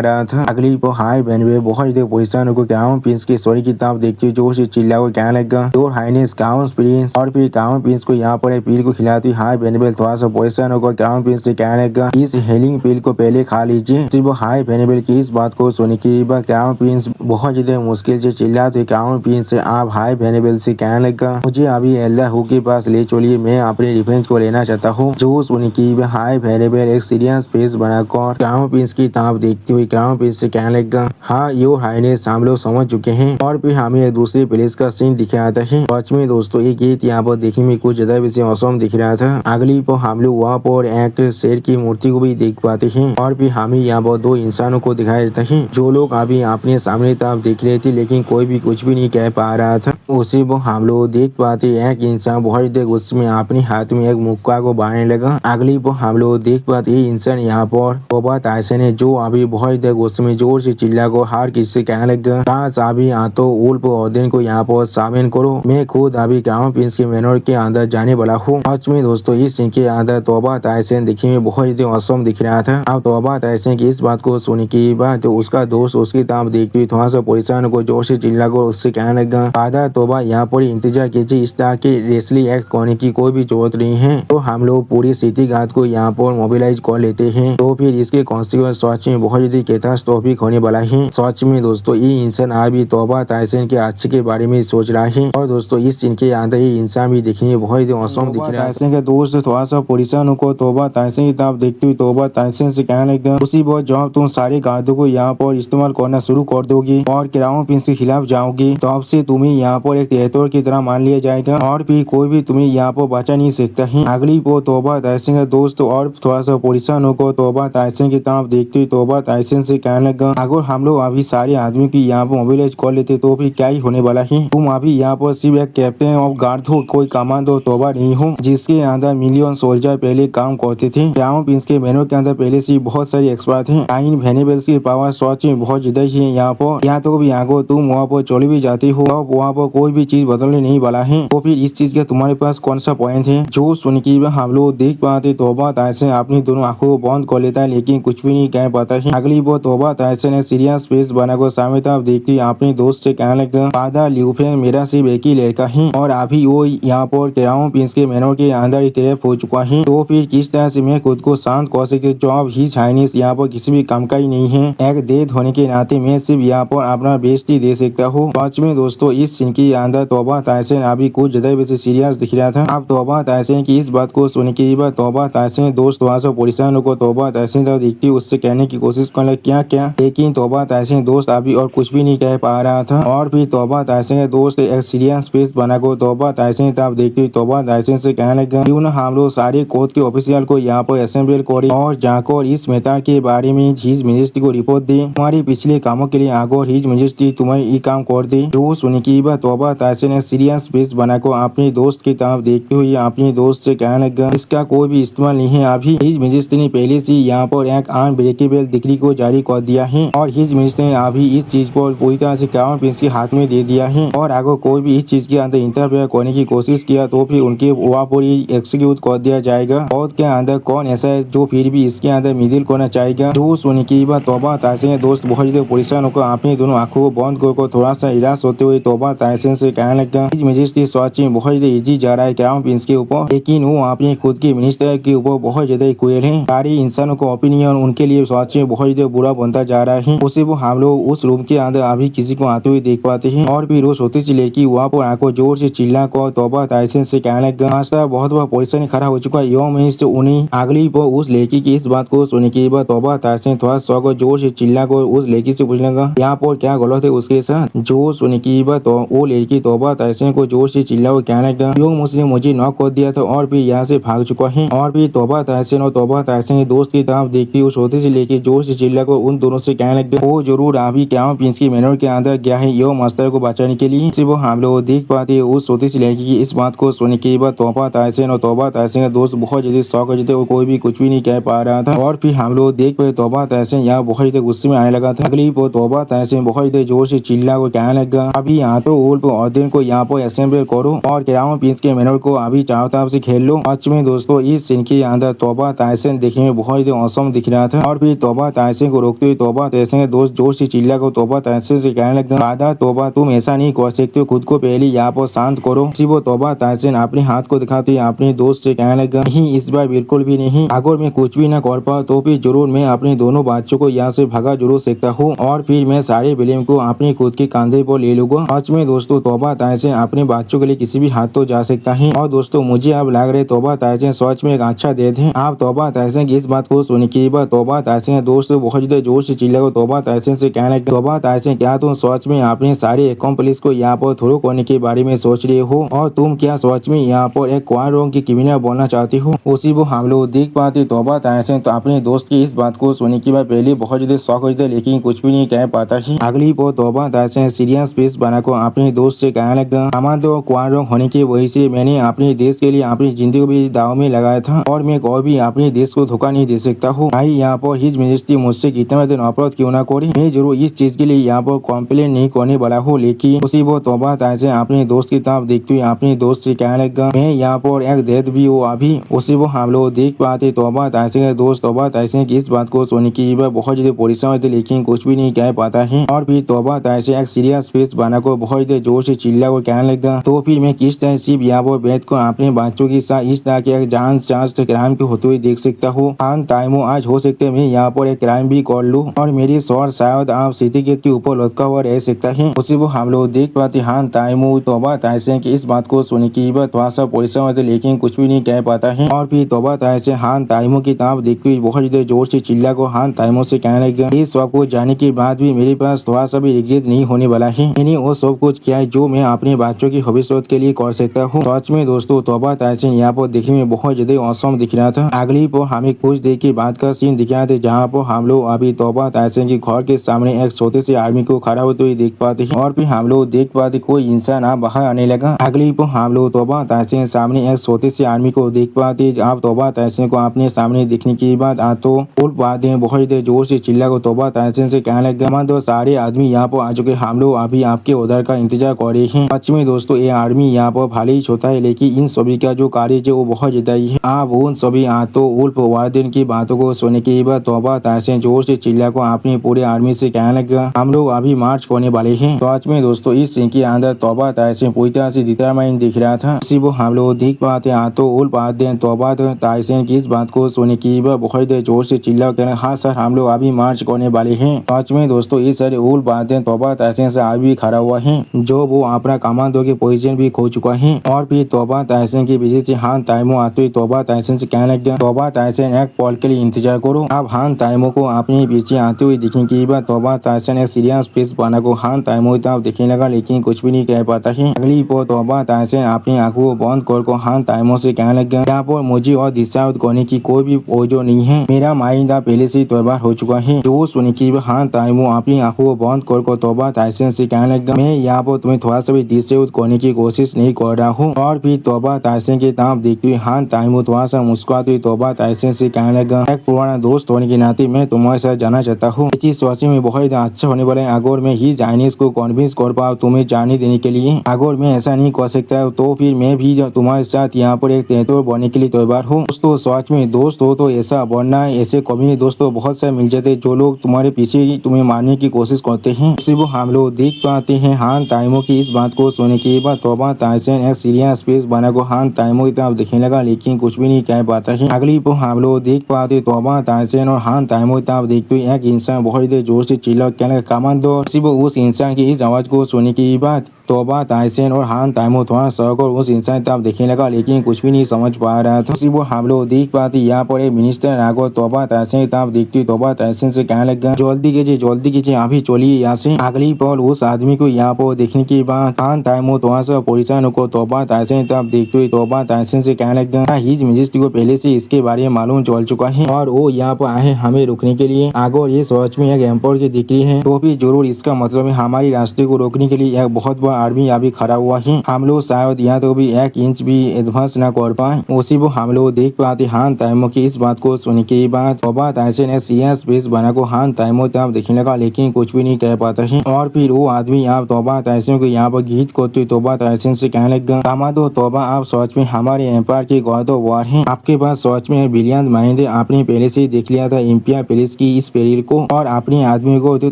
रहा था। अगली पर हाई बहन बहुत ज्यादा परेशान को क्राउन प्रिंस की स्टोरी की तरफ देखते हुए जोर से चिल्ला को कहने लगा योर हाइनेस क्राउन प्रिंस। और फिर क्राउन प्रिंस को यहाँ पर पील को खिलाती हाई बहन थोड़ा सा परेशान होकर क्राउन प्रिंस से कहने लगा इस हेलिंग पील को पहले खा लीजिए। सिर्फ हाई बहन की इस बात को सुनने के बाद क्राउन प्रिंस बहुत ज्यादा मुश्किल से चिल्लाते क्राउन प्रिंस से आप हाई बहन से कहने लगा मुझे अभी एल्डर हु के पास ले चलिए मैं अपने रिवेंज को लेना चाहता हूँ। जो सुनने की हाई बहन एक सीरियस फेस बनाकर क्राउन प्रिंस की तरफ देखते हुए क्राउन प्रिंस से कहने लगा हाँ योर हाइनेस हम लोग समझ चुके हैं। और फिर हमें एक दूसरे प्लेस का सीन दिखाता है। सच में दोस्तों ये गीत यहाँ पर देखने में कुछ ज्यादा वैसे औसम दिख रहा था। अगली पर हम लोग वहाँ पर एक शेर की मूर्ति को भी देख पाते हैं। और फिर हमें यहाँ पर 2 इंसानों को दिखाया जाता है जो लोग अभी अपने सामने तरफ देख रहे थे लेकिन कोई भी कुछ भी नहीं कह पा रहा था। उसी पर हम लोग देख पाते एक इंसान बहुत देर उसमें अपने हाथ में एक मुक्का को बांधने लगा। अगली पर हम लोग देख पाते ये इंसान यहाँ पर तोबा ताइसन है जो अभी बहुत देर उसमें जोर से चिल्ला को हर किसी से कहने लगा काश अभी तो उल्फ ओदिन को यहाँ पर शामिल करो मैं खुद अभी क्राउन प्रिंस के मेनोर के अंदर जाने वाला हूँ। सच में दोस्तों इस सीन के अंदर तोबा ताइसन देखने में बहुत ही औसम दिख रहा था। अब तोबा ताइसन की इस बात को सुनने के बाद तो उसका दोस्त उसकी तरफ देखते हुए थोड़ा सा परेशान को जोर से चिल्ला कर उससे कहने लगा फादर तोबा यहाँ पर इंतजार कीजिए इस तरह के रेसली एक्ट करने की कोई भी जरूरत नहीं है। तो हम लोग पूरी सिटी गार्ड को यहाँ पर मोबिलाइज कर लेते हैं तो फिर इसके कॉन्सिक्वेंस सच में बहुत ज्यादा कैटास्ट्रोफिक होने वाला है। सच में दोस्तों ये इंसान अभी तोबा ताइसन के अच्छे के बारे में सोच रहा है। और दोस्तों इस सीन के अंदर ये इंसान भी दिखने में बहुत ज्यादा औसम दिख रहा है। के दोस्त थोड़ा सा परेशान को तोबा ताइसन की तरफ देखते हुए तोबा ताइसन से कहने लगा उसी बहुत जब तुम सारे गार्डों को यहाँ पर इस्तेमाल करना शुरू कर दोगी और क्राउन प्रिंस के खिलाफ जाओगी तो अब से तुम्हें यहाँ पर एक तेहतोर की तरह मान लिया जाएगा और फिर कोई भी तुम्हें यहाँ पर बचा नहीं सकता है। अगली वो तोबा ताइसन का दोस्त और थोड़ा सा परेशान होकर तोबा ताइसन की तरफ देखते हुए तोबा ताइसन से कहने लगा अगर हम लोग अभी सारे आदमी की यहाँ पर मोबिलाइज कर लेते तो फिर क्या ही होने वाला है। तुम अभी यहाँ पर सिर्फ एक कैप्टन ऑफ गार्ड हो कोई कमांडो तोबा नहीं हो जिसके अंदर मिलियन सोल्जर पहले काम करते थे। क्राउन प्रिंस के मेनू के अंदर पहले से बहुत सारे एक्सपर्ट हैं। टाइन वेनेबल्स की पावर सच में बहुत ज्यादा ही है यहाँ पर। यहाँ तो भी आगो तुम वहाँ पर चले भी जाती हो अब वहाँ पर कोई भी चीज बदलने नहीं वाला है तो फिर इस चीज का तुम्हारे पास कौन सा पॉइंट है। जो सुन के हम लोग देख पाते तोबा ताइसन अपनी दोनों आंखों को बंद कर लेता है लेकिन कुछ भी नहीं कह पाता है। अगली वो तोबा ताइसन ने सीरियस फेस बनाकर सामने तरफ देखती अपने दोस्त से कहने लगा फादर ल्यूफेन मेरा सिर्फ एक ही लड़का है और अभी वो यहाँ पर क्राउन प्रिंस के मेनोर के अंदर ही तरफ हो चुका है तो फिर किस तरह से मैं खुद को शांत कर सके जो अब ही चाइनीज यहाँ पर किसी भी काम का ही नहीं है। एक डेथ होने के नाते मैं सिर्फ यहाँ पर अपना बेस्ट ही दे सकता हूँ। सच में दोस्तों इस सीन के अंदर तोबा ताइसन अभी कुछ ज्यादा वैसे सीरियस दिख रहा था। अब तोबा ताइसन की इस बात को सुन के बाद तोबा ताइसन दोस्त वहाँ से परेशान को तोबा ताइसन तरफ देखती उससे कहने की कोशिश करने क्या क्या लेकिन तोबा ताइसन दोस्त अभी और कुछ भी नहीं कह पा रहा था। और फिर तोबा ताइसन के दोस्त एक सीरियस फेस बनाकर तोबा ताइसन तरफ देखती तोबा ताइसन से कहने लगा क्यों न हम लोग सारे कोर्ट के ऑफिशियल को यहाँ पर असेंबल करें और जाकर इस मैटर के बारे में हिज मिनिस्ट्री को रिपोर्ट दे तुम्हारे पिछले कामों के लिए आगे हिज मिनिस्ट्री तुम्हें ये काम कर दे। जो सुनने की बात तोबा ताइसन ने सीरियस फेस बनाकर अपने दोस्त की तरफ देखते हुए अपने दोस्त से कहने लगा इसका कोई भी इस्तेमाल नहीं है। अभी हिज मिनिस्ट्री ने पहले से यहाँ पर एक अनब्रेकेबल डिग्री को जारी कर दिया है और हिज मिनिस्ट्री ने अभी इस चीज पर पूरी तरह से क्राउन प्रिंस के हाथ में दे दिया है और अगर कोई भी इस चीज के अंदर इंटरफेयर करने की कोशिश किया तो फिर उनके वहाँ पर ही एक्सिक्यूट कर दिया जाएगा। और के अंदर कौन ऐसा है जो फिर भी इसके अंदर मिडिल करना चाहेगा। जो सुन के बाद तौबा तहसीन दोस्त बहुत ज्यादा परेशान होकर अपनी दोनों आंखों को बंद कर थोड़ा सा निराश होते हुए तौबा तहसीन से कहने लगा, हिज मेजेस्टी सच में बहुत ज्यादा इजी जा रहा है क्राउन प्रिंस के ऊपर, लेकिन वो अपने खुद के मिनिस्टर के ऊपर बहुत ज्यादा क्रूएल है। सारे इंसानों का ओपिनियन उनके लिए सच में बहुत ज्यादा बुरा बनता जा रहा है। उसे वो हम लोग उस रूम के अंदर अभी किसी को आते हुए देख पाते हैं और फिर वो छोटी सी लड़की वहाँ पर आकर जोर से चिल्ला कर तौबा तहसीन से कहने लगा, नाश्ता बहुत बड़ा परेशानी खड़ा हो चुका है। यौम से उन्हें अगली पर उस लड़की की इस बात को सुनने के बाद तौबा तहसीन थोड़ा सा जोर से चिल्ला कर उस लड़की से पूछने लगा, यहाँ पर क्या गलत है उसके साथ। जो सुनने के बाद वो लड़की तौबा तहसीन को जोर से चिल्ला कर कहने लगा, यौम उसने मुझे नॉक कर दिया था और फिर यहाँ से भाग चुका है। और फिर तौबा तहसीन और तौबा तहसीन के दोस्त की तरफ देखती उस छोटी सी लड़की जोर से चिल्ला कर उन दोनों से कहने लगा, वो जरूर अभी क्राउन प्रिंस की मैनर के अंदर गया है यो मास्टर को बचाने के लिए। वो हम लोग देख पाते हैं उस छोटी सी लड़की की इस बात को सुनने के बाद तौबा तहसीन और तौबा तहसीन का दोस्त बहुत ज्यादा शौक हो जाते, कोई भी कुछ भी नहीं कह पा रहा था। और फिर हम लोग देख पाए तौबा तहसीन यहाँ बहुत ज्यादा गुस्से में आने लगा था। अगली पर तौबा तहसीन बहुत ज्यादा जोर से चिल्ला को कहने लगा, अभी यहाँ तो ओल्ड ऑर्डन को यहाँ पर असेंबल करो और क्राउन प्रिंस के मैनर को अभी चारों तरफ से खेल लो। सच में दोस्तों इस सीन के अंदर तौबा तहसीन देखने में बहुत ज्यादा औसम दिख रहा था। और फिर तौबा तहसीन को रोकते हुए तौबा तहसीन के दोस्त जोर से चिल्ला को तौबा तहसीन से कहने लगा, दादा तौबा तुम ऐसा नहीं कर सकते, खुद को पहले यहाँ पर शांत करो। वो तौबा तहसीन अपने हाथ को दिखाते अपने दोस्त से कहने लगा, नहीं इस बार बिल्कुल भी नहीं, अगर मैं कुछ भी न कर पाऊँ तो फिर जरूर मैं अपने दोनों बच्चों को यहाँ से भगा जरूर सकता हूँ और फिर मैं सारे ब्लेम को अपने खुद के कंधे पर ले लूंगा। सच में दोस्तों तौबा तहसीन अपने बच्चों के लिए किसी भी हाथ तो जा सकता है। और दोस्तों मुझे अब लग रहे तौबा तहसीन सच में एक अच्छा डेट है। आप तौबा तहसीन की इस बात को सुनने के बाद तौबा तहसीन दोस्त बहुत ज्यादा जोर से चिल्ला तौबा तहसीन से कहने लगा, तौबा तहसीन क्या तुम सच में अपने सारे अकॉम्प्लिस को यहाँ पर थ्रो करने के बारे में सोच रहे हो और तुम क्या सच में यहाँ पर एक क्वान की क्रिमिनल बनना चाहती हो। उसी वो हम लोग देख पाते तौबा तहसीन तो अपने दोस्त की इस बात को सुनने के बाद पहले बहुत ज्यादा शौक हो जाता लेकिन कुछ भी नहीं कह पाता है। अगली पर तौबा तहसीन सीरियस फेस बनाकर अपने दोस्त से कहने लगा, हमारे तो क्वान होने की वजह से मैंने अपने देश के लिए अपनी जिंदगी भी दाव में लगाया था और मैं कोई भी अपने देश को धोखा नहीं दे सकता हूँ। भाई यहाँ पर हिज मेजेस्टी मुझसे कितना दिन अपराध क्यों ना करे, मैं जरूर इस चीज के लिए यहाँ पर कॉम्प्लेन नहीं करने वाला हूँ। लेकिन उसी वो तौबा तहसीन अपने दोस्त की तरफ देखते हुए अपने दोस्त से कहने लगा, मैं यहाँ पर एक डेट भी हूँ अभी। उसी वो हम लोग देख पाते तौबा तहसीन के दोस्त तौबा तहसीन की इस बात को सुनने की बहुत ज्यादा परेशान होते लेकिन कुछ भी नहीं कह पाता है। और फिर तौबा तहसीन एक सीरियस फेस बनाकर बहुत ज्यादा जोर से चिल्ला को कहने लगा, तो फिर मैं किस तरह सिर्फ यहाँ पर बैठ कर अपने बच्चों के साथ इस तरह के एक जान चांस क्राइम के होते हुए देख सकता हूँ। खान टाइमो आज हो सकते है मैं यहाँ पर एक क्राइम भी कर लूँ और मेरी शॉर्ट शायद आप सिटी गेट के ऊपर लटका हुआ रह सकता है। उसी वो हम लोग देख पाते हान टाइमो तौबा तहसीन की इस बात को सुनने की थोड़ा सा परेशान होते लेकिन कुछ भी नहीं कह पाता है। और फिर तौबा तहसीन हान टाइमो की तरफ देखते हुए बहुत ज्यादा जोर से चिल्ला को हान टाइमो से कहने लगा, इस सब को जाने के बाद भी मेरे पास थोड़ा सा भी रिग्रेट नहीं होने वाला है। मैंने वो सब कुछ किया है जो मैं अपने बच्चों की भविष्य के लिए कर सकता हूँ। सच में दोस्तों तौबा तहसीन यहाँ पर देखने में बहुत ज्यादा औसम दिख रहा था। अगली पर हमें कुछ देर के बाद का सीन दिख रहा था जहाँ पर हम लोग अभी तौबा तहसीन के घर के सामने एक छोटे से आर्मी को खड़ा होते हुए देख पाते हैं और फिर हम लोग देख पाते कोई इंसान आप बाहर आने लगा। अगली पर हम लोग तौबा तहसीन सामने एक छोटे से आर्मी को देख पाते। आप तौबा तहसीन को अपने सामने देखने के बाद तो उठ पाते हैं बहुत ज्यादा जोर से चिल्ला को तौबा तहसीन से कहने लगा, हमारे तो सारे आदमी यहाँ पर आ चुके, हम लोग अभी आपके ऑर्डर का इंतजार कर रहे हैं। सच में दोस्तों ये आर्मी यहाँ पर भले ही छोटा है लेकिन इन सभी का जो कार्य है वो बहुत ज्यादा ही है। आप उन सभी तो उल्फ वारदिन की बातों को सुनने के बाद तौबा तहसीन जोर से चिल्ला को अपनी पूरे आर्मी से कहने लगा, हम लोग अभी मार्च करने वाले हैं। तो आज में दोस्तों इस सीन के अंदर तौबा तहसीन पूरी तरह से डिटरमाइन दिख रहा था। उसी वो हम लोग देख पाते तो उल्फ वारदिन तौबा तहसीन की इस बात को सुनने की बहुत जोर से चिल्ला कर, हाँ सर हम लोग अभी मार्च करने वाले हैं। आज में दोस्तों इस सारे उल्फ वारदिन तौबा तहसीन से अभी भी खड़ा हुआ है जो वो अपना कमांडो की पोजीशन भी खो चुका है। और फिर तौबा तहसीन की वजह से हान टाइमो आते हुए तौबा तहसीन से कहने लगा, तौबा तहसीन एक पल के लिए इंतजार करो। अब हान टाइमो को अपने पीछे आते हुए दिखने की बात तौबा तहसीन एक सीरियस फेस बना को हान टाइमो की तरफ दिखने लगा लेकिन कुछ भी नहीं कह पाता है। अगली पर तौबा तहसीन अपनी आंखों को बंद कर हान टाइमो से कहने लगा, यहाँ पर मुझे और डिसाइड करने की कोई भी ओजो नहीं है, मेरा माइंड पहले से तैयार हो चुका है। जो सुनी की हान टाइमो अपनी आंखों को बंद कर तौबा तहसीन से कहने लगा, मैं यहाँ पर तुम्हें थोड़ा सा भी डिसाइड करने की कोशिश नहीं कर रहा हूँ। और फिर तौबा तहसीन की तरफ देखते हुए हान टाइमो थोड़ा सा मुस्कुराते हुए तौबा तहसीन से कहने लगा, एक पुराना दोस्त होने के नाते मैं तुम्हारे साथ जाना चाहता हूँ। ये चीज सोचने में बहुत अच्छा होने वाला है। अगर मैं ही चाइनीज को कन्विंस कर पाऊँ तुम्हें जाने देने के लिए, अगर मैं ऐसा नहीं कर सकता तो फिर मैं भी तुम्हारे साथ यहाँ पर एक तेंदुआ बनने के लिए तैयार हो। दोस्तों सच में दोस्त हो तो ऐसा बनना है। ऐसे कभी नहीं दोस्तों, बहुत सारे मिल जाते जो लोग तुम्हारे पीछे तुम्हें मारने की कोशिश करते हैं। सिर्फ हम लोग देख पाते हैं हान ताइमो की इस बात को सुनने के बाद तोबा ताइसन एक सीरियस फेस बना को हान ताइमो की तरफ देखने लगा, लेकिन कुछ भी नहीं कह पाता है। अगली पर हम लोग देख पाते तोबा ताइसन और हान ताइमो की तरफ देखते हुए एक इंसान बहुत देर जोर से चिल्ला कहने लगा, कमांडो। सिर्फ उस इंसान की इस आवाज को सुनने के बाद तोबा ताइसन और हान ताइमो थोड़ा शौक और उस इंसान की तरफ देखने लगा, लेकिन कुछ भी नहीं समझ पा रहा था। सिर्फ हम लोग देख पाते यहाँ पर एक मिनिस्टर आगो तोबा ताइसन की तरफ देखती तोबा ताइसन से कहने लगा, जल्दी कीजिए अभी चलिए यहाँ से। अगली पल उस आदमी को यहाँ पर देखने के बाद हान ताइमो थोड़ा सा परेशान होकर तोबा ताइसन की तरफ देखते हुए तोबा ताइसन से कहने लगा, हिज मिनिस्ट्री को पहले से इसके बारे में मालूम चल चुका है और वो यहाँ पर आए हमें रोकने के लिए। अगर ये सच में एक एम्पायर की दिक्री है तो भी जरूर इसका मतलब है हमारी रास्ते को रोकने के लिए एक बहुत बड़ा आर्मी अभी खड़ा हुआ है। हम लोग शायद यहाँ तो भी 1 इंच भी एडवांस न कर पाए। उसी वो हम लोग देख पाते हान ताइमो की इस बात को सुनने के बाद तोबा ताइसन ने सीरियस फेस बना को हान ताइमो तरफ देखने लगा, लेकिन कुछ भी नहीं कह पाता है। और फिर वो आदमी यहाँ तोबा ताइसन को यहाँ पर गीत करते तोबा ताइसन से कहने लगा, कमांडो तोबा, आप सच में हमारे एम्पायर के गॉड ऑफ वॉर हैं। आपके पास सच में ब्रिलियंट माइंड है। आपने पहले से देख लिया था इंपिया पैलेस की इस पेरिल को और अपने आदमी को तो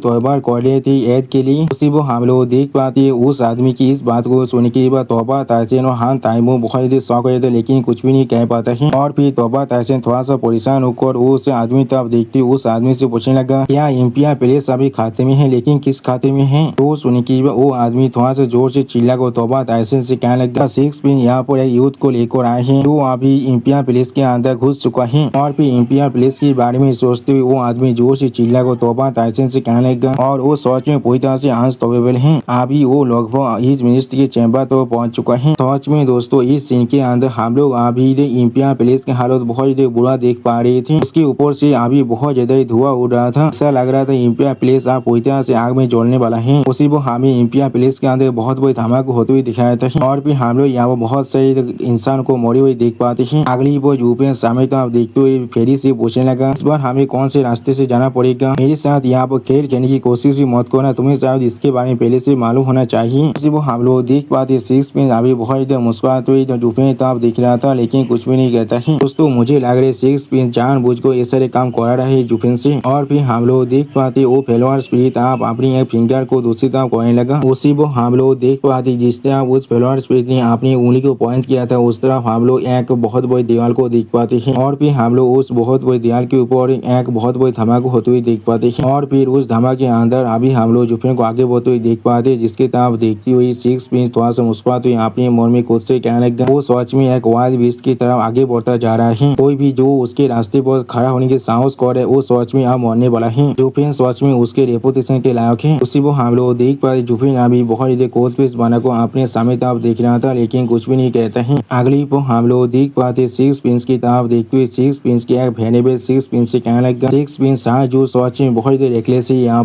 तैयार कर लिए थे ऐड के लिए। उसी वो हम लोग देख पाते उस आदमी की इस बात को सुनने के बाद तोबा ताइसन और हान ताइमो बहुत ही शौक रहे थे, लेकिन कुछ भी नहीं कह पाता है। और फिर तोबा ताइसन थोड़ा सा परेशान होकर उस आदमी तरफ देखते उस आदमी से पूछने लगा, क्या इंपिया पैलेस अभी खाते में है, लेकिन किस खाते में है? तो सुनने के बाद वो आदमी थोड़ा सा जोर से चिल्ला को तोबा ताइसन से कहने लगा, 6 पिन यहाँ पर एक यूथ को लेकर आए हैं जो अभी इंपिया पैलेस के अंदर घुस चुका है। और फिर इंपिया पैलेस के बारे में सोचते हुए वो आदमी जोर से चिल्ला को तोबा ताइसन से कहने लगा, और वो सच में पूरी तरह से अनस्टॉपेबल है। अभी वो लगभग हिज मिनिस्ट्री के चैम्बर तो पहुंच चुका है। सच में दोस्तों इस सीन के अंदर हम लोग अभी इंपिया पैलेस की हालत बहुत ज्यादा बुरा देख पा रहे थे। उसके ऊपर से अभी बहुत ज्यादा धुआं उड़ रहा था। ऐसा लग रहा था इंपिया पैलेस आप पूरी तरह से आग में जलने वाला है। उसी वो हमें इंपिया पैलेस के अंदर बहुत बड़ी धमाका होते हुए दिखाया था। और फिर हम लोग यहाँ बहुत सारे इंसान को मरे हुए देख पाते हैं। अगली वो यूपी सामने तरफ देखते हुए फेरी से पूछने लगा, इस बार हमें कौन से रास्ते से जाना पड़ेगा? मेरे साथ यहाँ पर खेल खेलने की कोशिश भी मत करना, तुम्हें शायद इसके बारे में पहले से मालूम होना चाहिए। उसी वो हम लोग देख पाते 6 पिन अभी बहुत ज्यादा मुस्कुराते हुए यूपी तरफ दिख रहा था, लेकिन कुछ भी नहीं कहता है। दोस्तों मुझे लग रहा है 6 पिन जानबूझ को ऐसा काम करा रहा है जुफिन से। और फिर हम लोग देख पाते वो फेलोअर स्पिरिट आप अपनी एक फिंगर को दूसरी तरफ करने लगा। उसी वो हम लोग देख पाते जिस तरह उस फेलोअर स्पिरिट ने अपनी उंगली को पॉइंट किया था उस तरफ हम लोग एक बहुत बड़ी दीवार को देख पाते हैं। और फिर हम लोग उस बहुत बड़ी दीवार के ऊपर एक बहुत बड़ी धमाका होते हुए देख पाते हैं। और फिर उस धमाके के अंदर अभी हम लोग जुफिन को आगे बढ़ते हुए देख पाते, जिसके तरफ देखती हुई 6 पिन थोड़ा सा मुस्कुराते हुए अपने मन में खुद से कहने लगा, वो सच में एक वाइल्ड बीस्ट की तरफ आगे बढ़ता जा रहा है। कोई भी जो उसके रास्ते पर खड़ा होने के साहस करे वो सच में अब मरने वाला है। जुफिन सच में उसके रेपुटेशन के लायक है। उसी वो हम लोग देख पाते जुफिन अभी बहुत ज्यादा कोच पीस बना को अपने सामने तरफ देख रहा था, लेकिन कुछ भी नहीं कहता है। अगली को हम लोग देख पाते 6 पिन की तरफ देखते हुए 6 पिन के एक वेनेबल 6 पिन से कहने लगा, 6 पिन जो सच में बहुत ज्यादा रेकलेस है यहाँ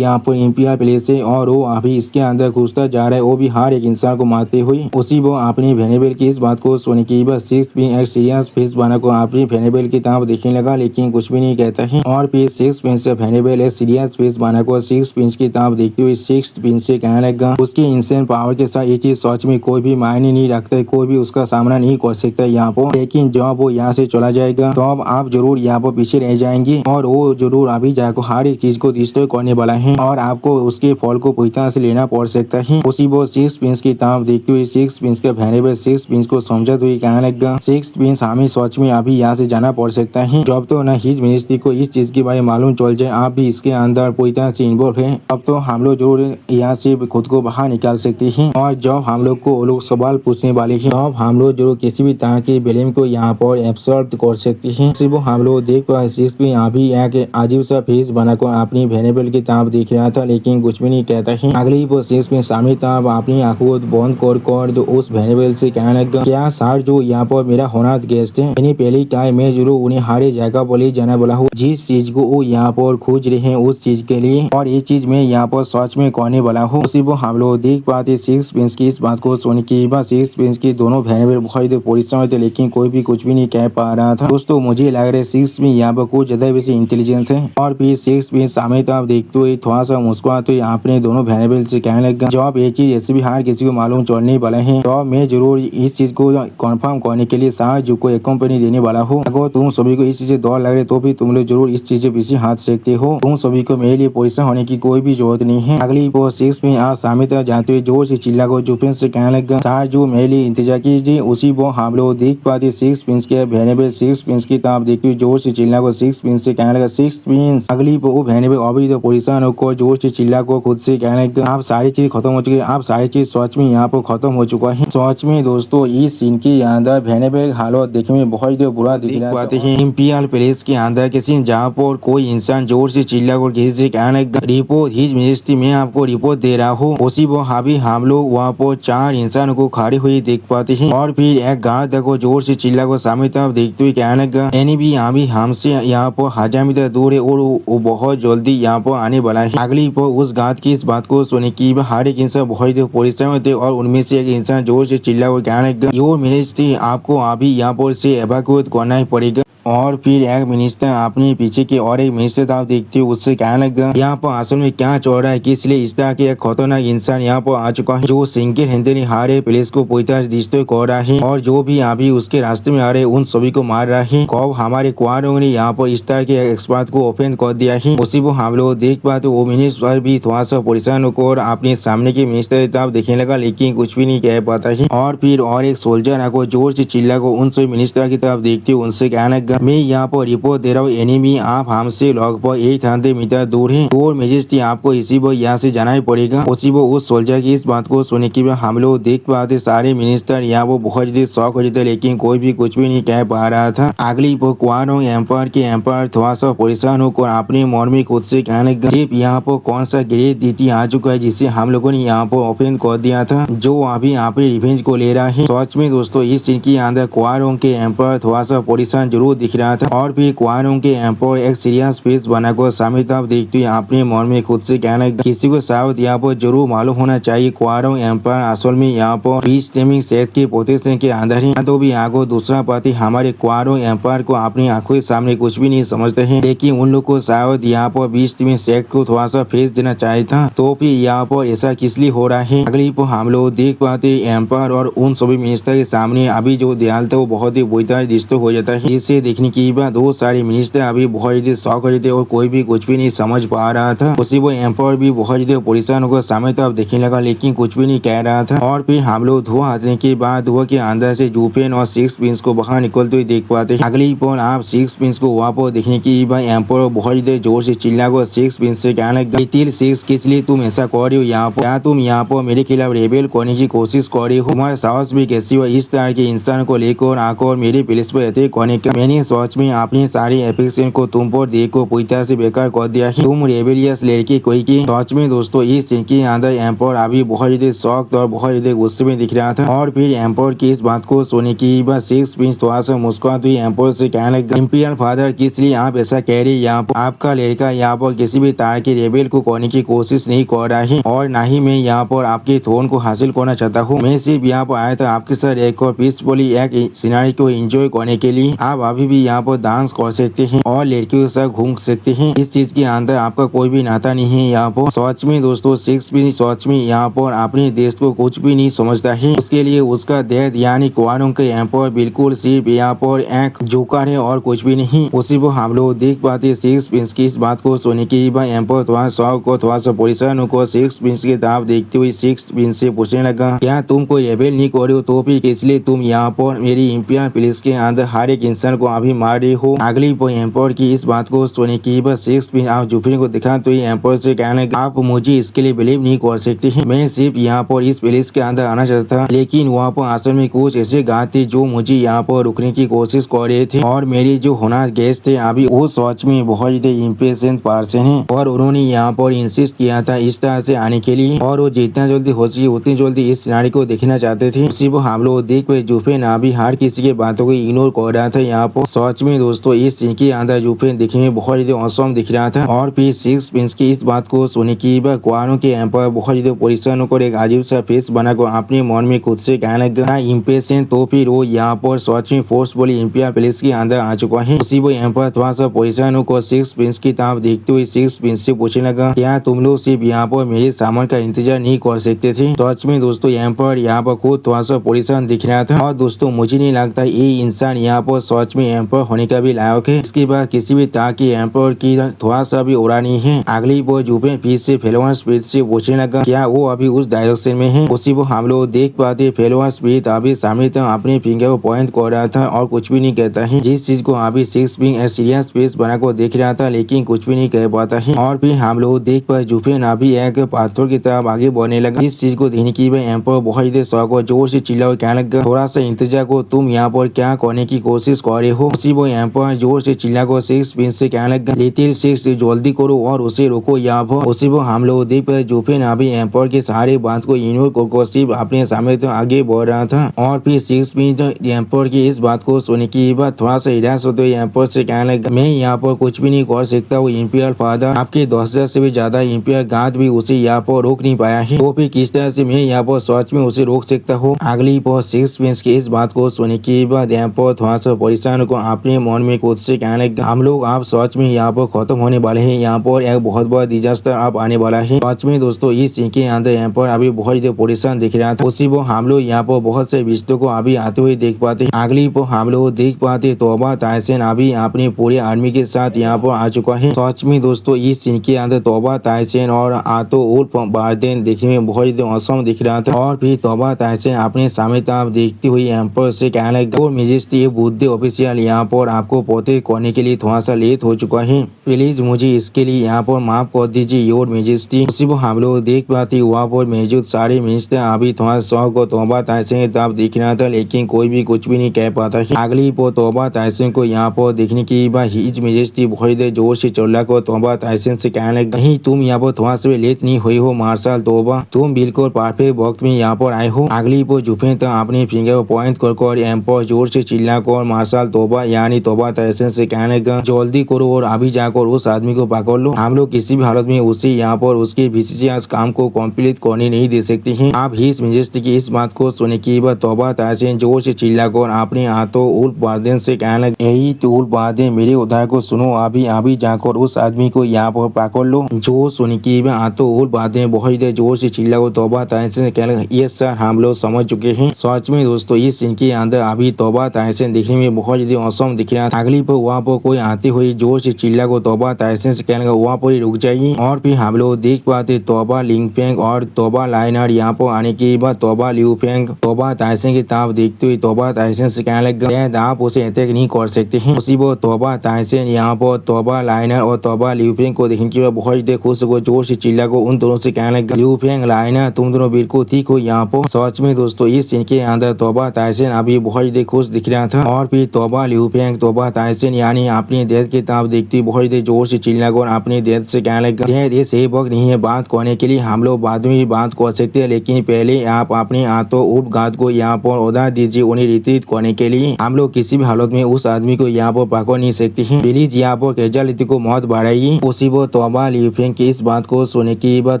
पर इंपिया पैलेस है और वो अभी इसके अंदर घुसता जा रहा है, वो भी हर एक इंसान को मारते हुए। उसी वो अपनी वेनेबल की इस बात को सुनने के बाद 6 पिन एक सीरियस फेस बना को अपनी वेनेबल की तरफ देखने लगा, लेकिन कुछ भी नहीं कहता है। और फिर 6 पिन से वेनेबल एक सीरियस फेस बना को 6 पिन की तरफ देखते हुए 6 पिन से कहने लगा, उसकी इंसेंट पावर के साथ ये चीज सच में कोई भी मायने नहीं रखता है, कोई भी उसका सामना नहीं कर सकता यहाँ पर। लेकिन जब वो यहाँ से चला जाएगा तो अब आप जरूर यहाँ पर पीछे रह जाएंगे और वो जरूर अभी जाकर हर एक चीज को डिस्ट्रॉय करने वाला है और आपको उसके फल को पूरी तरह से लेना पड़ सकता है। उसी वो 6 पिन की तरफ देखते हुए 6 पिन के वेनेबल 6 पिन को समझते हुए कहने लगा, 6 पिन हमें सच में अभी यहाँ से जाना पड़ सकता है। जब तो न हिज मिनिस्ट्री को इस चीज के बारे में मालूम चल जाए आप भी इसके अंदर पूरी तरह से इन्वॉल्व है, अब तो हम लोग जरूर यहाँ से खुद को बाहर निकाल सकते हैं। और जब हम लोग को वो लोग सवाल पूछने वाले हैं तब हम लोग जरूर किसी भी तरह के ब्लेम को यहाँ पर एब्सॉर्ब कर सकते हैं। सिर्फ हम लोग देख पाए 6 पिन अभी एक अजीब सा फेस बनाकर अपनी वेनेबल की तरफ देख रहा था, लेकिन कुछ भी नहीं कहता है। अगली वो 6 पिन सामने तरफ अपनी आंखों को बंद कर जो उस वेनेबल से कहने लगा, क्या सर जो यहाँ पर मेरा होनाथ गेस्ट है मैंने पहले कहा मैं जरूर उन्हें हर जगह पर ले जाने वाला हूँ, जिस चीज को वो यहाँ पर खोज रहे हैं उस चीज के लिए, और ये चीज मैं यहाँ पर सच में करने वाला हूँ। उसी वो हम लोग देख पाते 6 पिन की इस बात को सुन के बाद 6 पिन की दोनों वेनेबल बहुत परेशान थे, लेकिन कोई भी कुछ भी नहीं कह पा रहा था। दोस्तों मुझे लग रहा है 6 पिन यहाँ पर कुछ ज्यादा वैसे इंटेलिजेंस है। और फिर 6 पिन सामने तरफ देखते हुए थोड़ा सा मुस्कुराते हुए अपने दोनों वेनेबल से कहने लगा, जब ये चीज ऐसे भी हर किसी को मालूम चलने वाले हैं। तो मैं जरूर इस चीज को कंफर्म करने के लिए शाहजू को एक कंपनी देने वाला हूँ। अगर तुम सभी को इस चीज से डर लग रहे तो भी तुम लोग जरूर इस चीज से पीछे हाथ सकते हो। तुम सभी को मेरे लिए परेशान होने की कोई भी जरूरत नहीं है। अगली पोस्ट 6 में आप सामने तरफ जाते हुए जोर से चिल्ला को जुफिन से कहने लगा, शाहजू मेरे लिए इंतजार कीजिए। उसी वो हम लोग देख पाते 6 पिंस के वेनेबल 6 पिंस की तरफ देखते हुए जोर से चिल्ला को 6 पिंस से कहने लगा, 6 पिंस। अगली वो वेनेबल अभी तो परेशान होकर जोर से चिल्ला को खुद से कहने लगा, आप सारी चीज खत्म हो चुकी है, आप सारी चीज सच में यहाँ पर खत्म हो चुका है। सच में दोस्तों इस सीन के अंदर वेनेबल हालत देखने में बहुत ही बुरा दिख रहा है। इंपीरियल पैलेस के अंदर के सीन जहाँ पर कोई इंसान जोर से चिल्ला को किसी से कहने लगा, रिपोर्ट हिज मेजेस्टी मैं आपको रिपोर्ट दे रहा हूँ। उसी वो हावी हम लोग वहाँ पर 4 इंसानों को खड़े हुए देख पाते हैं और फिर एक गार्ड को जोर से चिल्ला को सामने तरफ देखते हुए कहने लगा, एनिमी अभी हमसे यहाँ पर 1000 मीटर दूर है और वो बहुत जल्दी यहाँ पर आने वाला है। अगली पर उस गार्ड की इस बात को सुने की हर एक इंसान बहुत परेशान होते और उनमें से एक इंसान जोर से चिल्ला को कहने लगा, योर मिनिस्ट्री आपको अभी यहाँ पर से एवाक्यूएट करना ही पड़ेगा। और फिर एक मिनिस्टर अपने पीछे के और एक मिनिस्टर तरफ देखते हुए उससे कहने लगा, यहाँ पर असल में क्या चल रहा है कि इसलिए इस तरह के एक खतरनाक इंसान यहाँ पर आ चुका है जो सिंगल हैंडली हारे पुलिस को पूछताछ डिस्ट्रॉय कर रहा है और जो भी अभी उसके रास्ते में आ रहे उन सभी को मार रहा है। कब हमारे क्वारों ने यहाँ पर इस तरह के एक्सपर्ट को ओपन कर दिया है। उसी को हम लोग देख पाते वो मिनिस्टर भी थोड़ा सा परेशान होकर अपने सामने के मिनिस्टर की तरफ देखने लगा लेकिन कुछ भी नहीं कह पाता है। और फिर और एक सोल्जर आकर जोर से चिल्ला को उन सभी मिनिस्टर की तरफ देखते हुए उनसे कहने लगा, मैं यहाँ पर रिपोर्ट दे रहा हूँ, एनिमी आप हमसे लगभग 800 मीटर दूर है और मेजेस्टी आपको इसी वो यहाँ से जाना ही पड़ेगा। उसी वो उस सोल्जर की इस बात को सुनने के बाद हम लोग देख पाते सारे मिनिस्टर यहाँ वो बहुत जल्दी शौक हो जाते लेकिन कोई भी कुछ भी नहीं कह पा रहा था। अगली वो क्वारो एम्पायर के एम्पायर थोड़ा सा परेशान होकर अपने मन में खुद से कहने लगा, यहाँ पर कौन सा ग्रेट नीति आ चुका है जिससे हम लोगों ने यहाँ पर ओपन कर दिया था जो अभी यहाँ पे रिवेंज को ले रहा है। सच में दोस्तों इस सीन के अंदर क्वारो के एम्पायर थोड़ा सा परेशान जरूर दिख रहा था और फिर क्वारो के एम्पायर एक सीरियस फेस बनाकर सामने तरफ देखते हुए अपने मन में खुद से कहना, किसी को शायद यहाँ पर जरूर मालूम होना चाहिए क्वारो एम्पायर असल में यहाँ पर पीस स्टेमिंग सेट के प्रोटेक्शन के अंदर है। तो भी आगे दूसरा पार्टी हमारे क्वारो एम्पायर को अपनी आंखों के सामने कुछ भी नहीं समझते हैं लेकिन उन लोग को शायद यहाँ पर पीस स्टेमिंग सेट को थोड़ा सा फेस देना चाहिए था। तो फिर यहाँ पर ऐसा किस लिए हो रहा है। अगली पर हम लोग देख पाते एम्पायर और उन सभी मिनिस्टर के सामने अभी जो दयाल था वो बहुत ही बुरा डिस्टर्ब हो जाता है। जिससे देखने की बाद दो सारे मिनिस्टर अभी बहुत ज्यादा शौक हो जाते और कोई भी कुछ भी नहीं समझ पा रहा था। उसी वो एम्पायर भी बहुत ज्यादा परेशान होकर सामने तरफ देखने लगा लेकिन कुछ भी नहीं कह रहा था। और फिर हम लोग धुआं हटने के बाद धुआं के अंदर से जूपेन और 6 पिंस को बाहर निकलते हुए देख पाते हैं। अगली पर आप 6 पिंस को वहाँ पर देखने की बाद एम्पायर बहुत ज्यादा जोर से चिल्ला कर 6 पिंस से कहने लगा, 6 किस लिए तुम ऐसा कर रहे हो यहाँ पर, क्या तुम यहाँ पर मेरे खिलाफ रेबेल करने की कोशिश कर रहे हो, तुम्हारा साहस भी कैसी हो इस तरह के इंसान को लेकर आकर मेरे पुलिस पर अटैक करने का। मैंने सच में अपनी सारी एफिक्शन को तुम पर देखो पूरी तरह से बेकार कर दिया है, तुम रेबेलियस लड़की कोई की। सच में दोस्तों इस सीन के अंदर एम्पायर अभी बहुत ज्यादा शौक और बहुत ज्यादा गुस्से में दिख रहा था। और फिर एम्पायर की इस बात को सुनने की बाद 6 पिंस थोड़ा सा मुस्कुराते हुए एम्पायर से कहने लगा, इंपीरियल फादर किस लिए आप ऐसा कह रहे हैं, यहाँ पर आपका लड़का यहाँ पर किसी भी तरह के रेबेल को करने की कोशिश नहीं कर रहा है और न ही मैं यहाँ पर आपके थ्रोन को हासिल करना चाहता हूँ। मैं सिर्फ यहाँ पर आया था आपके साथ एक और पीसफुली एक सिनारी को एंजॉय करने के लिए। आप अभी भी यहाँ पर डांस कर सकते हैं और लड़कियों के साथ घूम सकते हैं, इस चीज के अंदर आपका कोई भी नाता नहीं है। यहाँ पर सच में दोस्तों 6 पिंस सच में यहाँ पर अपने देश को कुछ भी नहीं समझता है, उसके लिए उसका देश यानी क्वारो के एम्पायर बिल्कुल सिर्फ यहाँ पर एक जोकर है और कुछ भी नहीं। उसी को हम लोग देख पाते 6 पिंस की इस बात को सुनने के बाद एम्पायर थोड़ा शौक को थोड़ा सा परेशान होकर 6 पिंस की तरफ देखते हुए 6 पिंस से पूछने लगा, क्या तुम कोई रेबेल नहीं कर रहे हो तो फिर इसलिए तुम यहाँ पर मेरी इंपीरियल पुलिस के अंदर हर एक इंसान को अभी मार रहे हो। अगली पर एम्पायर की इस बात को सुनने के बाद 6 पिंस आप जुफिन को दिखा तो एम्पायर से कहने लगा, आप मुझे इसके लिए बिलीव नहीं कर सकते हैं, मैं सिर्फ यहाँ पर इस पुलिस के अंदर आना चाहता था लेकिन वहाँ पर असल में कुछ ऐसे गार्ड थे जो मुझे यहाँ पर रुकने की कोशिश कर रहे थे और मेरी जो होना गेस्ट थे अभी वो सच में बहुत ज्यादा इम्प्रेशन पर्सन है और उन्होंने यहाँ पर इंसिस्ट किया था इस तरह से आने के लिए और वो जितना जल्दी हो सके उतनी जल्दी इस सिनारी को देखना चाहते थे। उसी को हम लोग देख पे जुफिन अभी हर किसी के बातों को इग्नोर कर रहा था। यहाँ पर सच में दोस्तों इस सीन के अंदर जुफेन दिखने में बहुत ज्यादा औसम दिख रहा था। और फिर सिक्स प्रिंस की इस बात को सुने की क्वानो के एम्पायर बहुत ज्यादा परेशान होकर एक अजीब सा फेस बनाकर अपने मन में खुद से कहने लगा इम्पेशेंट। तो फिर वो यहाँ पर सच में फोर्सफुली इंपियर पैलेस के अंदर आ चुका है। उसी वो एम्पायर थोड़ा सा परेशान होकर सिक्स प्रिंस की तरफ देखते हुए सिक्स प्रिंस से पूछने लगा क्या तुम लोग सिर्फ यहाँ पर मेरे सामान का इंतजार नहीं कर सकते थे। सच में दोस्तों एम्पायर यहाँ पर खुद थोड़ा सा परेशान दिख रहा था। और दोस्तों मुझे नहीं लगता ये इंसान यहाँ पर सच में एम्पायर होने का भी लायक है। इसके बाद किसी भी तरह की एम्पायर की थोड़ा सा भी उड़ा नहीं है। अगली वो जुफेन फिर से फेलोवर स्पिरिट से पूछने लगा क्या वो अभी उस डायरेक्शन में है। उसी वो हम लोग देख पाते फेलोवर स्पिरिट अभी सामने तक अपने फिंगर को पॉइंट कर रहा था और कुछ भी नहीं कहता है। जिस चीज को अभी सिक्स पिंग सीरियस फेस बनाकर देख रहा था लेकिन कुछ भी नहीं कह पाता है। और फिर हम लोग देख पाए जुफेन अभी एक पाथर की तरफ आगे बढ़ने लगा। इस चीज को देखने की एम्पायर बहुत ही शौक और जोर से चिल्ला कहने लगा थोड़ा सा इंतजार को तुम यहाँ पर क्या करने की कोशिश कर रहे हो। उसी वो एम्पायर जोर से चिल्ला को सिक्स पिंस से कहने लगा लिटिल सिक्स जल्दी करो और उसे रोको यहाँ पर। उसी वो हम लोग देख पाए जुफेन अभी एम्पायर के सारे बात को इग्नोर कर सिर्फ अपने सामने तो आगे बढ़ रहा था। और फिर सिक्स पिंस एम्पायर की इस बात को सुनने की बाद थोड़ा सा निराश होते हुए एम्पायर से कहने लगा मैं यहाँ पर कुछ भी नहीं कर सकता। वो इंपियर फादर आपके 10,000 से भी ज्यादा इंपियर गार्ड भी उसे यहाँ पर रोक नहीं पाया है। तो फिर किस तरह से मैं यहाँ पर सच में उसे रोक सकता हूँ। अगली पर सिक्स पिंस की इस बात को सुनने के बाद एम्पायर थोड़ा सा परेशान को अपने मन में खुद से कहने लगा हम लोग आप सच में यहाँ पर खत्म होने वाले हैं। यहाँ पर एक बहुत बड़ा डिजास्टर अब आने वाला है। सच में दोस्तों इस सीन के अंदर एम्पायर अभी बहुत ज्यादा परेशान दिख रहा था। उसी वो हम लोग यहाँ पर बहुत से रिश्तों को अभी आते हुए देख पाते। अगली पर हम लोग देख पाते तोबा ताइसन अभी अपने पूरे आर्मी के साथ यहाँ पर आ चुका है। सच में दोस्तों इस सीन के अंदर तोबा ताइसन और आतो उल्फ बार्देन देखने में बहुत ज्यादा औसम दिख रहा था। और फिर तोबा ताइसन अपने सामने तरफ देखती हुई एम्पायर से कहने लगा मेजेस्टी ये बुद्धि ऑफिशियल यहाँ पर आपको पोते करने के लिए थोड़ा सा लेट हो चुका है। प्लीज मुझे इसके लिए यहाँ पर माफ कर दीजिए योर मेजेस्टी। उसी को हम लोग देख पाते वहाँ पर मौजूद सारे मिनिस्टर अभी थोड़ा शौक और तोबा ताइसन की तरफ दिख रहा था लेकिन कोई भी कुछ भी नहीं कह पाता है। अगली पर तोबा ताइसन को यहाँ पर देखने की बाद हिज मेजेस्टी बहुत जोर से चिल्ला कर तोबा ताइसन से कहने लगा नहीं तुम यहाँ पर थोड़ा सा लेट नहीं हुई हो मार्शल तोबा तुम बिल्कुल परफेक्ट वक्त में यहाँ पर आए हो। अगली पर जुफेन तक अपने फिंगर को पॉइंट कर एम्पायर जोर से चिल्ला कर मार्शल तोबा यानी तोबा ताइसन से कहने लगा जल्दी करो और अभी जाकर उस आदमी को पकड़ लो। हम लोग किसी भी हालत में उसे यहाँ पर उसके विशेष काम को कंप्लीट करने नहीं दे सकते हैं। आप हिज मेजेस्टी की इस बात को सुने की बाद तोबा ताइसन जोर से चिल्ला कर अपने हाथों उल्फ बार्देन से कहने लगा यही तो उल्फ बार्देन मेरे उधार को सुनो अभी अभी जाकर उस आदमी को यहाँ पर पकड़ लो। जो सुने की हाथों उल्फ बार्देन बहुत जोर से चिल्ला कर तोबा ताइसन से कहने लगा ये सर हम लोग समझ चुके हैं। सच में दोस्तों इस सीन के अंदर अभी तोबा ताइसन देखने में बहुत ज्यादा औसम दिख रहा था। अगली पर वहाँ पर कोई आते हुए जोर से चिल्ला को तोबा ताइसन से कहने लगा वहाँ पर ही रुक जाइए। और फिर हम लोग देख पाते तोबा लिंगफेंग और तोबा लाइनर यहाँ पर आने के बाद तोबा लियूफेंग तोबा ताइसन की तरफ देखते हुए तोबा ताइसन से कहने लगा आप उसे अटैक नहीं कर सकते हैं। उसी वो तोबा ताइसन यहाँ पर तोबा लाइनर और तोबा लियूफेंग को देखने के बाद बहुत ज्यादा खुश हो जोर से चिल्ला को उन दोनों से कहने लगा लियूफेंग लाइनर तुम दोनों बिल्कुल ठीक हो यहाँ पर। सच में दोस्तों इस सीन के अंदर तोबा ताइसन अभी बहुत ज्यादा खुश दिख रहा था। और फिर तोबा लियूफेंग तोबा ताइसन यानी अपने देश की तरफ देखते बहुत ज्यादा जोर से चिल्ला कर अपने देश से कहने लगा ये सही वक्त नहीं है बात करने के लिए हम लोग बाद में भी बात कर सकते हैं लेकिन पहले आप अपने हाथों उल्फ गार्ड को यहाँ पर उधार दीजिए उन्हें रिट्रीट करने के लिए। हम लोग किसी भी हालत में उस आदमी को यहाँ पर पकड़ नहीं सकते हैं। प्लीज यहाँ पर कैजुअलिटी को मौत बढ़ाइए। उसी वो तोबा लियूफेंग की इस बात को सुनने के बाद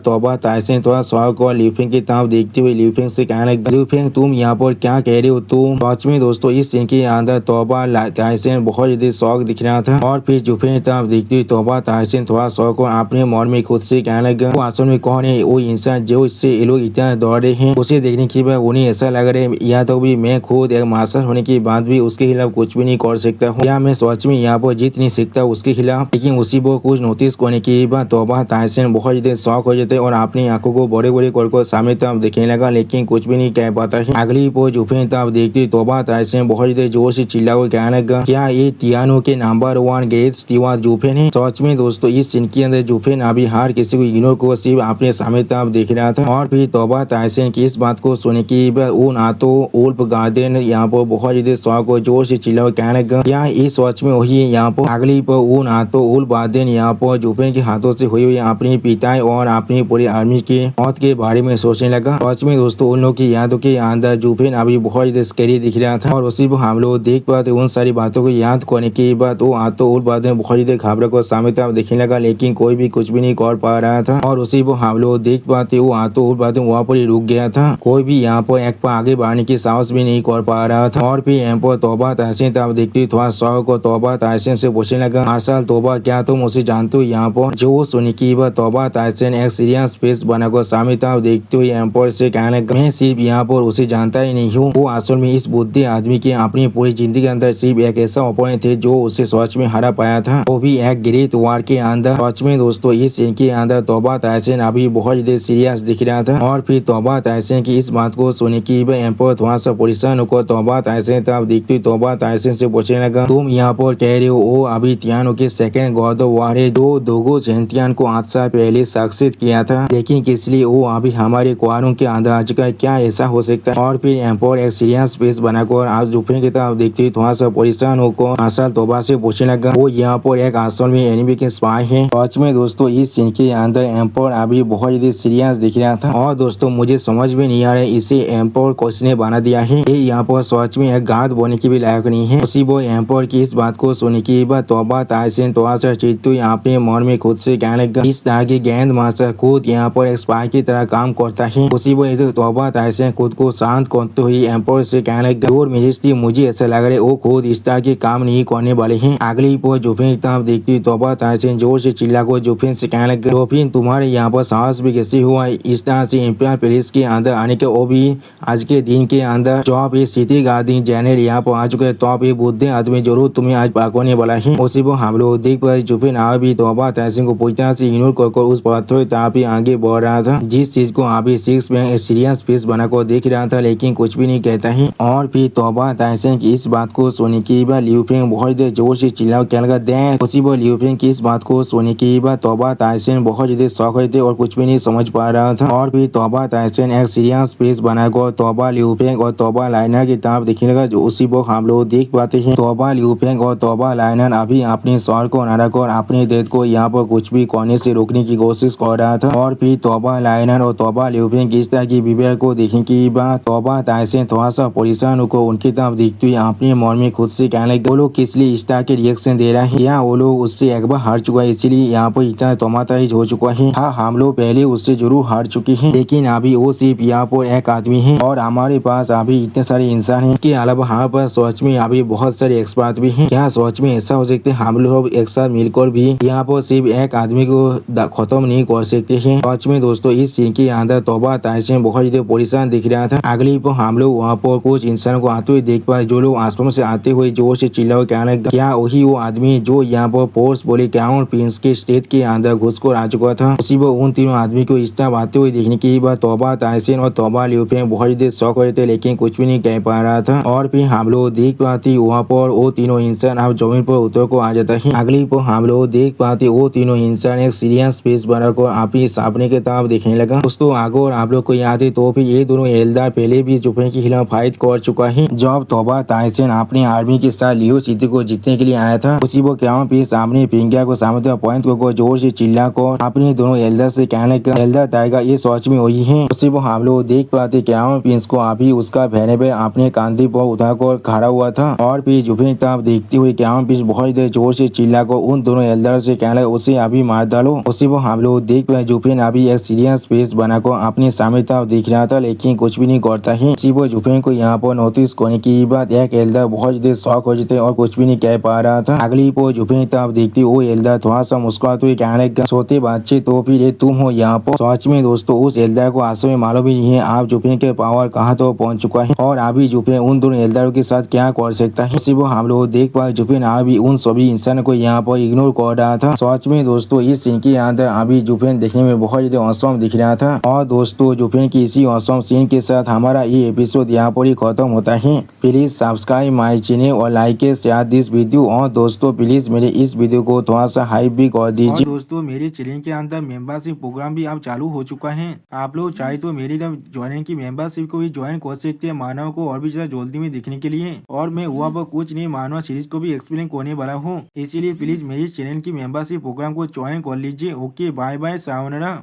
तोबा ताइसन थोड़ा शौक और लियूफेंग की तरफ देखते हुए लियूफेंग से कहने लगा लियूफेंग तुम यहाँ पर क्या कह रहे हो तुम। सच में दोस्तों इस सीन के अंदर तोबा ताइसन बहुत ज्यादा शौक दिख रहा था। और फिर जुफेन की तरफ देखते हुए तोबा ताइसन थोड़ा शौक और अपने मन में खुद से कहने लगा वो असल में कौन है वो इंसान जो इससे ये लोग इतना दौड़ रहे हैं। उसे देखने के बाद उन्हें ऐसा लग रहा है या तो भी मैं खुद एक मार्शल होने के बाद भी उसके खिलाफ कुछ भी नहीं कर सकता हूँ या मैं सच में यहाँ पर जीत नहीं सकता उसके खिलाफ। लेकिन उसी को कुछ नोटिस करने के बाद तोबा ताइसन बहुत ज्यादा शौक हो जाते और अपनी आंखों को बड़े बड़े कर सामने तरफ देखने लगा लेकिन कुछ भी नहीं कह पाता है। अगली पर जुफेन तरफ देखते तोबा ताइसन बहुत ज्यादा जोर से चिल्ला कर कहने लगा क्या ये टियानो के नंबर 1 ग्रेट स्टीवार्ड जुफेन है। सच में दोस्तों इस सीन के अंदर जुफेन अभी हर किसी को इग्नोर को सिर्फ अपने सामने तरफ देख रहा था। और फिर तोबा ताइसन की इस बात को सुनने के बाद उन हाथों उल्फ गार्डेन यहाँ पर बहुत ज्यादा शौक और जोर से चिल्ला कहने लगा क्या इस सच में वही है यहाँ पर। अगली पर उन हाथों उल्फ गार्डेन यहाँ पर जुफेन के हाथों से हुई हुई अपनी पिता और अपनी पूरी आर्मी के मौत के बारे में सोचने लगा। सच में दोस्तों उन लोग की यादों के अंदर जुफेन अभी बहुत ज्यादा स्कैरी दिख रहा था। और उसी को हम लोग देख पाते उन सारी बातों को याद करने के बाद वो तो उस बात में बहुत ज्यादा घबरा कर सामने तरफ देखने लगा, लेकिन कोई भी कुछ भी नहीं कर पा रहा था। और उसी वो हम लोग देख पाते वो तो उस बात में वहाँ पर ही रुक गया था। कोई भी यहाँ पर एक पाँव आगे बढ़ने की साहस भी नहीं कर पा रहा था। और फिर यहाँ पर तौबा तहसीन तब देखती थोड़ा शौक को तौबा तहसीन से पूछने लगा, मार्शल तौबा क्या तुम उसे जानते हो? यहाँ पर जो सुनी की बात तौबा तहसीन एक सीरियस फेस बनाकर सामने तरफ देखते हुए यहाँ पर से कहने लगा, मैं सिर्फ यहाँ पर उसे जानता ही नहीं हूँ, वो असल में इस बुद्धि आदमी की अपनी पूरी जिंदगी के अंदर सिर्फ एक ऐसा ओपोनेंट थे जो उसे सच में हरा पाया था, वो भी एक ग्रेट वार के अंदर। सच में दोस्तों इस सीन के अंदर तौबा तहसीन अभी बहुत ज्यादा सीरियस दिख रहा था। और फिर तौबा तहसीन की इस बात को सुने की एम्पर थोड़ा सा परेशान होकर तौबा तहसीन तब देखती तौबा तहसीन से पूछने लगा, तुम यहाँ पर कह रहे हो वो अभी तियानो के सेकंड गॉड ऑफ वार है जो दोगो चैंपियन को 8 साल पहले सक्सेस किया था, लेकिन किस लिए वो अभी हमारे क्वारों के अंदर आज का क्या ऐसा हो सकता है? और फिर एम्पर एक सीरियस फेस बनाकर आज जुफे की तरफ देखती थोड़ा सा परेशान होकर असल तौबा से पूछने लगा, वो यहाँ पर एक असल में एनिमी के स्पाई है। सच में दोस्तों इस सीन के अंदर एम्पर अभी बहुत ज्यादा सीरियस दिख रहा था। और दोस्तों मुझे समझ में नहीं आ रहा है इसे एम्पर किसने बना दिया है, ये यहाँ पर सच में एक गाद बोने की भी लायक नहीं है। उसी वो एम्पर की इस बात को सुनने के बाद तौबा तहसीन थोड़ा सा चिंतित अपने मन में खुद से कहने लगा, इस तरह की गेंद मास्टर खुद यहाँ पर एक स्पाई की तरह काम करता है। उसी वो तौबा तहसीन खुद को शांत करते हुए एम्पर से कहने लगा, और मेजेस्टी मुझे ऐसा लग रहा है वो खुद इस तरह के काम नहीं करने वाले हैं। अगली पर जोफिन तरफ देखती तौबा तहसीन जोर से चिल्ला को जोफिन से कहने लगा, जोफिन तुम्हारे यहाँ पर साहस भी कैसे हुआ इस तरह से इंपियर पेरिस के अंदर आने के, वो भी आज के दिन के अंदर जब ये सिटी गार्डियन जनरल यहाँ पर आ चुके हैं तब ये बुद्धि आदमी जरूर तुम्हें आज पकड़ने वाला है। उसी वो हम लोग देख पाए जोफिन भी तौबा तहसीन को पूरी तरह से इग्नोर कर उस पत्थर तरफ ही आगे बढ़ रहा था, जिस चीज को अभी सिक्स में सीरियस फेस बनाकर देख रहा था, लेकिन कुछ भी नहीं कहता है। और फिर तौबा तहसीन की इस बात को सुनने के बाद लियू फेंग बहुत देर जोर से चिल्ला कहने लगा, देख। उसी वो लियू फेंग की इस बात को सुनने के बाद तौबा तहसीन बहुत ज्यादा शौक हुए थे और कुछ भी नहीं समझ पा रहा था। और फिर तौबा तहसीन एक सीरियस फेस बनाकर तौबा लियू फेंग और तौबा लाइनर की तरफ देखने लगा, जो उसी वो हम लोग देख पाते हैं तौबा लियू फेंग और तौबा लाइनर अभी अपने सर को नारा कर अपने डेथ को यहाँ पर कुछ भी करने से रोकने की कोशिश कर रहा था। और फिर तौबा लाइनर और तौबा लियू फेंग की इस तरह की विवेक को देखने के बाद तौबा तहसीन थोड़ा सा परेशान होकर उनकी तरफ देखते हुए अपने मन में खुद से कहने लगे, वो लोग किस लिए इस तरह के रिएक्शन दे रहा है, या वो लोग उससे एक बार हार चुका है इसलिए यहाँ पर इतना तमाताइज हो चुका है? हाँ, हम लोग पहले उससे जरूर हार चुके हैं, लेकिन अभी वो सिर्फ यहाँ पर एक आदमी है और हमारे पास अभी इतने सारे इंसान हैं। इसके अलावा हमारे पास सच में अभी बहुत सारे एक्सपर्ट भी हैं। क्या सच में ऐसा हो सकता है हम लोग एक साथ मिलकर भी यहाँ पर सिर्फ एक आदमी को खत्म नहीं कर सकते हैं? सच में दोस्तों इस सीन के अंदर तौबा तहसीन बहुत ज्यादा परेशान दिख रहा था। अगली पर हम लोग वहाँ पर कुछ इंसानों को आते हुए देख पाए, जो लोग आसमान से आते हुए जोर से चिल्लाओ कहने लगा, क्या वही वो आदमी जो यहाँ पर फोर्स बोले क्राउन प्रिंस के स्टेट के अंदर घुसकर आ चुका था? उसी वो उन तीनों आदमी को इस तरह आते हुए देखने की बाद तौबा तहसीन और तौबा लियू फेंग बहुत ज्यादा शौक हुए थे, लेकिन कुछ भी नहीं कह पा रहा था। और फिर हम लोग देख पाते वहाँ पर वो तीनों इंसान अब जमीन पर उतर को आ जाता है। अगली पर हम लोग देख पाते वो तीनों इंसान एक सीरियस फेस बनाकर अपनी सामने के तरफ देखने लगा। दोस्तों अगर आप लोग को याद है तो फिर ये दोनों एल्दार पहले भी जुफे के खिलाफ फाइट कर चुका है। जब तौबा तहसीन अपनी आर्मी के साथ लियो सिटी को जीतने के लिए आया था, उसी वो क्राउन प्रिंस सामने पिंगिया को सामने पॉइंट को जोर से चिल्ला कर अपने दोनों एल्डर से कहने का, एल्डर टाइगर ये सच में वही है। उसी वो हम लोग देख पाते क्राउन प्रिंस को अभी उसका भेड़े पे अपने कांधे पर उठाकर खड़ा हुआ था। और फिर जुफे तरफ देखते हुए क्राउन प्रिंस बहुत देर जोर से चिल्ला कर उन दोनों एल्डर से कहने उसे अभी मार डालो। उसी वो हम लोग देख पाए जुफेन अभी एक सीरियस फेस बनाकर अपने सामने तरफ देख रहा था, लेकिन कुछ भी नहीं करता है। उसी वो जुफेन को यहाँ पर नोटिस करने की बात एक एल्डर बहुत ज्यादा शौक हो जाते और कुछ भी नहीं कह पा रहा था। अगली पर जुफेन तरफ देखती वो एल्डर थोड़ा सा मुस्कुराते हुए कहने लगा, सोते बच्चे तो फिर ये तुम हो यहाँ पर? सच में दोस्तों उस एल्डर को आंसू में मालूम भी नहीं है आप जुफेन के पावर कहाँ तो पहुँच चुका है और अभी जुफेन उन दोनों एल्डरों के साथ क्या कर सकता है। उसी वो हम लोग देख पाए जुफेन अभी उन सभी इंसानों को यहाँ पर इग्नोर कर रहा था। सच में दोस्तों इस सीन के अंदर अभी जुफेन देखने में बहुत ज्यादा औसम दिख रहा था। और दोस्तों जुफेन की इसी औसम सीन के साथ हमारा ये एपिसोड यहाँ पर ही खत्म होता है। प्लीज सब्सक्राइब माई चैनल और लाइक शेयर दिस वीडियो। और दोस्तों प्लीज मेरे इस वीडियो को थोड़ा सा हाइप भी कर दीजिए। दोस्तों मेरे चैनल के अंदर मेंबरशिप प्रोग्राम भी अब चालू हो चुका है। आप लोग चाहे तो मेरी ज्वाइन की मेंबरशिप को भी ज्वाइन कर सकते हैं मानव को और भी ज्यादा जल्दी में देखने के लिए। और मैं हुआ पर कुछ नहीं मानव सीरीज को भी एक्सप्लेन करने वाला हूँ, इसीलिए प्लीज मेरी चैनल की मेंबरशिप प्रोग्राम को ज्वाइन कर लीजिए। Okay bye bye सावनरा।